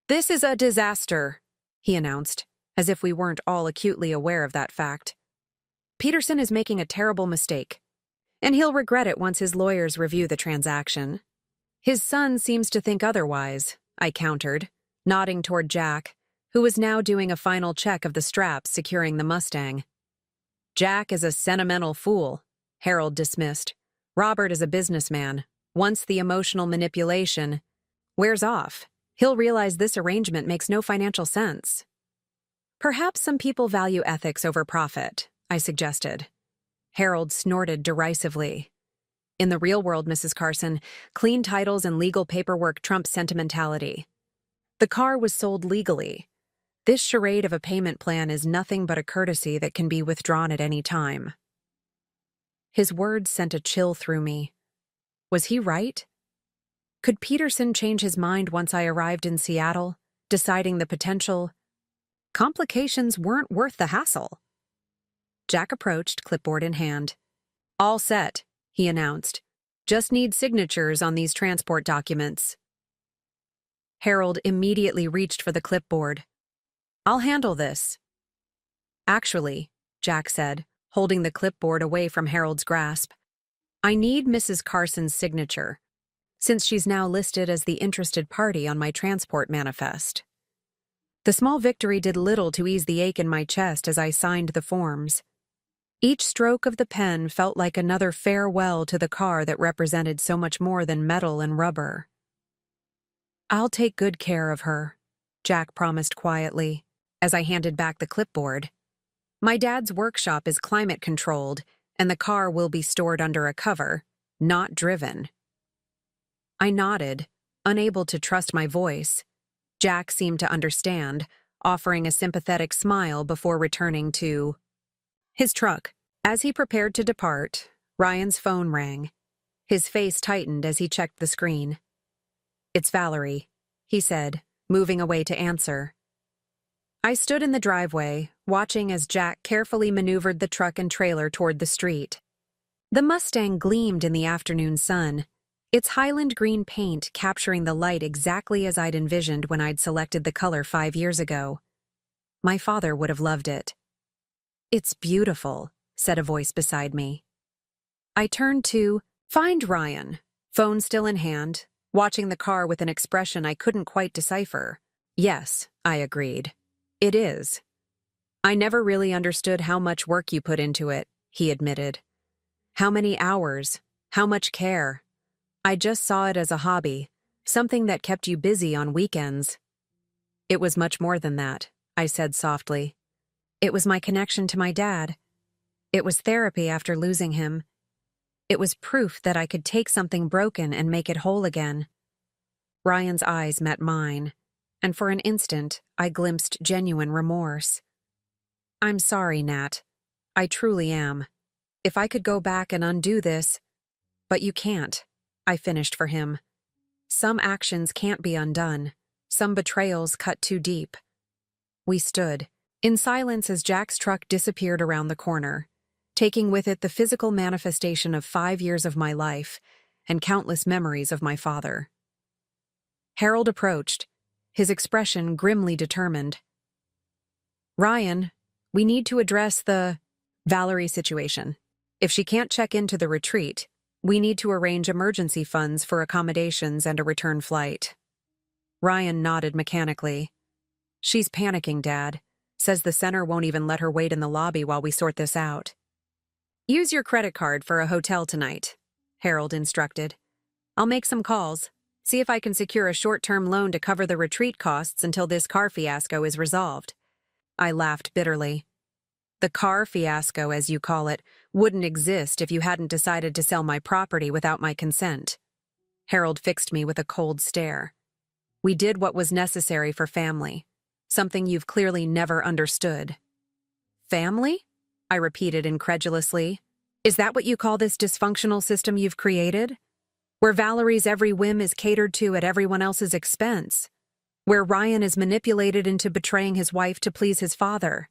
A: "This is a disaster," he announced, as if we weren't all acutely aware of that fact. "Peterson is making a terrible mistake, and he'll regret it once his lawyers review the transaction." "His son seems to think otherwise," I countered, nodding toward Jack, who was now doing a final check of the straps securing the Mustang. "Jack is a sentimental fool," Harold dismissed. "Robert is a businessman. Once the emotional manipulation wears off, he'll realize this arrangement makes no financial sense." "Perhaps some people value ethics over profit," I suggested. Harold snorted derisively. "In the real world, Mrs. Carson, clean titles and legal paperwork trump sentimentality. The car was sold legally. This charade of a payment plan is nothing but a courtesy that can be withdrawn at any time." His words sent a chill through me. Was he right? Could Peterson change his mind once I arrived in Seattle, deciding the potential complications weren't worth the hassle? Jack approached, clipboard in hand. "All set," he announced. "Just need signatures on these transport documents." Harold immediately reached for the clipboard. "I'll handle this." "Actually," Jack said, holding the clipboard away from Harold's grasp, "I need Mrs. Carson's signature, since she's now listed as the interested party on my transport manifest." The small victory did little to ease the ache in my chest as I signed the forms. Each stroke of the pen felt like another farewell to the car that represented so much more than metal and rubber. "I'll take good care of her," Jack promised quietly, as I handed back the clipboard. "My dad's workshop is climate-controlled, and the car will be stored under a cover, not driven." I nodded, unable to trust my voice. Jack seemed to understand, offering a sympathetic smile before returning to his truck. As he prepared to depart, Ryan's phone rang. His face tightened as he checked the screen. "It's Valerie," he said, moving away to answer. I stood in the driveway, watching as Jack carefully maneuvered the truck and trailer toward the street. The Mustang gleamed in the afternoon sun, its Highland green paint capturing the light exactly as I'd envisioned when I'd selected the color 5 years ago. My father would have loved it. "It's beautiful," said a voice beside me. I turned to find Ryan, phone still in hand, watching the car with an expression I couldn't quite decipher. "Yes," I agreed. "It is." "I never really understood how much work you put into it," he admitted. "How many hours, how much care. I just saw it as a hobby, something that kept you busy on weekends." "It was much more than that," I said softly. "It was my connection to my dad. It was therapy after losing him. It was proof that I could take something broken and make it whole again." Ryan's eyes met mine, and for an instant I glimpsed genuine remorse. "I'm sorry, Nat. I truly am. If I could go back and undo this— But you can't," I finished for him. "Some actions can't be undone. Some betrayals cut too deep." We stood, in silence as Jack's truck disappeared around the corner, taking with it the physical manifestation of 5 years of my life and countless memories of my father. Harold approached, his expression grimly determined. "Ryan, we need to address the Valerie situation. If she can't check into the retreat, we need to arrange emergency funds for accommodations and a return flight." Ryan nodded mechanically. "She's panicking, Dad. Says the center won't even let her wait in the lobby while we sort this out." "Use your credit card for a hotel tonight," Harold instructed. "I'll make some calls, see if I can secure a short-term loan to cover the retreat costs until this car fiasco is resolved." I laughed bitterly. "The car fiasco, as you call it, wouldn't exist if you hadn't decided to sell my property without my consent." Harold fixed me with a cold stare. "We did what was necessary for family, something you've clearly never understood." "Family?" I repeated incredulously. "Is that what you call this dysfunctional system you've created? Where Valerie's every whim is catered to at everyone else's expense? Where Ryan is manipulated into betraying his wife to please his father?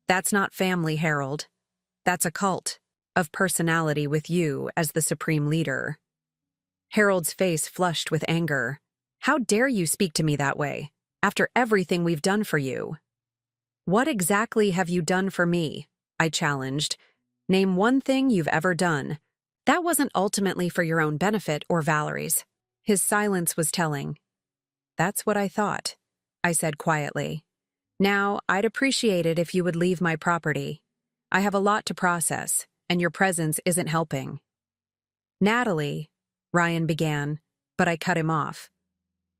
A: That's not family, Harold. That's a cult of personality with you as the supreme leader." Harold's face flushed with anger. "How dare you speak to me that way, after everything we've done for you?" "What exactly have you done for me?" I challenged. "Name one thing you've ever done. That wasn't ultimately for your own benefit or Valerie's." His silence was telling. "That's what I thought," I said quietly. "Now, I'd appreciate it if you would leave my property. I have a lot to process, and your presence isn't helping." "Natalie," Ryan began, but I cut him off.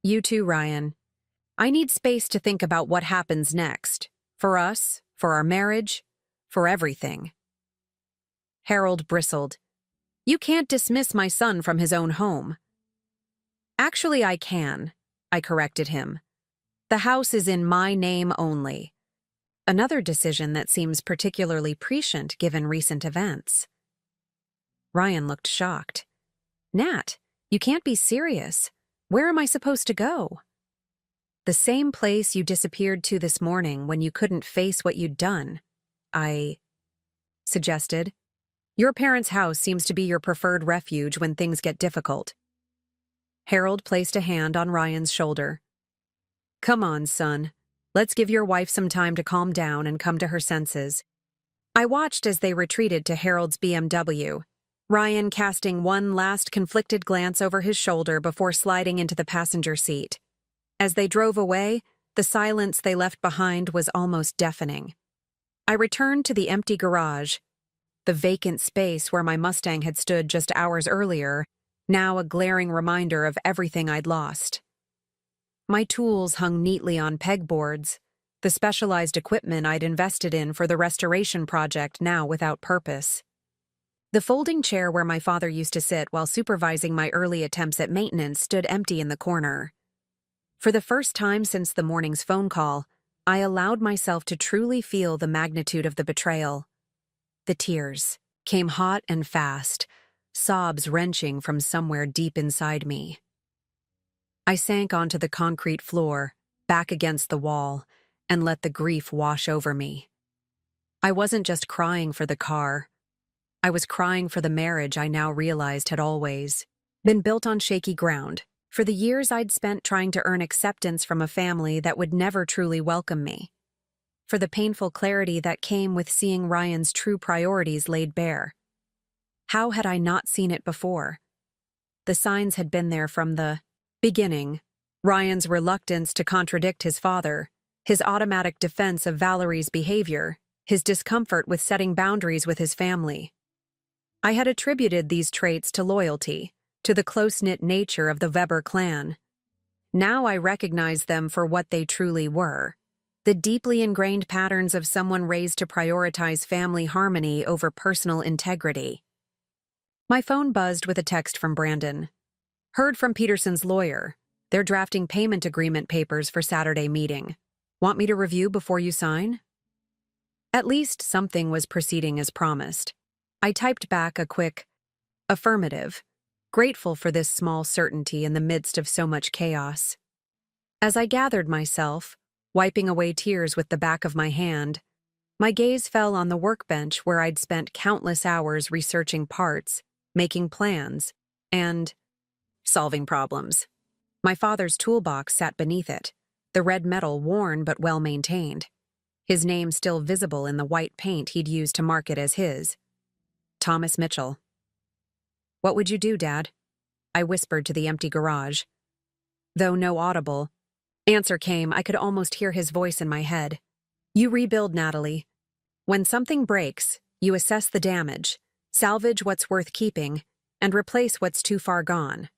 A: "You too, Ryan. I need space to think about what happens next. For us, for our marriage, for everything." Harold bristled. "You can't dismiss my son from his own home." "Actually, I can," I corrected him. "The house is in my name only." Another decision that seems particularly prescient given recent events. Ryan looked shocked. "Nat, you can't be serious. Where am I supposed to go?" "The same place you disappeared to this morning when you couldn't face what you'd done," I suggested. "Your parents' house seems to be your preferred refuge when things get difficult." Harold placed a hand on Ryan's shoulder. "Come on, son. Let's give your wife some time to calm down and come to her senses." I watched as they retreated to Harold's BMW, Ryan casting one last conflicted glance over his shoulder before sliding into the passenger seat. As they drove away, the silence they left behind was almost deafening. I returned to the empty garage, the vacant space where my Mustang had stood just hours earlier, now a glaring reminder of everything I'd lost. My tools hung neatly on pegboards, the specialized equipment I'd invested in for the restoration project now without purpose. The folding chair where my father used to sit while supervising my early attempts at maintenance stood empty in the corner. For the first time since the morning's phone call, I allowed myself to truly feel the magnitude of the betrayal. The tears, came hot and fast, sobs wrenching from somewhere deep inside me. I sank onto the concrete floor, back against the wall, and let the grief wash over me. I wasn't just crying for the car. I was crying for the marriage I now realized had always been built on shaky ground, for the years I'd spent trying to earn acceptance from a family that would never truly welcome me, for the painful clarity that came with seeing Ryan's true priorities laid bare. How had I not seen it before? The signs had been there from the beginning. Ryan's reluctance to contradict his father, his automatic defense of Valerie's behavior, his discomfort with setting boundaries with his family. I had attributed these traits to loyalty, to the close-knit nature of the Weber clan. Now I recognized them for what they truly were: the deeply ingrained patterns of someone raised to prioritize family harmony over personal integrity. My phone buzzed with a text from Brandon. Heard from Peterson's lawyer. They're drafting payment agreement papers for Saturday meeting. Want me to review before you sign? At least something was proceeding as promised. I typed back a quick affirmative, grateful for this small certainty in the midst of so much chaos. As I gathered myself, wiping away tears with the back of my hand, my gaze fell on the workbench where I'd spent countless hours researching parts, making plans, and solving problems. My father's toolbox sat beneath it, the red metal worn but well-maintained. His name still visible in the white paint he'd used to mark it as his. Thomas Mitchell. What would you do, Dad? I whispered to the empty garage. Though no audible answer came, I could almost hear his voice in my head. You rebuild, Natalie. When something breaks, you assess the damage, salvage what's worth keeping, and replace what's too far gone.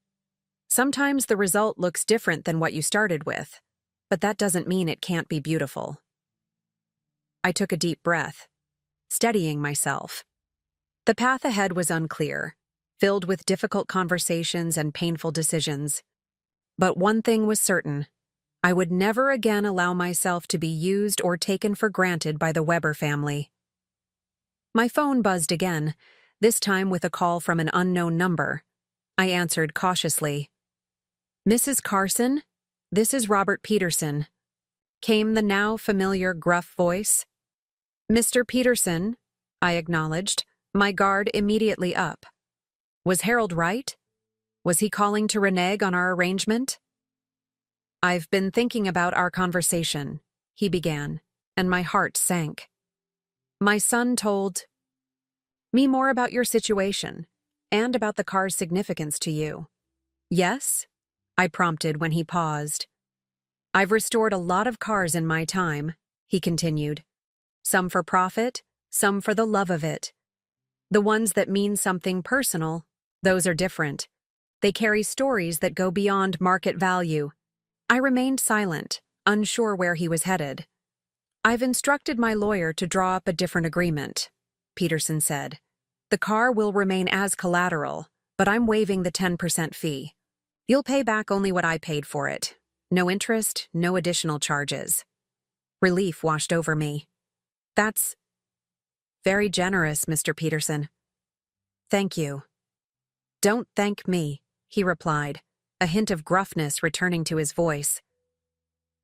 A: Sometimes the result looks different than what you started with, but that doesn't mean it can't be beautiful. I took a deep breath, steadying myself. The path ahead was unclear, filled with difficult conversations and painful decisions. But one thing was certain: I would never again allow myself to be used or taken for granted by the Weber family. My phone buzzed again, this time with a call from an unknown number. I answered cautiously. Mrs. Carson, this is Robert Peterson, came the now familiar gruff voice. Mr. Peterson, I acknowledged, my guard immediately up. Was Harold right? Was he calling to renege on our arrangement? I've been thinking about our conversation, he began, and my heart sank. My son told me more about your situation and about the car's significance to you. Yes? I prompted when he paused. I've restored a lot of cars in my time, he continued. Some for profit, some for the love of it. The ones that mean something personal, those are different. They carry stories that go beyond market value. I remained silent, unsure where he was headed. I've instructed my lawyer to draw up a different agreement, Peterson said. The car will remain as collateral, but I'm waiving the 10% fee. You'll pay back only what I paid for it. No interest, no additional charges. Relief washed over me. That's very generous, Mr. Peterson. Thank you. Don't thank me, he replied, a hint of gruffness returning to his voice.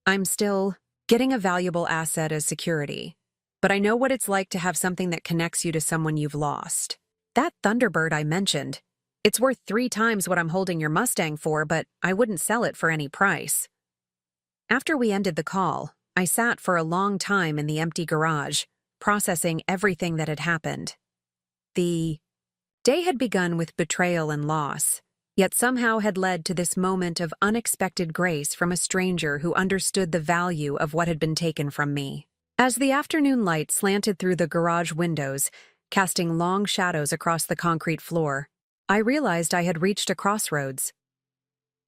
A: I'm still getting a valuable asset as security, but I know what it's like to have something that connects you to someone you've lost. That Thunderbird I mentioned, it's worth 3 times what I'm holding your Mustang for, but I wouldn't sell it for any price. After we ended the call, I sat for a long time in the empty garage, processing everything that had happened. The day had begun with betrayal and loss, yet somehow had led to this moment of unexpected grace from a stranger who understood the value of what had been taken from me. As the afternoon light slanted through the garage windows, casting long shadows across the concrete floor, I realized I had reached a crossroads.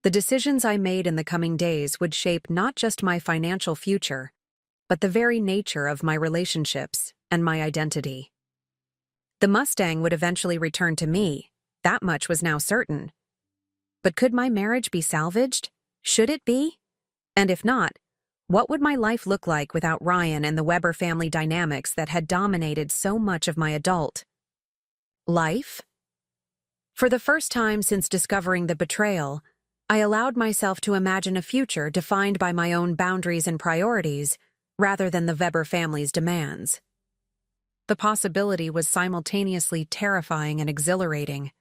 A: The decisions I made in the coming days would shape not just my financial future, but the very nature of my relationships and my identity. The Mustang would eventually return to me, that much was now certain. But could my marriage be salvaged? Should it be? And if not, what would my life look like without Ryan and the Weber family dynamics that had dominated so much of my adult Life? For the first time since discovering the betrayal, I allowed myself to imagine a future defined by my own boundaries and priorities, rather than the Weber family's demands. The possibility was simultaneously terrifying and exhilarating.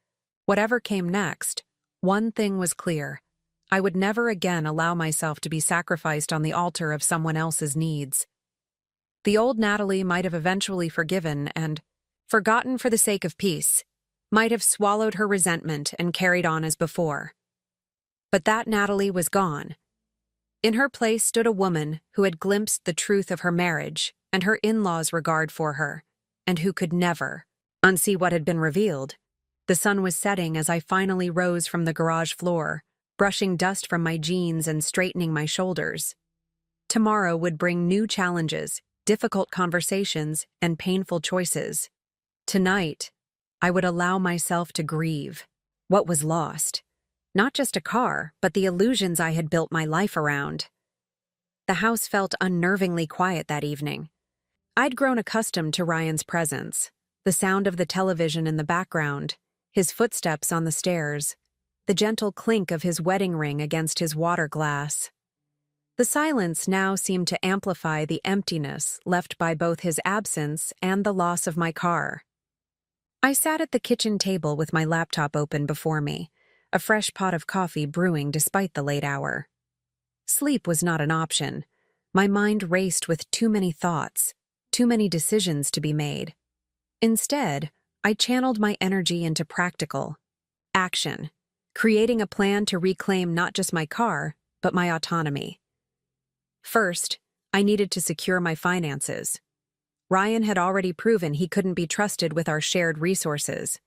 A: Whatever came next, one thing was clear. I would never again allow myself to be sacrificed on the altar of someone else's needs. The old Natalie might have eventually forgiven and, forgotten for the sake of peace, might have swallowed her resentment and carried on as before. But that Natalie was gone. In her place stood a woman who had glimpsed the truth of her marriage and her in-laws' regard for her, and who could never unsee what had been revealed. The sun was setting as I finally rose from the garage floor, brushing dust from my jeans and straightening my shoulders. Tomorrow would bring new challenges, difficult conversations, and painful choices. Tonight, I would allow myself to grieve what was lost. Not just a car, but the illusions I had built my life around. The house felt unnervingly quiet that evening. I'd grown accustomed to Ryan's presence, the sound of the television in the background, his footsteps on the stairs, the gentle clink of his wedding ring against his water glass. The silence now seemed to amplify the emptiness left by both his absence and the loss of my car. I sat at the kitchen table with my laptop open before me, a fresh pot of coffee brewing despite the late hour. Sleep was not an option. My mind raced with too many thoughts, too many decisions to be made. Instead, I channeled my energy into practical action, creating a plan to reclaim not just my car, but my autonomy. First, I needed to secure my finances. Ryan had already proven he couldn't be trusted with our shared resources.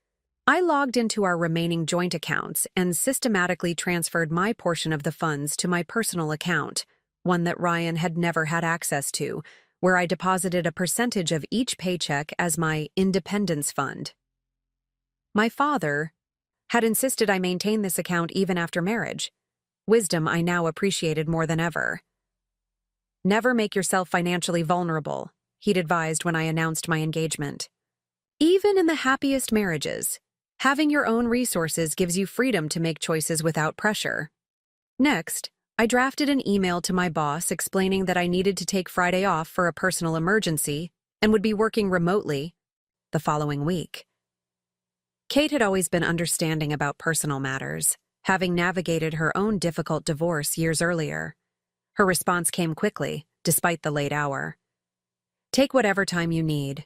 A: I logged into our remaining joint accounts and systematically transferred my portion of the funds to my personal account, one that Ryan had never had access to, where I deposited a percentage of each paycheck as my independence fund. My father had insisted I maintain this account even after marriage, wisdom I now appreciated more than ever. Never make yourself financially vulnerable, he'd advised when I announced my engagement. Even in the happiest marriages, having your own resources gives you freedom to make choices without pressure. Next, I drafted an email to my boss explaining that I needed to take Friday off for a personal emergency and would be working remotely the following week. Kate had always been understanding about personal matters, having navigated her own difficult divorce years earlier. Her response came quickly, despite the late hour. Take whatever time you need.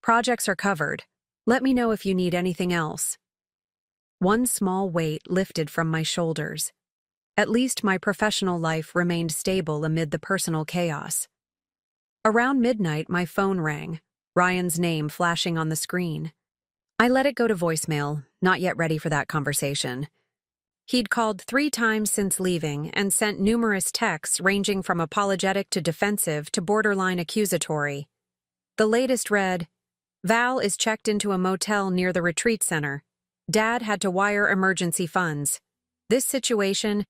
A: Projects are covered. Let me know if you need anything else. One small weight lifted from my shoulders. At least my professional life remained stable amid the personal chaos. Around midnight, my phone rang, Ryan's name flashing on the screen. I let it go to voicemail, not yet ready for that conversation. He'd called 3 times since leaving and sent numerous texts ranging from apologetic to defensive to borderline accusatory. The latest read, "Val is checked into a motel near the retreat center. Dad had to wire emergency funds. This situation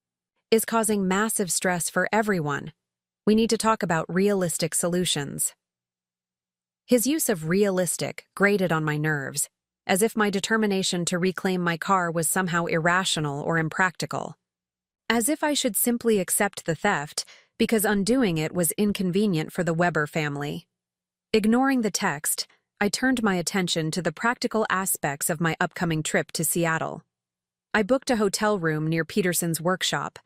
A: is causing massive stress for everyone. We need to talk about realistic solutions." His use of realistic grated on my nerves, as if my determination to reclaim my car was somehow irrational or impractical. As if I should simply accept the theft because undoing it was inconvenient for the Weber family. Ignoring the text, I turned my attention to the practical aspects of my upcoming trip to Seattle. I booked a hotel room near Peterson's workshop,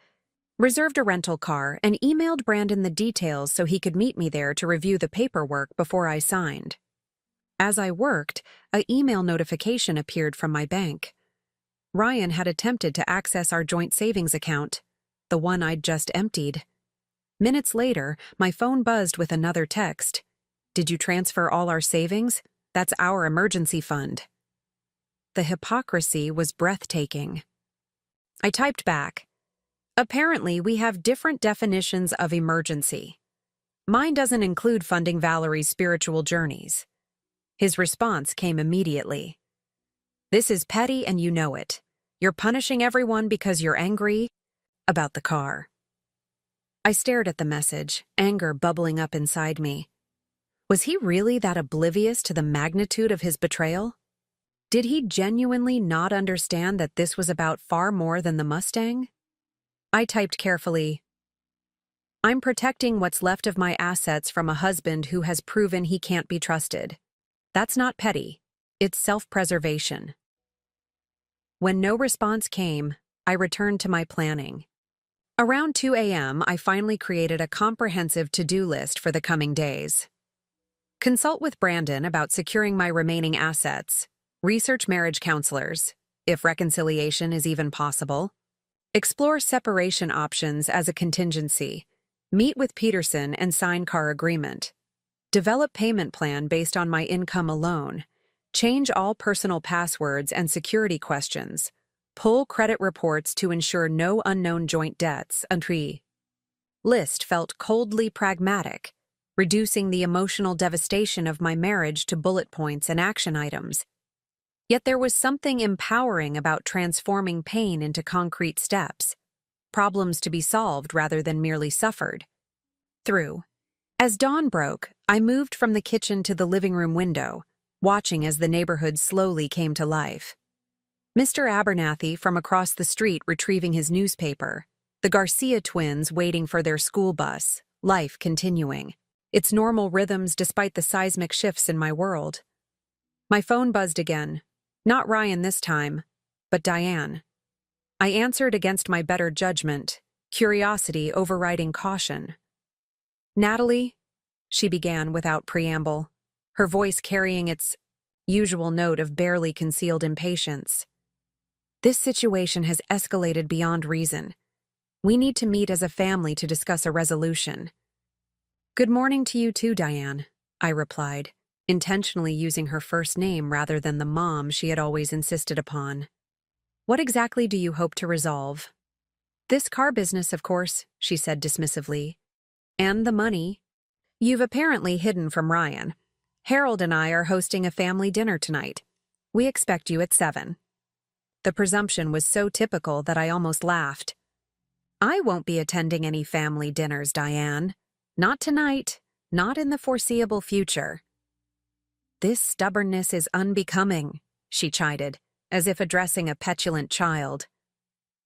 A: reserved a rental car, and emailed Brandon the details so he could meet me there to review the paperwork before I signed. As I worked, an email notification appeared from my bank. Ryan had attempted to access our joint savings account, the one I'd just emptied. Minutes later, my phone buzzed with another text. "Did you transfer all our savings? That's our emergency fund." The hypocrisy was breathtaking. I typed back, "Apparently, we have different definitions of emergency. Mine doesn't include funding Valerie's spiritual journeys." His response came immediately. "This is petty and you know it. You're punishing everyone because you're angry about the car." I stared at the message, anger bubbling up inside me. Was he really that oblivious to the magnitude of his betrayal? Did he genuinely not understand that this was about far more than the Mustang? I typed carefully, "I'm protecting what's left of my assets from a husband who has proven he can't be trusted. That's not petty. It's self-preservation." When no response came, I returned to my planning. Around 2 a.m., I finally created a comprehensive to-do list for the coming days. Consult with Brandon about securing my remaining assets. Research marriage counselors, if reconciliation is even possible. Explore separation options as a contingency. Meet with Peterson and sign car agreement. Develop payment plan based on my income alone. Change all personal passwords and security questions. Pull credit reports to ensure no unknown joint debts. List felt coldly pragmatic, reducing the emotional devastation of my marriage to bullet points and action items. Yet there was something empowering about transforming pain into concrete steps, problems to be solved rather than merely suffered. As dawn broke, I moved from the kitchen to the living room window, watching as the neighborhood slowly came to life. Mr. Abernathy from across the street retrieving his newspaper, the Garcia twins waiting for their school bus, life continuing, its normal rhythms despite the seismic shifts in my world. My phone buzzed again. Not Ryan this time, but Diane. I answered against my better judgment, curiosity overriding caution. "Natalie," she began without preamble, her voice carrying its usual note of barely concealed impatience. "This situation has escalated beyond reason. We need to meet as a family to discuss a resolution." "Good morning to you too, Diane," I replied, intentionally using her first name rather than the mom she had always insisted upon. "What exactly do you hope to resolve?" "This car business, of course," she said dismissively. "And the money. You've apparently hidden from Ryan. Harold and I are hosting a family dinner tonight. We expect you at 7. The presumption was so typical that I almost laughed. "I won't be attending any family dinners, Diane. Not tonight, not in the foreseeable future." "This stubbornness is unbecoming," she chided, as if addressing a petulant child.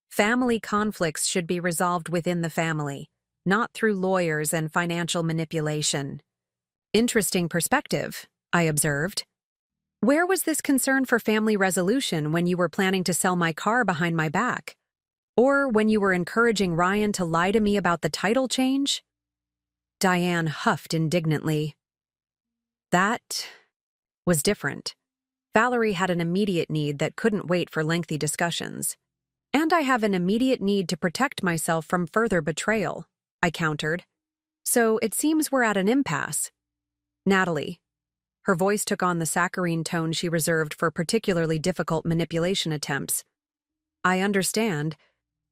A: "Family conflicts should be resolved within the family, not through lawyers and financial manipulation." "Interesting perspective," I observed. "Where was this concern for family resolution when you were planning to sell my car behind my back? Or when you were encouraging Ryan to lie to me about the title change?" Diane huffed indignantly. "That was different. Valerie had an immediate need that couldn't wait for lengthy discussions. And I have an immediate need to protect myself from further betrayal," I countered. "So it seems we're at an impasse. Natalie." Her voice took on the saccharine tone she reserved for particularly difficult manipulation attempts. "I understand.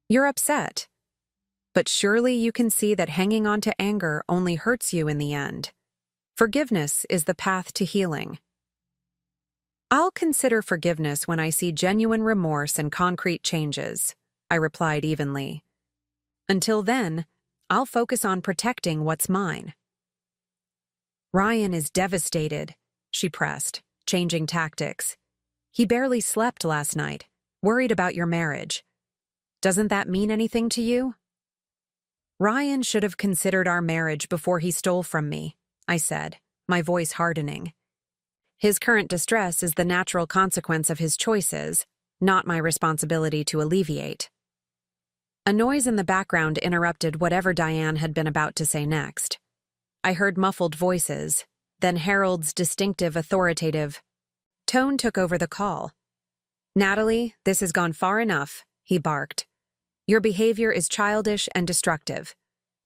A: You're upset. But surely you can see that hanging on to anger only hurts you in the end. Forgiveness is the path to healing." "I'll consider forgiveness when I see genuine remorse and concrete changes," I replied evenly. "Until then, I'll focus on protecting what's mine." "Ryan is devastated," she pressed, changing tactics. "He barely slept last night, worried about your marriage. Doesn't that mean anything to you?" "Ryan should have considered our marriage before he stole from me," I said, my voice hardening. "His current distress is the natural consequence of his choices, not my responsibility to alleviate." A noise in the background interrupted whatever Diane had been about to say next. I heard muffled voices, then Harold's distinctive authoritative tone took over the call. "Natalie, this has gone far enough," he barked. "Your behavior is childish and destructive.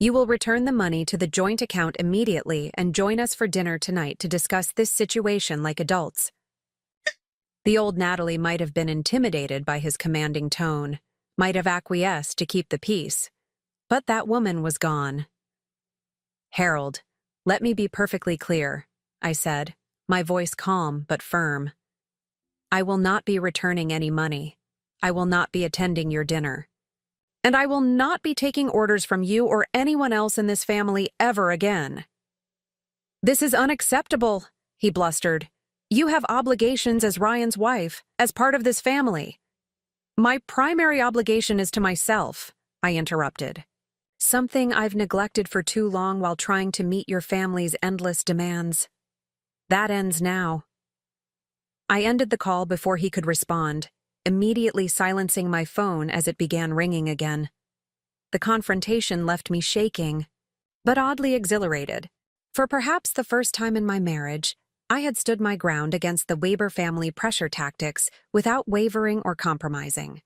A: You will return the money to the joint account immediately and join us for dinner tonight to discuss this situation like adults." The old Natalie might have been intimidated by his commanding tone, might have acquiesced to keep the peace, but that woman was gone. "Harold, let me be perfectly clear," I said, my voice calm but firm. "I will not be returning any money. I will not be attending your dinner. And I will not be taking orders from you or anyone else in this family ever again." "This is unacceptable," he blustered. You have obligations as Ryan's wife, as part of this family. My primary obligation is to myself, I interrupted. Something I've neglected for too long while trying to meet your family's endless demands. That ends now. I ended the call before he could respond, immediately silencing my phone as it began ringing again. The confrontation left me shaking, but oddly exhilarated. For perhaps the first time in my marriage, I had stood my ground against the Weber family pressure tactics without wavering or compromising.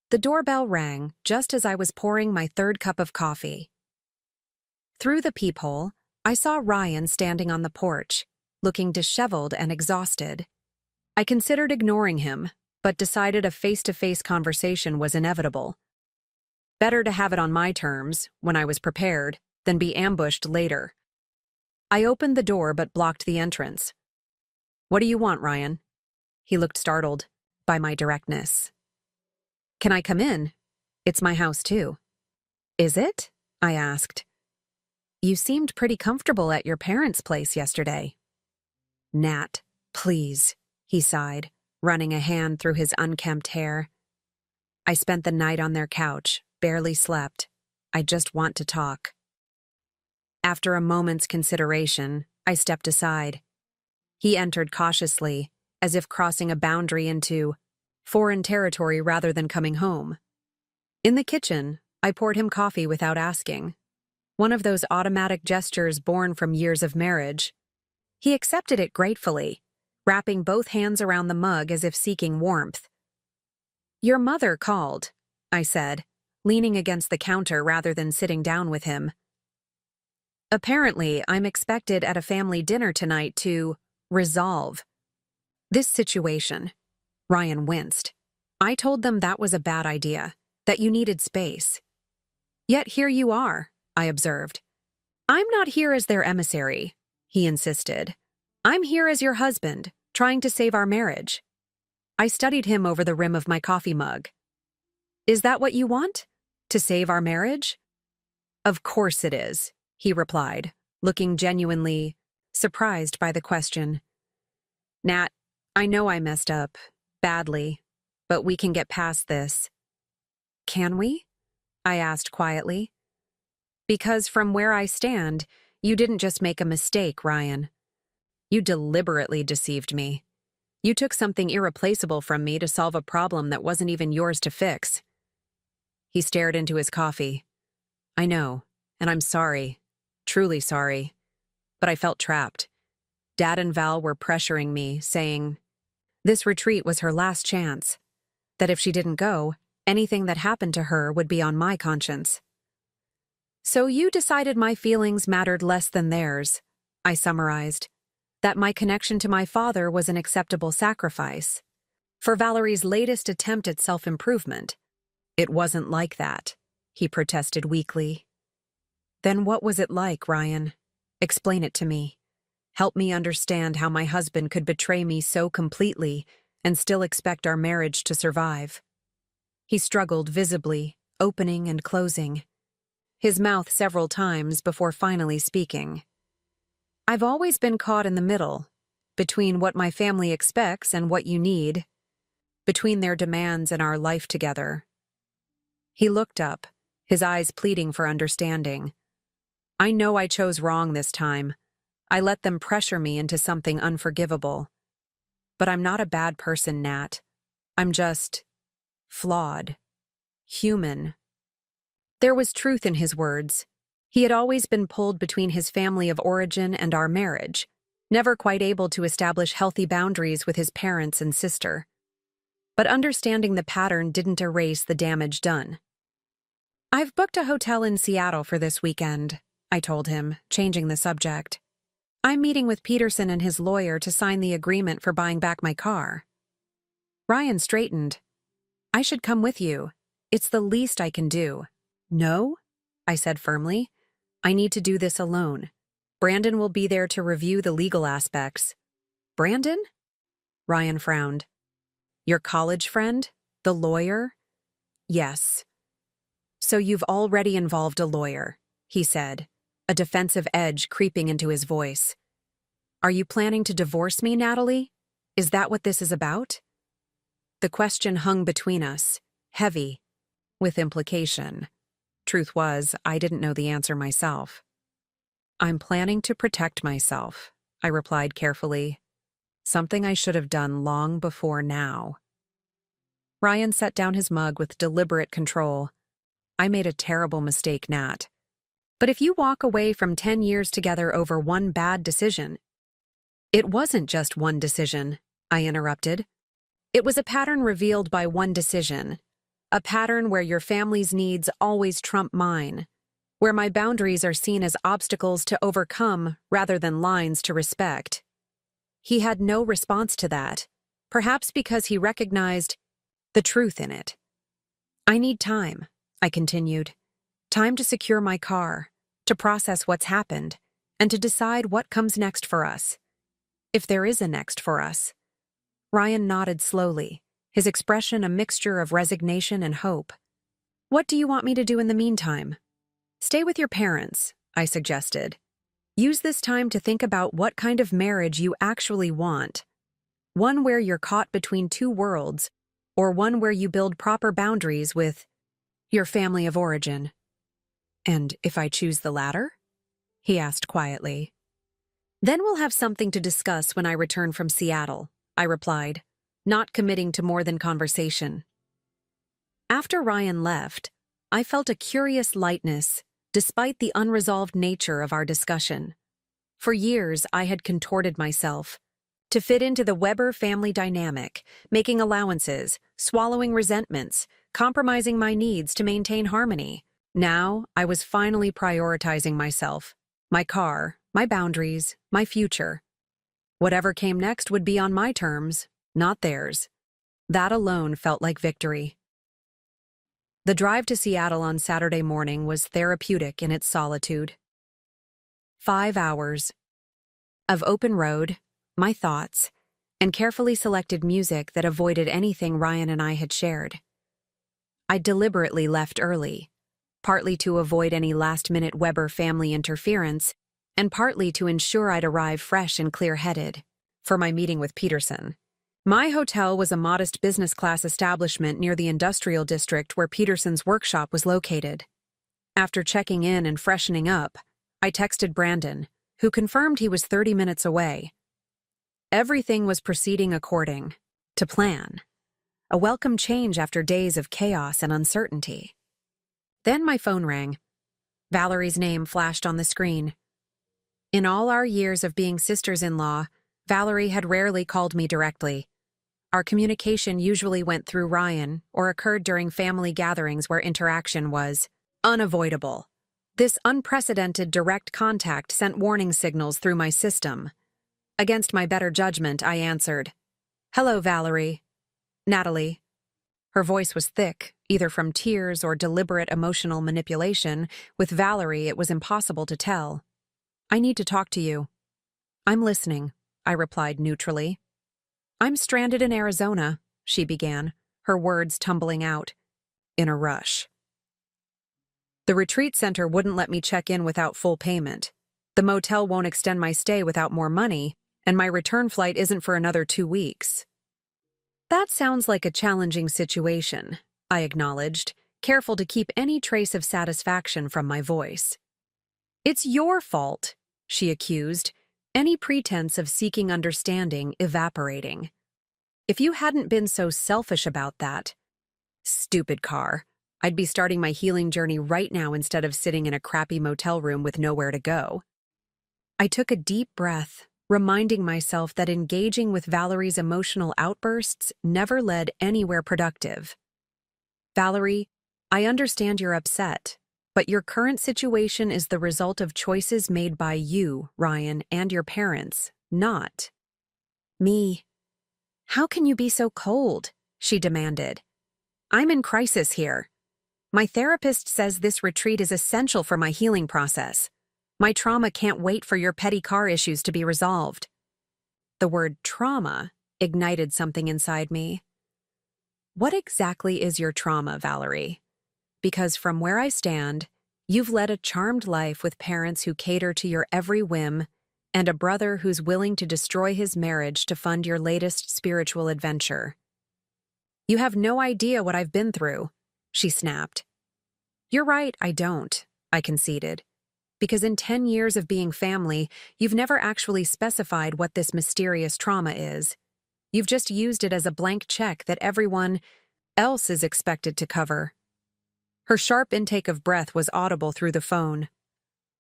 A: The doorbell rang just as I was pouring my third cup of coffee. Through the peephole, I saw Ryan standing on the porch, looking disheveled and exhausted. I considered ignoring him, but decided a face-to-face conversation was inevitable. Better to have it on my terms, when I was prepared, than be ambushed later. I opened the door but blocked the entrance. "What do you want, Ryan?" He looked startled by my directness. "Can I come in? It's my house too." "Is it?" I asked. "You seemed pretty comfortable at your parents' place yesterday." "Nat, please," he sighed, running a hand through his unkempt hair. "I spent the night on their couch, barely slept. I just want to talk." After a moment's consideration, I stepped aside. He entered cautiously, as if crossing a boundary into foreign territory rather than coming home. In the kitchen, I poured him coffee without asking. One of those automatic gestures born from years of marriage. He accepted it gratefully, wrapping both hands around the mug as if seeking warmth. "Your mother called," I said, leaning against the counter rather than sitting down with him. "Apparently, I'm expected at a family dinner tonight to resolve this situation." Ryan winced. "I told them that was a bad idea, that you needed space. Yet here you are," I observed. "I'm not here as their emissary," he insisted. "I'm here as your husband, trying to save our marriage." I studied him over the rim of my coffee mug. "Is that what you want? To save our marriage?" "Of course it is," he replied, looking genuinely surprised by the question. "Nat, I know I messed up, badly, but we can get past this." "Can we?" I asked quietly. "Because from where I stand, you didn't just make a mistake, Ryan. You deliberately deceived me. You took something irreplaceable from me to solve a problem that wasn't even yours to fix." He stared into his coffee. "I know, and I'm sorry, truly sorry, but I felt trapped. Dad and Val were pressuring me, saying this retreat was her last chance, that if she didn't go, anything that happened to her would be on my conscience." "So you decided my feelings mattered less than theirs," I summarized. "That my connection to my father was an acceptable sacrifice for Valerie's latest attempt at self-improvement." "It wasn't like that," he protested weakly. "Then what was it like, Ryan? Explain it to me. Help me understand how my husband could betray me so completely and still expect our marriage to survive." He struggled visibly, opening and closing his mouth several times before finally speaking. "I've always been caught in the middle, between what my family expects and what you need, between their demands and our life together." He looked up, his eyes pleading for understanding. "I know I chose wrong this time. I let them pressure me into something unforgivable. But I'm not a bad person, Nat. I'm just flawed. Human." There was truth in his words. He had always been pulled between his family of origin and our marriage, never quite able to establish healthy boundaries with his parents and sister. But understanding the pattern didn't erase the damage done. "I've booked a hotel in Seattle for this weekend," I told him, changing the subject. "I'm meeting with Peterson and his lawyer to sign the agreement for buying back my car." Ryan straightened. "I should come with you. It's the least I can do." "No," I said firmly. "I need to do this alone. Brandon will be there to review the legal aspects." "Brandon?" Ryan frowned. "Your college friend? The lawyer?" "Yes." "So you've already involved a lawyer," he said, a defensive edge creeping into his voice. Are you planning to divorce me, Natalie? Is that what this is about? The question hung between us, heavy, with implication. Truth was, I didn't know the answer myself. I'm planning to protect myself, I replied carefully. Something I should have done long before now. Ryan set down his mug with deliberate control. I made a terrible mistake, Nat. But if you walk away from 10 years together over one bad decision— It wasn't just one decision, I interrupted. It was a pattern revealed by one decision. A pattern where your family's needs always trump mine, where my boundaries are seen as obstacles to overcome rather than lines to respect. He had no response to that, perhaps because he recognized the truth in it. I need time, I continued. Time to secure my car, to process what's happened, and to decide what comes next for us. If there is a next for us. Ryan nodded slowly, his expression a mixture of resignation and hope. What do you want me to do in the meantime? Stay with your parents, I suggested. Use this time to think about what kind of marriage you actually want. One where you're caught between two worlds, or one where you build proper boundaries with your family of origin. And if I choose the latter? He asked quietly. Then we'll have something to discuss when I return from Seattle, I replied, not committing to more than conversation. After Ryan left, I felt a curious lightness, despite the unresolved nature of our discussion. For years, I had contorted myself to fit into the Weber family dynamic, making allowances, swallowing resentments, compromising my needs to maintain harmony. Now, I was finally prioritizing myself, my car, my boundaries, my future. Whatever came next would be on my terms, not theirs. That alone felt like victory. The drive to Seattle on Saturday morning was therapeutic in its solitude. 5 hours of open road, my thoughts, and carefully selected music that avoided anything Ryan and I had shared. I deliberately left early, partly to avoid any last-minute Weber family interference, and partly to ensure I'd arrive fresh and clear-headed for my meeting with Peterson. My hotel was a modest business-class establishment near the industrial district where Peterson's workshop was located. After checking in and freshening up, I texted Brandon, who confirmed he was 30 minutes away. Everything was proceeding according to plan, a welcome change after days of chaos and uncertainty. Then my phone rang. Valerie's name flashed on the screen. In all our years of being sisters-in-law, Valerie had rarely called me directly. Our communication usually went through Ryan or occurred during family gatherings where interaction was unavoidable. This unprecedented direct contact sent warning signals through my system. Against my better judgment, I answered, "Hello, Valerie. Natalie." Her voice was thick, either from tears or deliberate emotional manipulation. With Valerie, it was impossible to tell. "I need to talk to you." "I'm listening," I replied neutrally. "I'm stranded in Arizona," she began, her words tumbling out. "In a rush. The retreat center wouldn't let me check in without full payment. The motel won't extend my stay without more money, and my return flight isn't for another 2 weeks." "That sounds like a challenging situation," I acknowledged, careful to keep any trace of satisfaction from my voice. "It's your fault," she accused, any pretense of seeking understanding evaporating. "If you hadn't been so selfish about that— Stupid car. I'd be starting my healing journey right now instead of sitting in a crappy motel room with nowhere to go." I took a deep breath, reminding myself that engaging with Valerie's emotional outbursts never led anywhere productive. "Valerie, I understand you're upset, but your current situation is the result of choices made by you, Ryan, and your parents, not me." "How can you be so cold?" she demanded. "I'm in crisis here. My therapist says this retreat is essential for my healing process. My trauma can't wait for your petty car issues to be resolved." The word trauma ignited something inside me. What exactly is your trauma, Valerie? Because from where I stand, you've led a charmed life with parents who cater to your every whim and a brother who's willing to destroy his marriage to fund your latest spiritual adventure. You have no idea what I've been through, she snapped. You're right, I don't, I conceded. Because in 10 years of being family, you've never actually specified what this mysterious trauma is. You've just used it as a blank check that everyone else is expected to cover. Her sharp intake of breath was audible through the phone.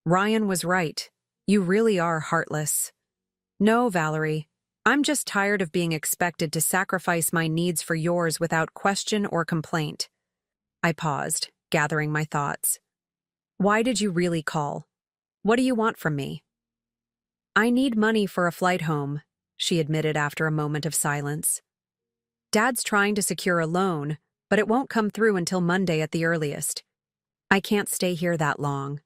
A: Ryan was right. You really are heartless. No, Valerie. I'm just tired of being expected to sacrifice my needs for yours without question or complaint. I paused, gathering my thoughts. Why did you really call? What do you want from me? I need money for a flight home, she admitted after a moment of silence. Dad's trying to secure a loan, but it won't come through until Monday at the earliest. I can't stay here that long.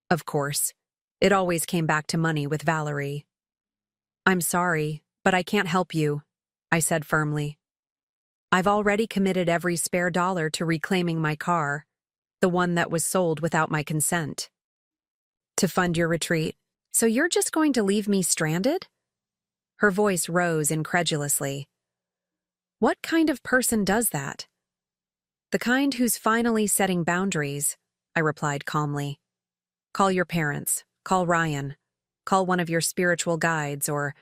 A: Of course, it always came back to money with Valerie. I'm sorry, but I can't help you, I said firmly. I've already committed every spare dollar to reclaiming my car, the one that was sold without my consent. To fund your retreat, so you're just going to leave me stranded? Her voice rose incredulously. What kind of person does that? The kind who's finally setting boundaries, I replied calmly. Call your parents, call Ryan, call one of your spiritual guides or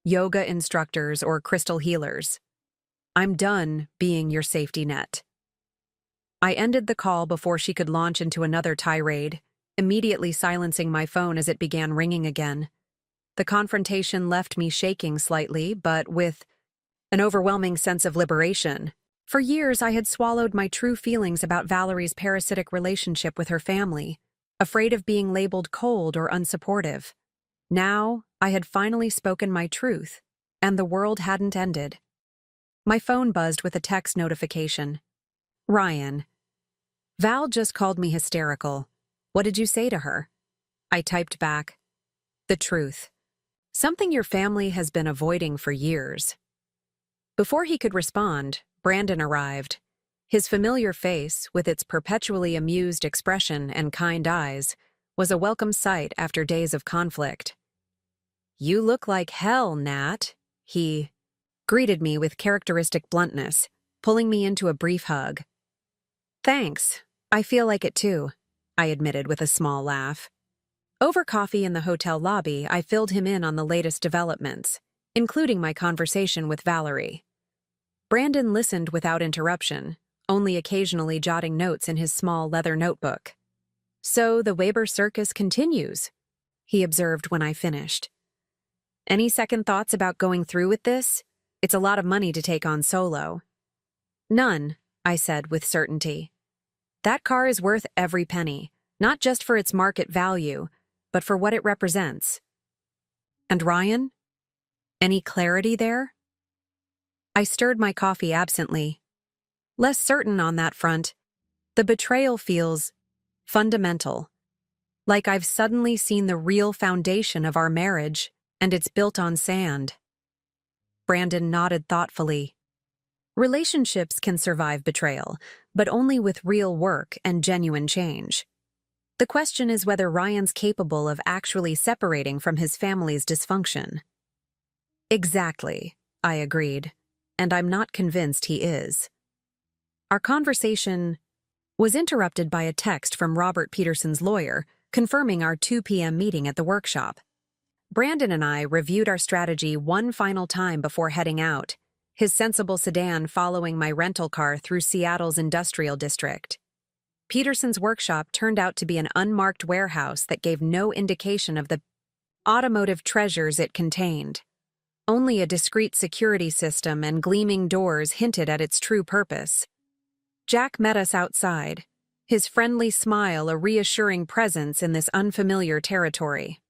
A: yoga instructors or crystal healers. I'm done being your safety net. I ended the call before she could launch into another tirade, immediately silencing my phone as it began ringing again. The confrontation left me shaking slightly, but with an overwhelming sense of liberation. For years, I had swallowed my true feelings about Valerie's parasitic relationship with her family, afraid of being labeled cold or unsupportive. Now, I had finally spoken my truth, and the world hadn't ended. My phone buzzed with a text notification. Ryan. Val just called me hysterical. What did you say to her? I typed back. The truth. Something your family has been avoiding for years. Before he could respond, Brandon arrived. His familiar face, with its perpetually amused expression and kind eyes, was a welcome sight after days of conflict. You look like hell, Nat, he greeted me with characteristic bluntness, pulling me into a brief hug. Thanks, I feel like it too, I admitted with a small laugh. Over coffee in the hotel lobby, I filled him in on the latest developments, including my conversation with Valerie. Brandon listened without interruption, only occasionally jotting notes in his small leather notebook. So the Weber circus continues, he observed when I finished. Any second thoughts about going through with this? It's a lot of money to take on solo. None, I said with certainty. That car is worth every penny, not just for its market value, but for what it represents. And Ryan? Any clarity there? I stirred my coffee absently. Less certain on that front. The betrayal feels fundamental. Like I've suddenly seen the real foundation of our marriage, and it's built on sand. Brandon nodded thoughtfully. Relationships can survive betrayal, but only with real work and genuine change. The question is whether Ryan's capable of actually separating from his family's dysfunction. Exactly, I agreed, and I'm not convinced he is. Our conversation was interrupted by a text from Robert Peterson's lawyer confirming our 2 p.m. meeting at the workshop. Brandon and I reviewed our strategy one final time before heading out, his sensible sedan following my rental car through Seattle's industrial district. Peterson's workshop turned out to be an unmarked warehouse that gave no indication of the automotive treasures it contained. Only a discreet security system and gleaming doors hinted at its true purpose. Jack met us outside, his friendly smile a reassuring presence in this unfamiliar territory.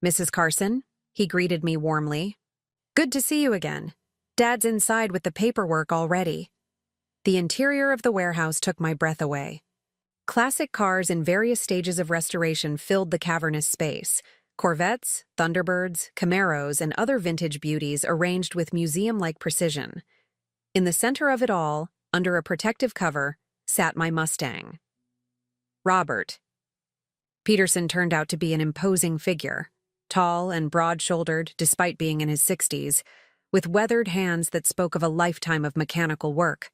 A: Mrs. Carson, he greeted me warmly. Good to see you again. Dad's inside with the paperwork already. The interior of the warehouse took my breath away. Classic cars in various stages of restoration filled the cavernous space. Corvettes, Thunderbirds, Camaros, and other vintage beauties arranged with museum-like precision. In the center of it all, under a protective cover, sat my Mustang. Robert. Peterson turned out to be an imposing figure. tall and broad-shouldered despite being in his 60s, with weathered hands that spoke of a lifetime of mechanical work.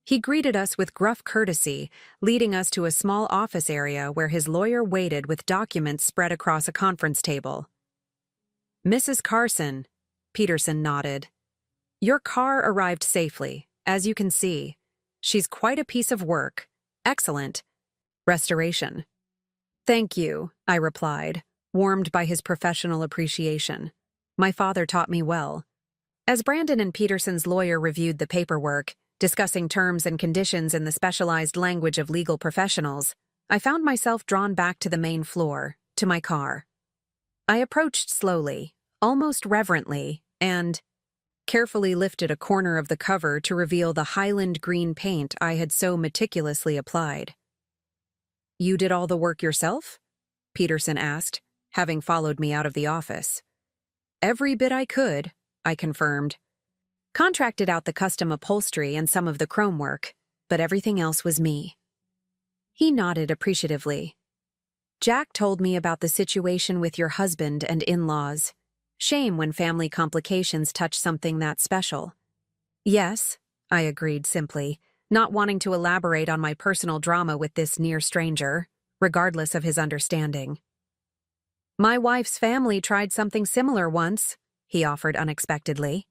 A: He greeted us with gruff courtesy, leading us to a small office area where his lawyer waited with documents spread across a conference table. "Mrs. Carson," Peterson nodded. "Your car arrived safely, as you can see. She's quite a piece of work. Excellent. Restoration." "Thank you," I replied, warmed by his professional appreciation. My father taught me well. As Brandon and Peterson's lawyer reviewed the paperwork, discussing terms and conditions in the specialized language of legal professionals, I found myself drawn back to the main floor, to my car. I approached slowly, almost reverently, and carefully lifted a corner of the cover to reveal the Highland green paint I had so meticulously applied. "You did all the work yourself?" Peterson asked, having followed me out of the office. "Every bit I could," I confirmed. "Contracted out the custom upholstery and some of the chrome work, but everything else was me." He nodded appreciatively. "Jack told me about the situation with your husband and in-laws. Shame when family complications touch something that special." "Yes," I agreed simply, not wanting to elaborate on my personal drama with this near stranger, regardless of his understanding. "My wife's family tried something similar once," he offered unexpectedly.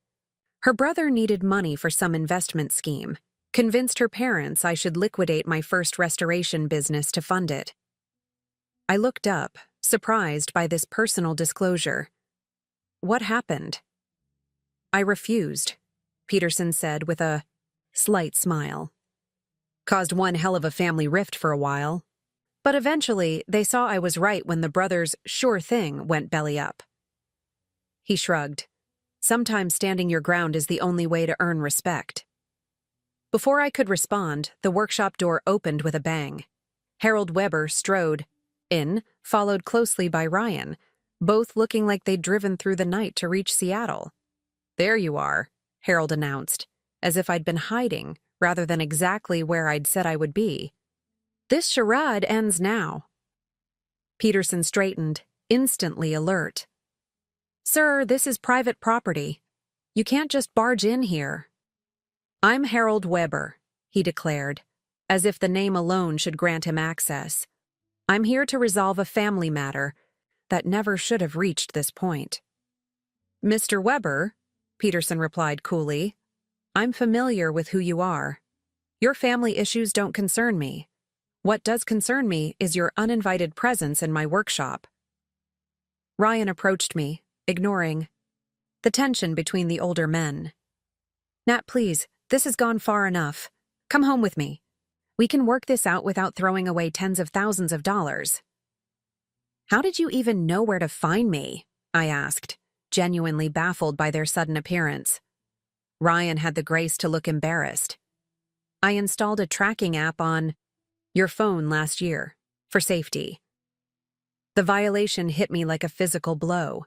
A: "Her brother needed money for some investment scheme, convinced her parents I should liquidate my first restoration business to fund it." I looked up, surprised by this personal disclosure. "What happened?" "I refused," Peterson said with a slight smile. "Caused one hell of a family rift for a while. But eventually, they saw I was right when the brothers' sure thing went belly up." He shrugged. "Sometimes standing your ground is the only way to earn respect." Before I could respond, the workshop door opened with a bang. Harold Weber strode in, followed closely by Ryan, both looking like they'd driven through the night to reach Seattle. "There you are," Harold announced, as if I'd been hiding rather than exactly where I'd said I would be. "This charade ends now." Peterson straightened, instantly alert. "Sir, this is private property. You can't just barge in here." "I'm Harold Weber," he declared, as if the name alone should grant him access. "I'm here to resolve a family matter that never should have reached this point." "Mr. Weber," Peterson replied coolly, "I'm familiar with who you are. Your family issues don't concern me. What does concern me is your uninvited presence in my workshop." Ryan approached me, ignoring the tension between the older men. "Nat, please, this has gone far enough. Come home with me. We can work this out without throwing away tens of thousands of dollars." "How did you even know where to find me?" I asked, genuinely baffled by their sudden appearance. Ryan had the grace to look embarrassed. "I installed a tracking app on your phone last year, for safety." The violation hit me like a physical blow.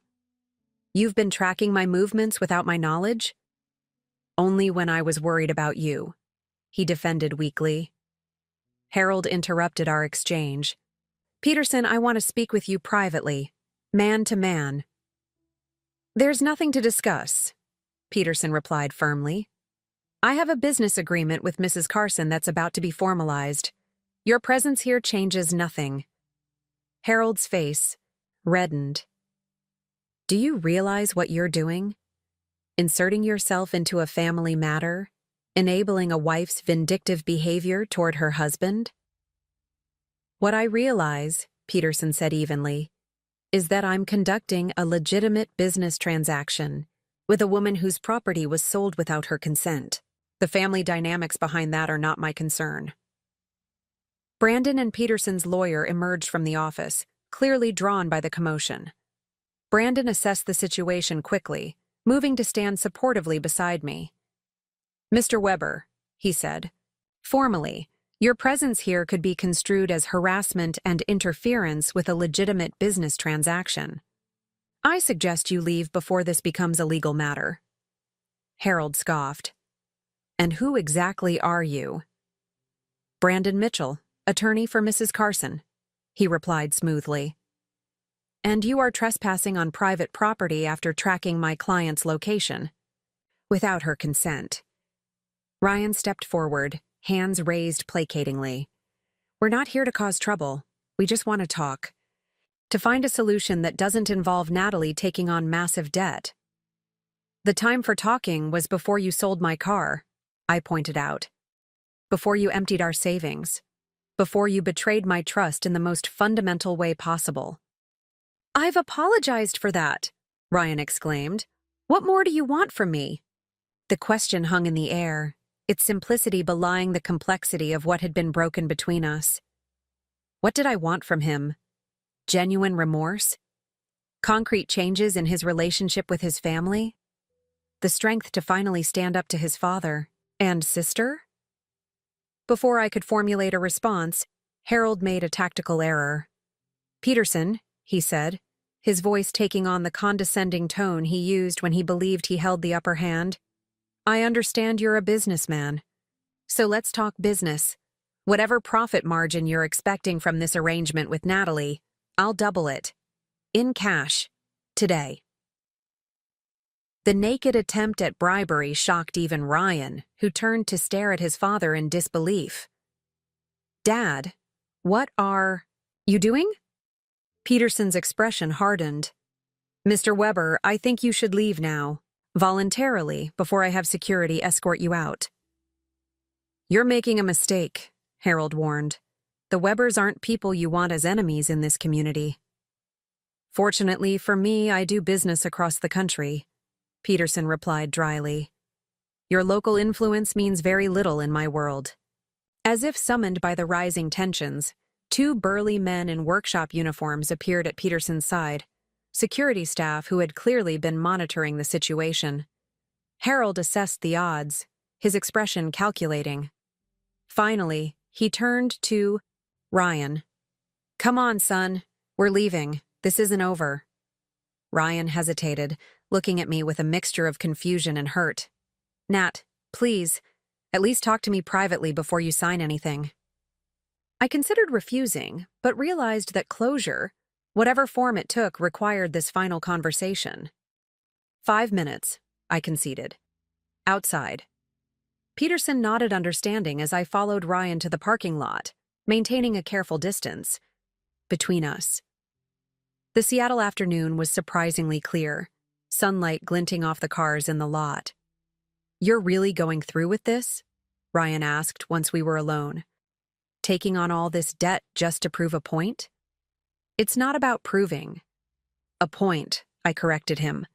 A: "You've been tracking my movements without my knowledge?" "Only when I was worried about you," he defended weakly. Harold interrupted our exchange. "Peterson, I want to speak with you privately, man to man." "There's nothing to discuss," Peterson replied firmly. "I have a business agreement with Mrs. Carson that's about to be formalized. Your presence here changes nothing." Harold's face reddened. "Do you realize what you're doing? Inserting yourself into a family matter? Enabling a wife's vindictive behavior toward her husband?" "What I realize," Peterson said evenly, "is that I'm conducting a legitimate business transaction with a woman whose property was sold without her consent. The family dynamics behind that are not my concern." Brandon and Peterson's lawyer emerged from the office, clearly drawn by the commotion. Brandon assessed the situation quickly, moving to stand supportively beside me. "Mr. Weber," he said, "formally, your presence here could be construed as harassment and interference with a legitimate business transaction. I suggest you leave before this becomes a legal matter." Harold scoffed. "And who exactly are you?" "Brandon Mitchell, attorney for Mrs. Carson," he replied smoothly. and you are trespassing on private property after tracking my client's location. Without her consent. Ryan stepped forward, hands raised placatingly. We're not here to cause trouble. We just want to talk. To find a solution that doesn't involve Natalie taking on massive debt. The time for talking was before you sold my car, I pointed out. Before you emptied our savings. Before you betrayed my trust in the most fundamental way possible. I've apologized for that, Ryan exclaimed. What more do you want from me? The question hung in the air, its simplicity belying the complexity of what had been broken between us. What did I want from him? Genuine remorse? Concrete changes in his relationship with his family? The strength to finally stand up to his father and sister? Before I could formulate a response, Harold made a tactical error. Peterson, he said, his voice taking on the condescending tone he used when he believed he held the upper hand. I understand you're a businessman. So let's talk business. Whatever profit margin you're expecting from this arrangement with Natalie, I'll double it. In cash. Today. The naked attempt at bribery shocked even Ryan, who turned to stare at his father in disbelief. Dad, what are you doing? Peterson's expression hardened. Mr. Weber, I think you should leave now, voluntarily, before I have security escort you out. You're making a mistake, Harold warned. The Webers aren't people you want as enemies in this community. Fortunately for me, I do business across the country, Peterson replied dryly. Your local influence means very little in my world. As if summoned by the rising tensions, two burly men in workshop uniforms appeared at Peterson's side, security staff who had clearly been monitoring the situation. Harold assessed the odds, his expression calculating. Finally, he turned to Ryan. Come on, son. We're leaving. This isn't over. Ryan hesitated, looking at me with a mixture of confusion and hurt. Nat, please, at least talk to me privately before you sign anything. I considered refusing, but realized that closure, whatever form it took, required this final conversation. 5 minutes, I conceded. Outside. Peterson nodded understanding as I followed Ryan to the parking lot, maintaining a careful distance between us. The Seattle afternoon was surprisingly clear, sunlight glinting off the cars in the lot. You're really going through with this? Ryan asked once we were alone. Taking on all this debt just to prove a point? It's not about proving a point, I corrected him.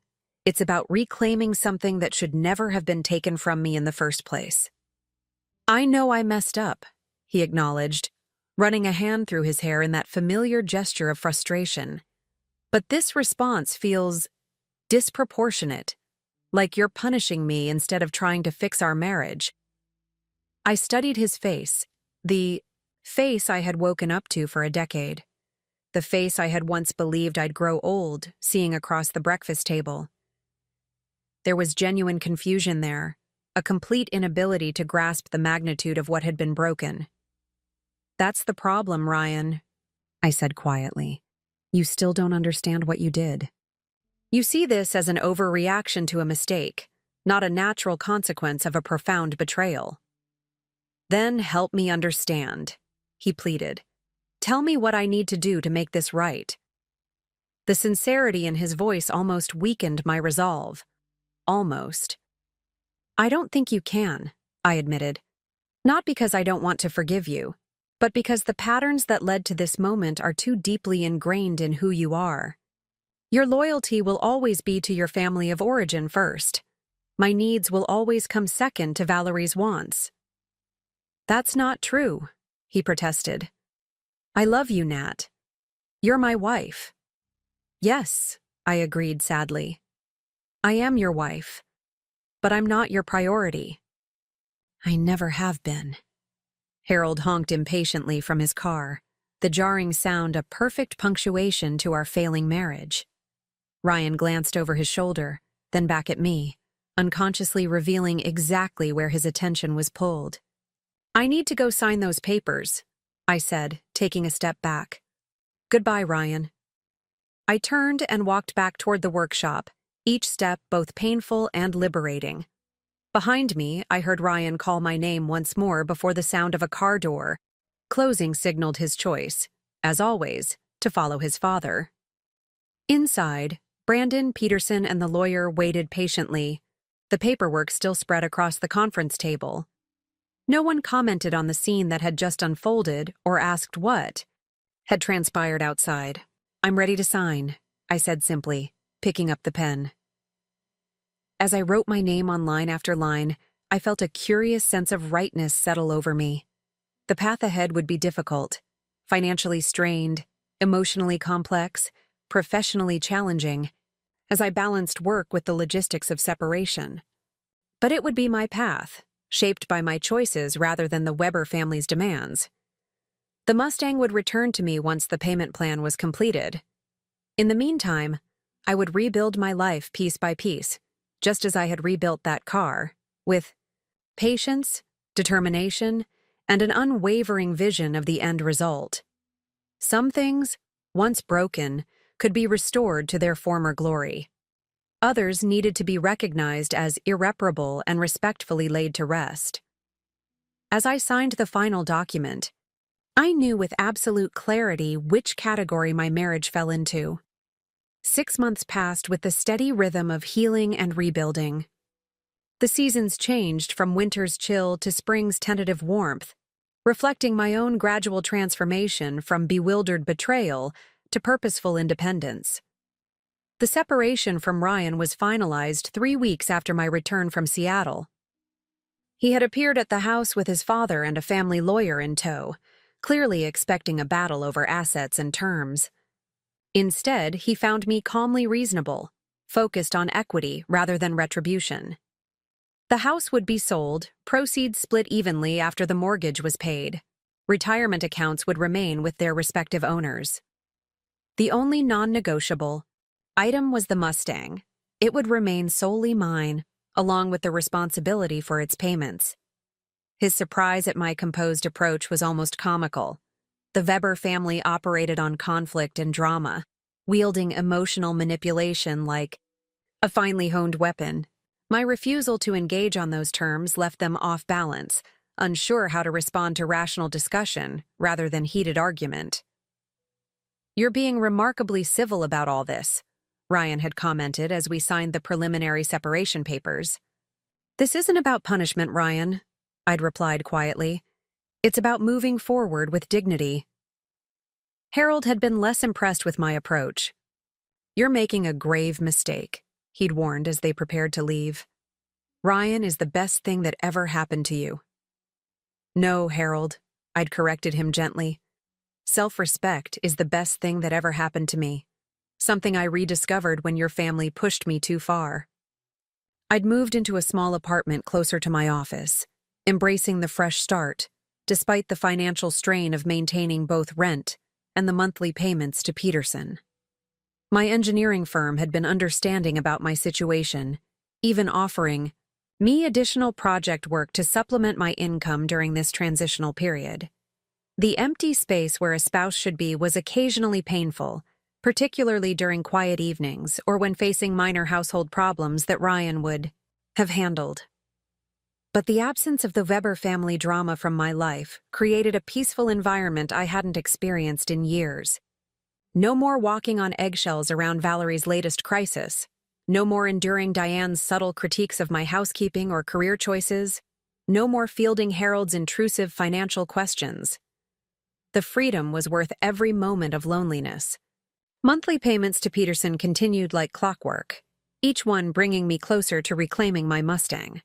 A: It's about reclaiming something that should never have been taken from me in the first place. I know I messed up, he acknowledged, running a hand through his hair in that familiar gesture of frustration. But this response feels disproportionate, like you're punishing me instead of trying to fix our marriage. I studied his face, the face I had woken up to for a decade, the face I had once believed I'd grow old seeing across the breakfast table. There was genuine confusion there, a complete inability to grasp the magnitude of what had been broken. That's the problem, Ryan, I said quietly. You still don't understand what you did. You see this as an overreaction to a mistake, not a natural consequence of a profound betrayal. Then help me understand, he pleaded. Tell me what I need to do to make this right. The sincerity in his voice almost weakened my resolve. Almost. I don't think you can, I admitted. Not because I don't want to forgive you, but because the patterns that led to this moment are too deeply ingrained in who you are. Your loyalty will always be to your family of origin first. My needs will always come second to Valerie's wants. That's not true, he protested. I love you, Nat. You're my wife. Yes, I agreed sadly. I am your wife, but I'm not your priority. I never have been. Harold honked impatiently from his car, the jarring sound a perfect punctuation to our failing marriage. Ryan glanced over his shoulder, then back at me, unconsciously revealing exactly where his attention was pulled. I need to go sign those papers, I said, taking a step back. Goodbye, Ryan. I turned and walked back toward the workshop, each step both painful and liberating. Behind me, I heard Ryan call my name once more before the sound of a car door. Closing signaled his choice, as always, to follow his father. Inside, Brandon, Peterson, and the lawyer waited patiently, the paperwork still spread across the conference table. No one commented on the scene that had just unfolded or asked what had transpired outside. "I'm ready to sign," I said simply, picking up the pen. As I wrote my name on line after line, I felt a curious sense of rightness settle over me. The path ahead would be difficult, financially strained, emotionally complex, professionally challenging, as I balanced work with the logistics of separation. But it would be my path, shaped by my choices rather than the Weber family's demands. The Mustang would return to me once the payment plan was completed. In the meantime, I would rebuild my life piece by piece, just as I had rebuilt that car, with patience, determination, and an unwavering vision of the end result. Some things, once broken, could be restored to their former glory. Others needed to be recognized as irreparable and respectfully laid to rest. As I signed the final document, I knew with absolute clarity which category my marriage fell into. 6 months passed with the steady rhythm of healing and rebuilding. The seasons changed from winter's chill to spring's tentative warmth, reflecting my own gradual transformation from bewildered betrayal to purposeful independence. The separation from Ryan was finalized 3 weeks after my return from Seattle. He had appeared at the house with his father and a family lawyer in tow, clearly expecting a battle over assets and terms. Instead, he found me calmly reasonable, focused on equity rather than retribution. The house would be sold, proceeds split evenly after the mortgage was paid. Retirement accounts would remain with their respective owners. The only non-negotiable item was the Mustang. It would remain solely mine, along with the responsibility for its payments. His surprise at my composed approach was almost comical. The Weber family operated on conflict and drama, wielding emotional manipulation like a finely honed weapon. My refusal to engage on those terms left them off balance, unsure how to respond to rational discussion rather than heated argument. "You're being remarkably civil about all this," Ryan had commented as we signed the preliminary separation papers. "This isn't about punishment, Ryan," I'd replied quietly. "It's about moving forward with dignity." Harold had been less impressed with my approach. "You're making a grave mistake," he'd warned as they prepared to leave. "Ryan is the best thing that ever happened to you." "No, Harold," I'd corrected him gently. "Self-respect is the best thing that ever happened to me. Something I rediscovered when your family pushed me too far." I'd moved into a small apartment closer to my office, embracing the fresh start, despite the financial strain of maintaining both rent and the monthly payments to Peterson. My engineering firm had been understanding about my situation, even offering me additional project work to supplement my income during this transitional period. The empty space where a spouse should be was occasionally painful, particularly during quiet evenings or when facing minor household problems that Ryan would have handled. But the absence of the Weber family drama from my life created a peaceful environment I hadn't experienced in years. No more walking on eggshells around Valerie's latest crisis. No more enduring Diane's subtle critiques of my housekeeping or career choices. No more fielding Harold's intrusive financial questions. The freedom was worth every moment of loneliness. Monthly payments to Peterson continued like clockwork, each one bringing me closer to reclaiming my Mustang.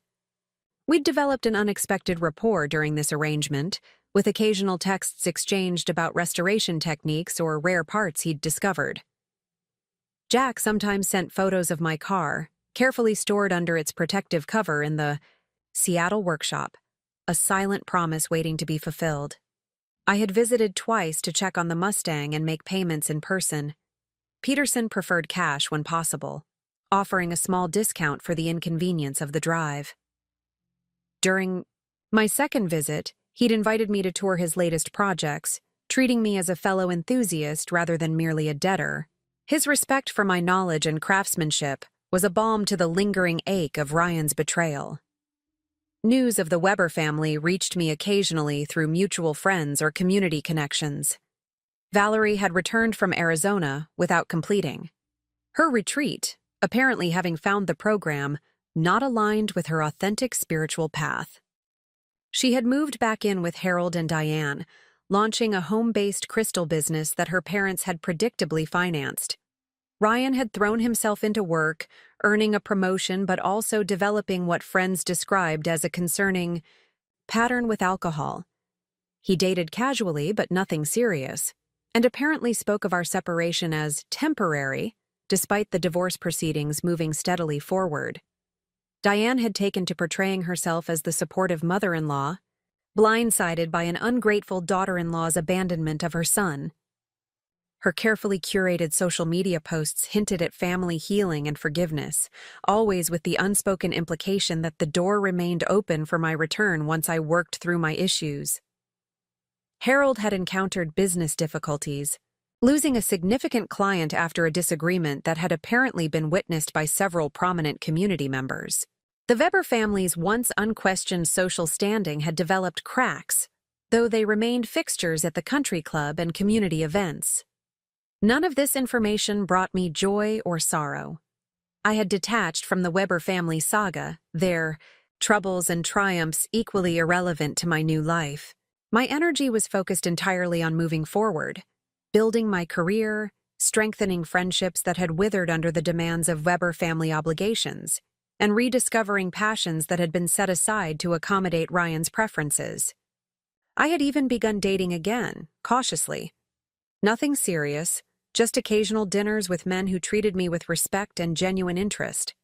A: We'd developed an unexpected rapport during this arrangement, with occasional texts exchanged about restoration techniques or rare parts he'd discovered. Jack sometimes sent photos of my car, carefully stored under its protective cover in the Seattle workshop, a silent promise waiting to be fulfilled. I had visited twice to check on the Mustang and make payments in person. Peterson preferred cash when possible, offering a small discount for the inconvenience of the drive. During my second visit, he'd invited me to tour his latest projects, treating me as a fellow enthusiast rather than merely a debtor. His respect for my knowledge and craftsmanship was a balm to the lingering ache of Ryan's betrayal. News of the Weber family reached me occasionally through mutual friends or community connections. Valerie had returned from Arizona without completing her retreat, apparently having found the program not aligned with her authentic spiritual path. She had moved back in with Harold and Diane, launching a home-based crystal business that her parents had predictably financed. Ryan had thrown himself into work, earning a promotion but also developing what friends described as a concerning pattern with alcohol. He dated casually but nothing serious, and apparently spoke of our separation as temporary, despite the divorce proceedings moving steadily forward. Diane had taken to portraying herself as the supportive mother-in-law, blindsided by an ungrateful daughter-in-law's abandonment of her son. Her carefully curated social media posts hinted at family healing and forgiveness, always with the unspoken implication that the door remained open for my return once I worked through my issues. Harold had encountered business difficulties, losing a significant client after a disagreement that had apparently been witnessed by several prominent community members. The Weber family's once unquestioned social standing had developed cracks, though they remained fixtures at the country club and community events. None of this information brought me joy or sorrow. I had detached from the Weber family saga, their troubles and triumphs equally irrelevant to my new life. My energy was focused entirely on moving forward, building my career, strengthening friendships that had withered under the demands of Weber family obligations, and rediscovering passions that had been set aside to accommodate Ryan's preferences. I had even begun dating again, cautiously. Nothing serious, just occasional dinners with men who treated me with respect and genuine interest.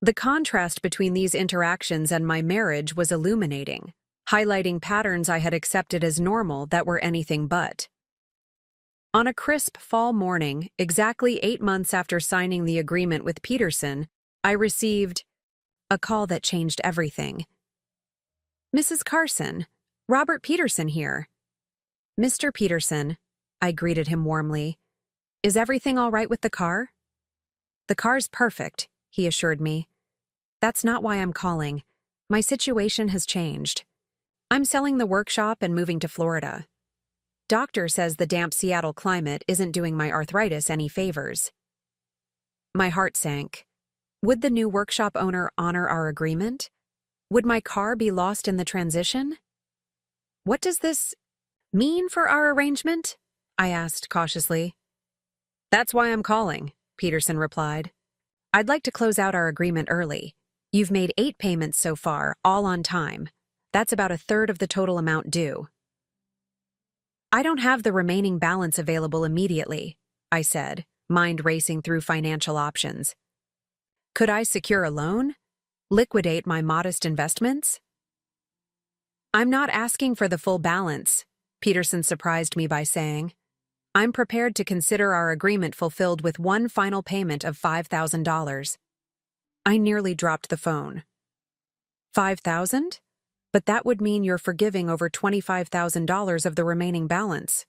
A: The contrast between these interactions and my marriage was illuminating, highlighting patterns I had accepted as normal that were anything but. On a crisp fall morning, exactly 8 months after signing the agreement with Peterson, I received a call that changed everything. "Mrs. Carson, Robert Peterson here." "Mr. Peterson," I greeted him warmly. "Is everything all right with the car?" "The car's perfect," he assured me. "That's not why I'm calling. My situation has changed. I'm selling the workshop and moving to Florida. Doctor says the damp Seattle climate isn't doing my arthritis any favors." My heart sank. Would the new workshop owner honor our agreement? Would my car be lost in the transition? "What does this mean for our arrangement?" I asked cautiously. "That's why I'm calling," Peterson replied. "I'd like to close out our agreement early. You've made 8 payments so far, all on time. That's about 1/3 of the total amount due." "I don't have the remaining balance available immediately," I said, mind racing through financial options. "Could I secure a loan? Liquidate my modest investments?" "I'm not asking for the full balance," Peterson surprised me by saying. "I'm prepared to consider our agreement fulfilled with one final payment of $5,000. I nearly dropped the phone. "5,000? But that would mean you're forgiving over $25,000 of the remaining balance."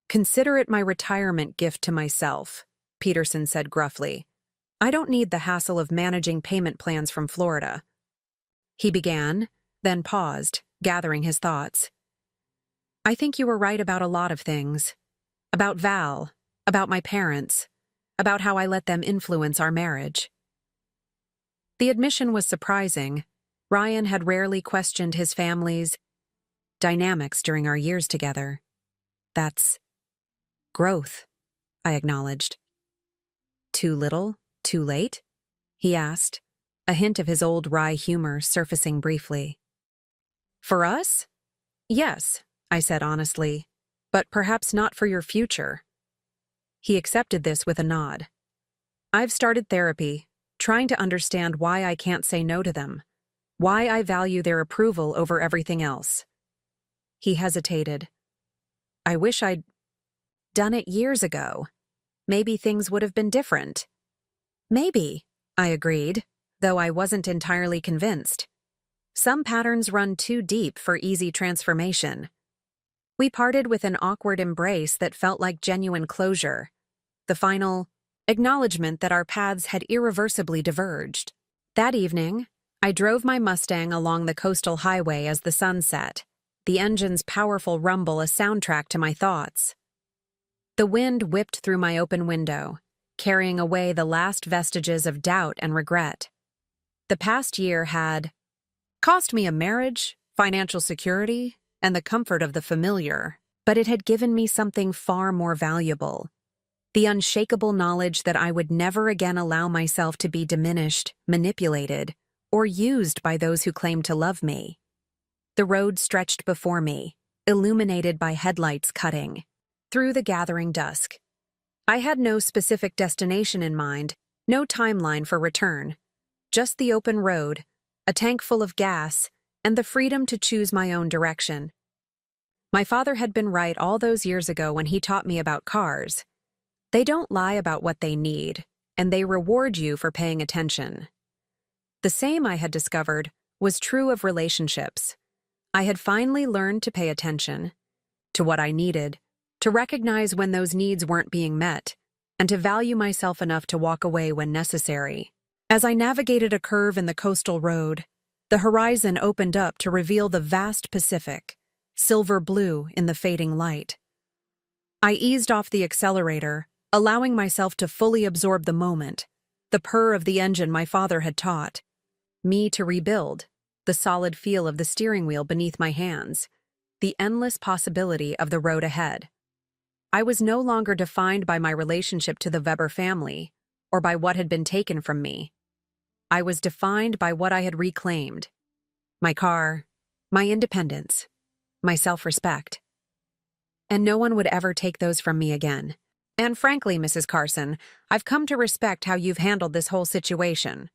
A: "Consider it my retirement gift to myself," Peterson said gruffly. "I don't need the hassle of managing payment plans from Florida." He began, then paused, gathering his thoughts. "I think you were right about a lot of things. About Val, about my parents, about how I let them influence our marriage." The admission was surprising. Ryan had rarely questioned his family's dynamics during our years together. "That's growth," I acknowledged. "Too little? Too late?" he asked, a hint of his old wry humor surfacing briefly. "For us? Yes," I said honestly, "but perhaps not for your future." He accepted this with a nod. "I've started therapy, trying to understand why I can't say no to them, why I value their approval over everything else." He hesitated. "I wish I'd done it years ago. Maybe things would have been different." "Maybe," I agreed, though I wasn't entirely convinced. Some patterns run too deep for easy transformation. We parted with an awkward embrace that felt like genuine closure. the final acknowledgement that our paths had irreversibly diverged. That evening, I drove my Mustang along the coastal highway as the sun set, the engine's powerful rumble a soundtrack to my thoughts. The wind whipped through my open window, carrying away the last vestiges of doubt and regret. The past year had cost me a marriage, financial security, and the comfort of the familiar, but it had given me something far more valuable: the unshakable knowledge that I would never again allow myself to be diminished, manipulated, or used by those who claimed to love me. The road stretched before me, illuminated by headlights cutting through the gathering dusk. I had no specific destination in mind, no timeline for return, just the open road, a tank full of gas, and the freedom to choose my own direction. My father had been right all those years ago when he taught me about cars. They don't lie about what they need, and they reward you for paying attention. The same, I had discovered, was true of relationships. I had finally learned to pay attention to what I needed, to recognize when those needs weren't being met, and to value myself enough to walk away when necessary. As I navigated a curve in the coastal road, the horizon opened up to reveal the vast Pacific, silver blue in the fading light. I eased off the accelerator, allowing myself to fully absorb the moment, the purr of the engine my father had taught me to rebuild, the solid feel of the steering wheel beneath my hands, the endless possibility of the road ahead. I was no longer defined by my relationship to the Weber family or by what had been taken from me. I was defined by what I had reclaimed: my car, my independence, my self-respect. And no one would ever take those from me again. And frankly, Mrs. Carson, I've come to respect how you've handled this whole situation.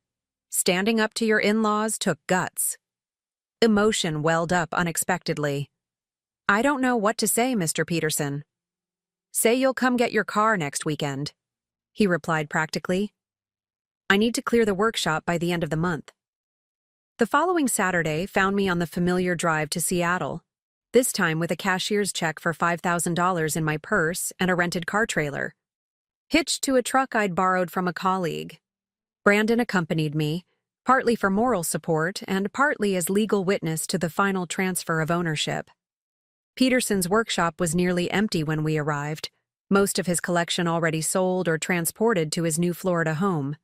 A: Standing up to your in-laws took guts. Emotion welled up unexpectedly. I don't know what to say, Mr. Peterson. Say you'll come get your car next weekend, he replied practically. I need to clear the workshop by the end of the month. The following Saturday found me on the familiar drive to Seattle, this time with a cashier's check for $5,000 in my purse and a rented car trailer, hitched to a truck I'd borrowed from a colleague. Brandon accompanied me, partly for moral support and partly as legal witness to the final transfer of ownership. Peterson's workshop was nearly empty when we arrived, most of his collection already sold or transported to his new Florida home.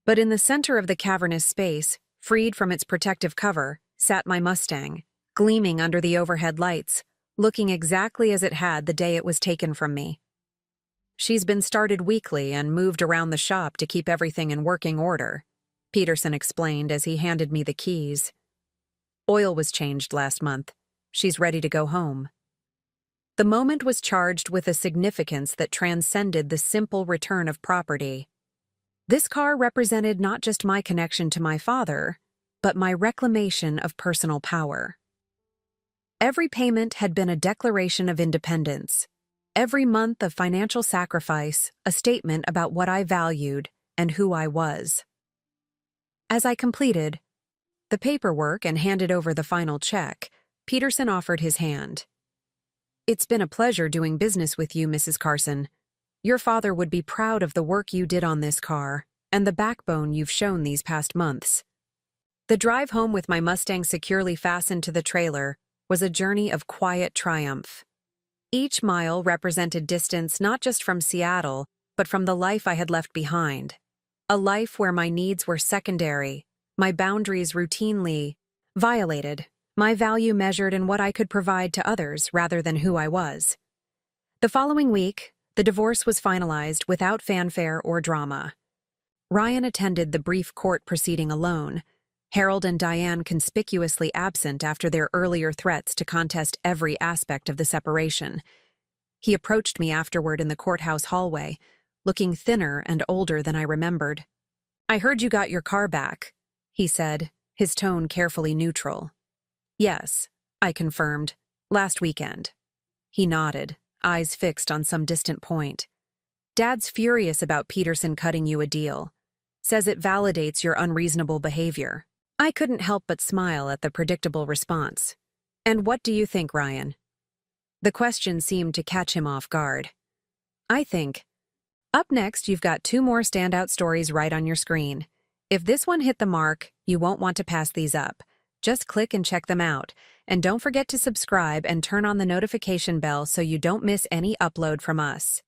A: But in the center of the cavernous space, freed from its protective cover, sat my Mustang, gleaming under the overhead lights, looking exactly as it had the day it was taken from me. She's been started weekly and moved around the shop to keep everything in working order, Peterson explained as he handed me the keys. Oil was changed last month. She's ready to go home. The moment was charged with a significance that transcended the simple return of property. This car represented not just my connection to my father, but my reclamation of personal power. Every payment had been a declaration of independence. Every month of financial sacrifice, a statement about what I valued and who I was. As I completed the paperwork and handed over the final check, Peterson offered his hand. It's been a pleasure doing business with you, Mrs. Carson. Your father would be proud of the work you did on this car and the backbone you've shown these past months. The drive home with my Mustang securely fastened to the trailer was a journey of quiet triumph. Each mile represented distance not just from Seattle, but from the life I had left behind. A life where my needs were secondary, my boundaries routinely violated, my value measured in what I could provide to others rather than who I was. The following week, the divorce was finalized without fanfare or drama. Ryan attended the brief court proceeding alone, Harold and Diane conspicuously absent after their earlier threats to contest every aspect of the separation. He approached me afterward in the courthouse hallway, looking thinner and older than I remembered. I heard you got your car back, he said, his tone carefully neutral. Yes, I confirmed. Last weekend. He nodded, eyes fixed on some distant point. Dad's furious about Peterson cutting you a deal. Says it validates your unreasonable behavior. I couldn't help but smile at the predictable response. And what do you think, Ryan? The question seemed to catch him off guard. I think, Up next, you've got two more standout stories right on your screen. If this one hit the mark, you won't want to pass these up. Just click and check them out. And don't forget to subscribe and turn on the notification bell so you don't miss any upload from us.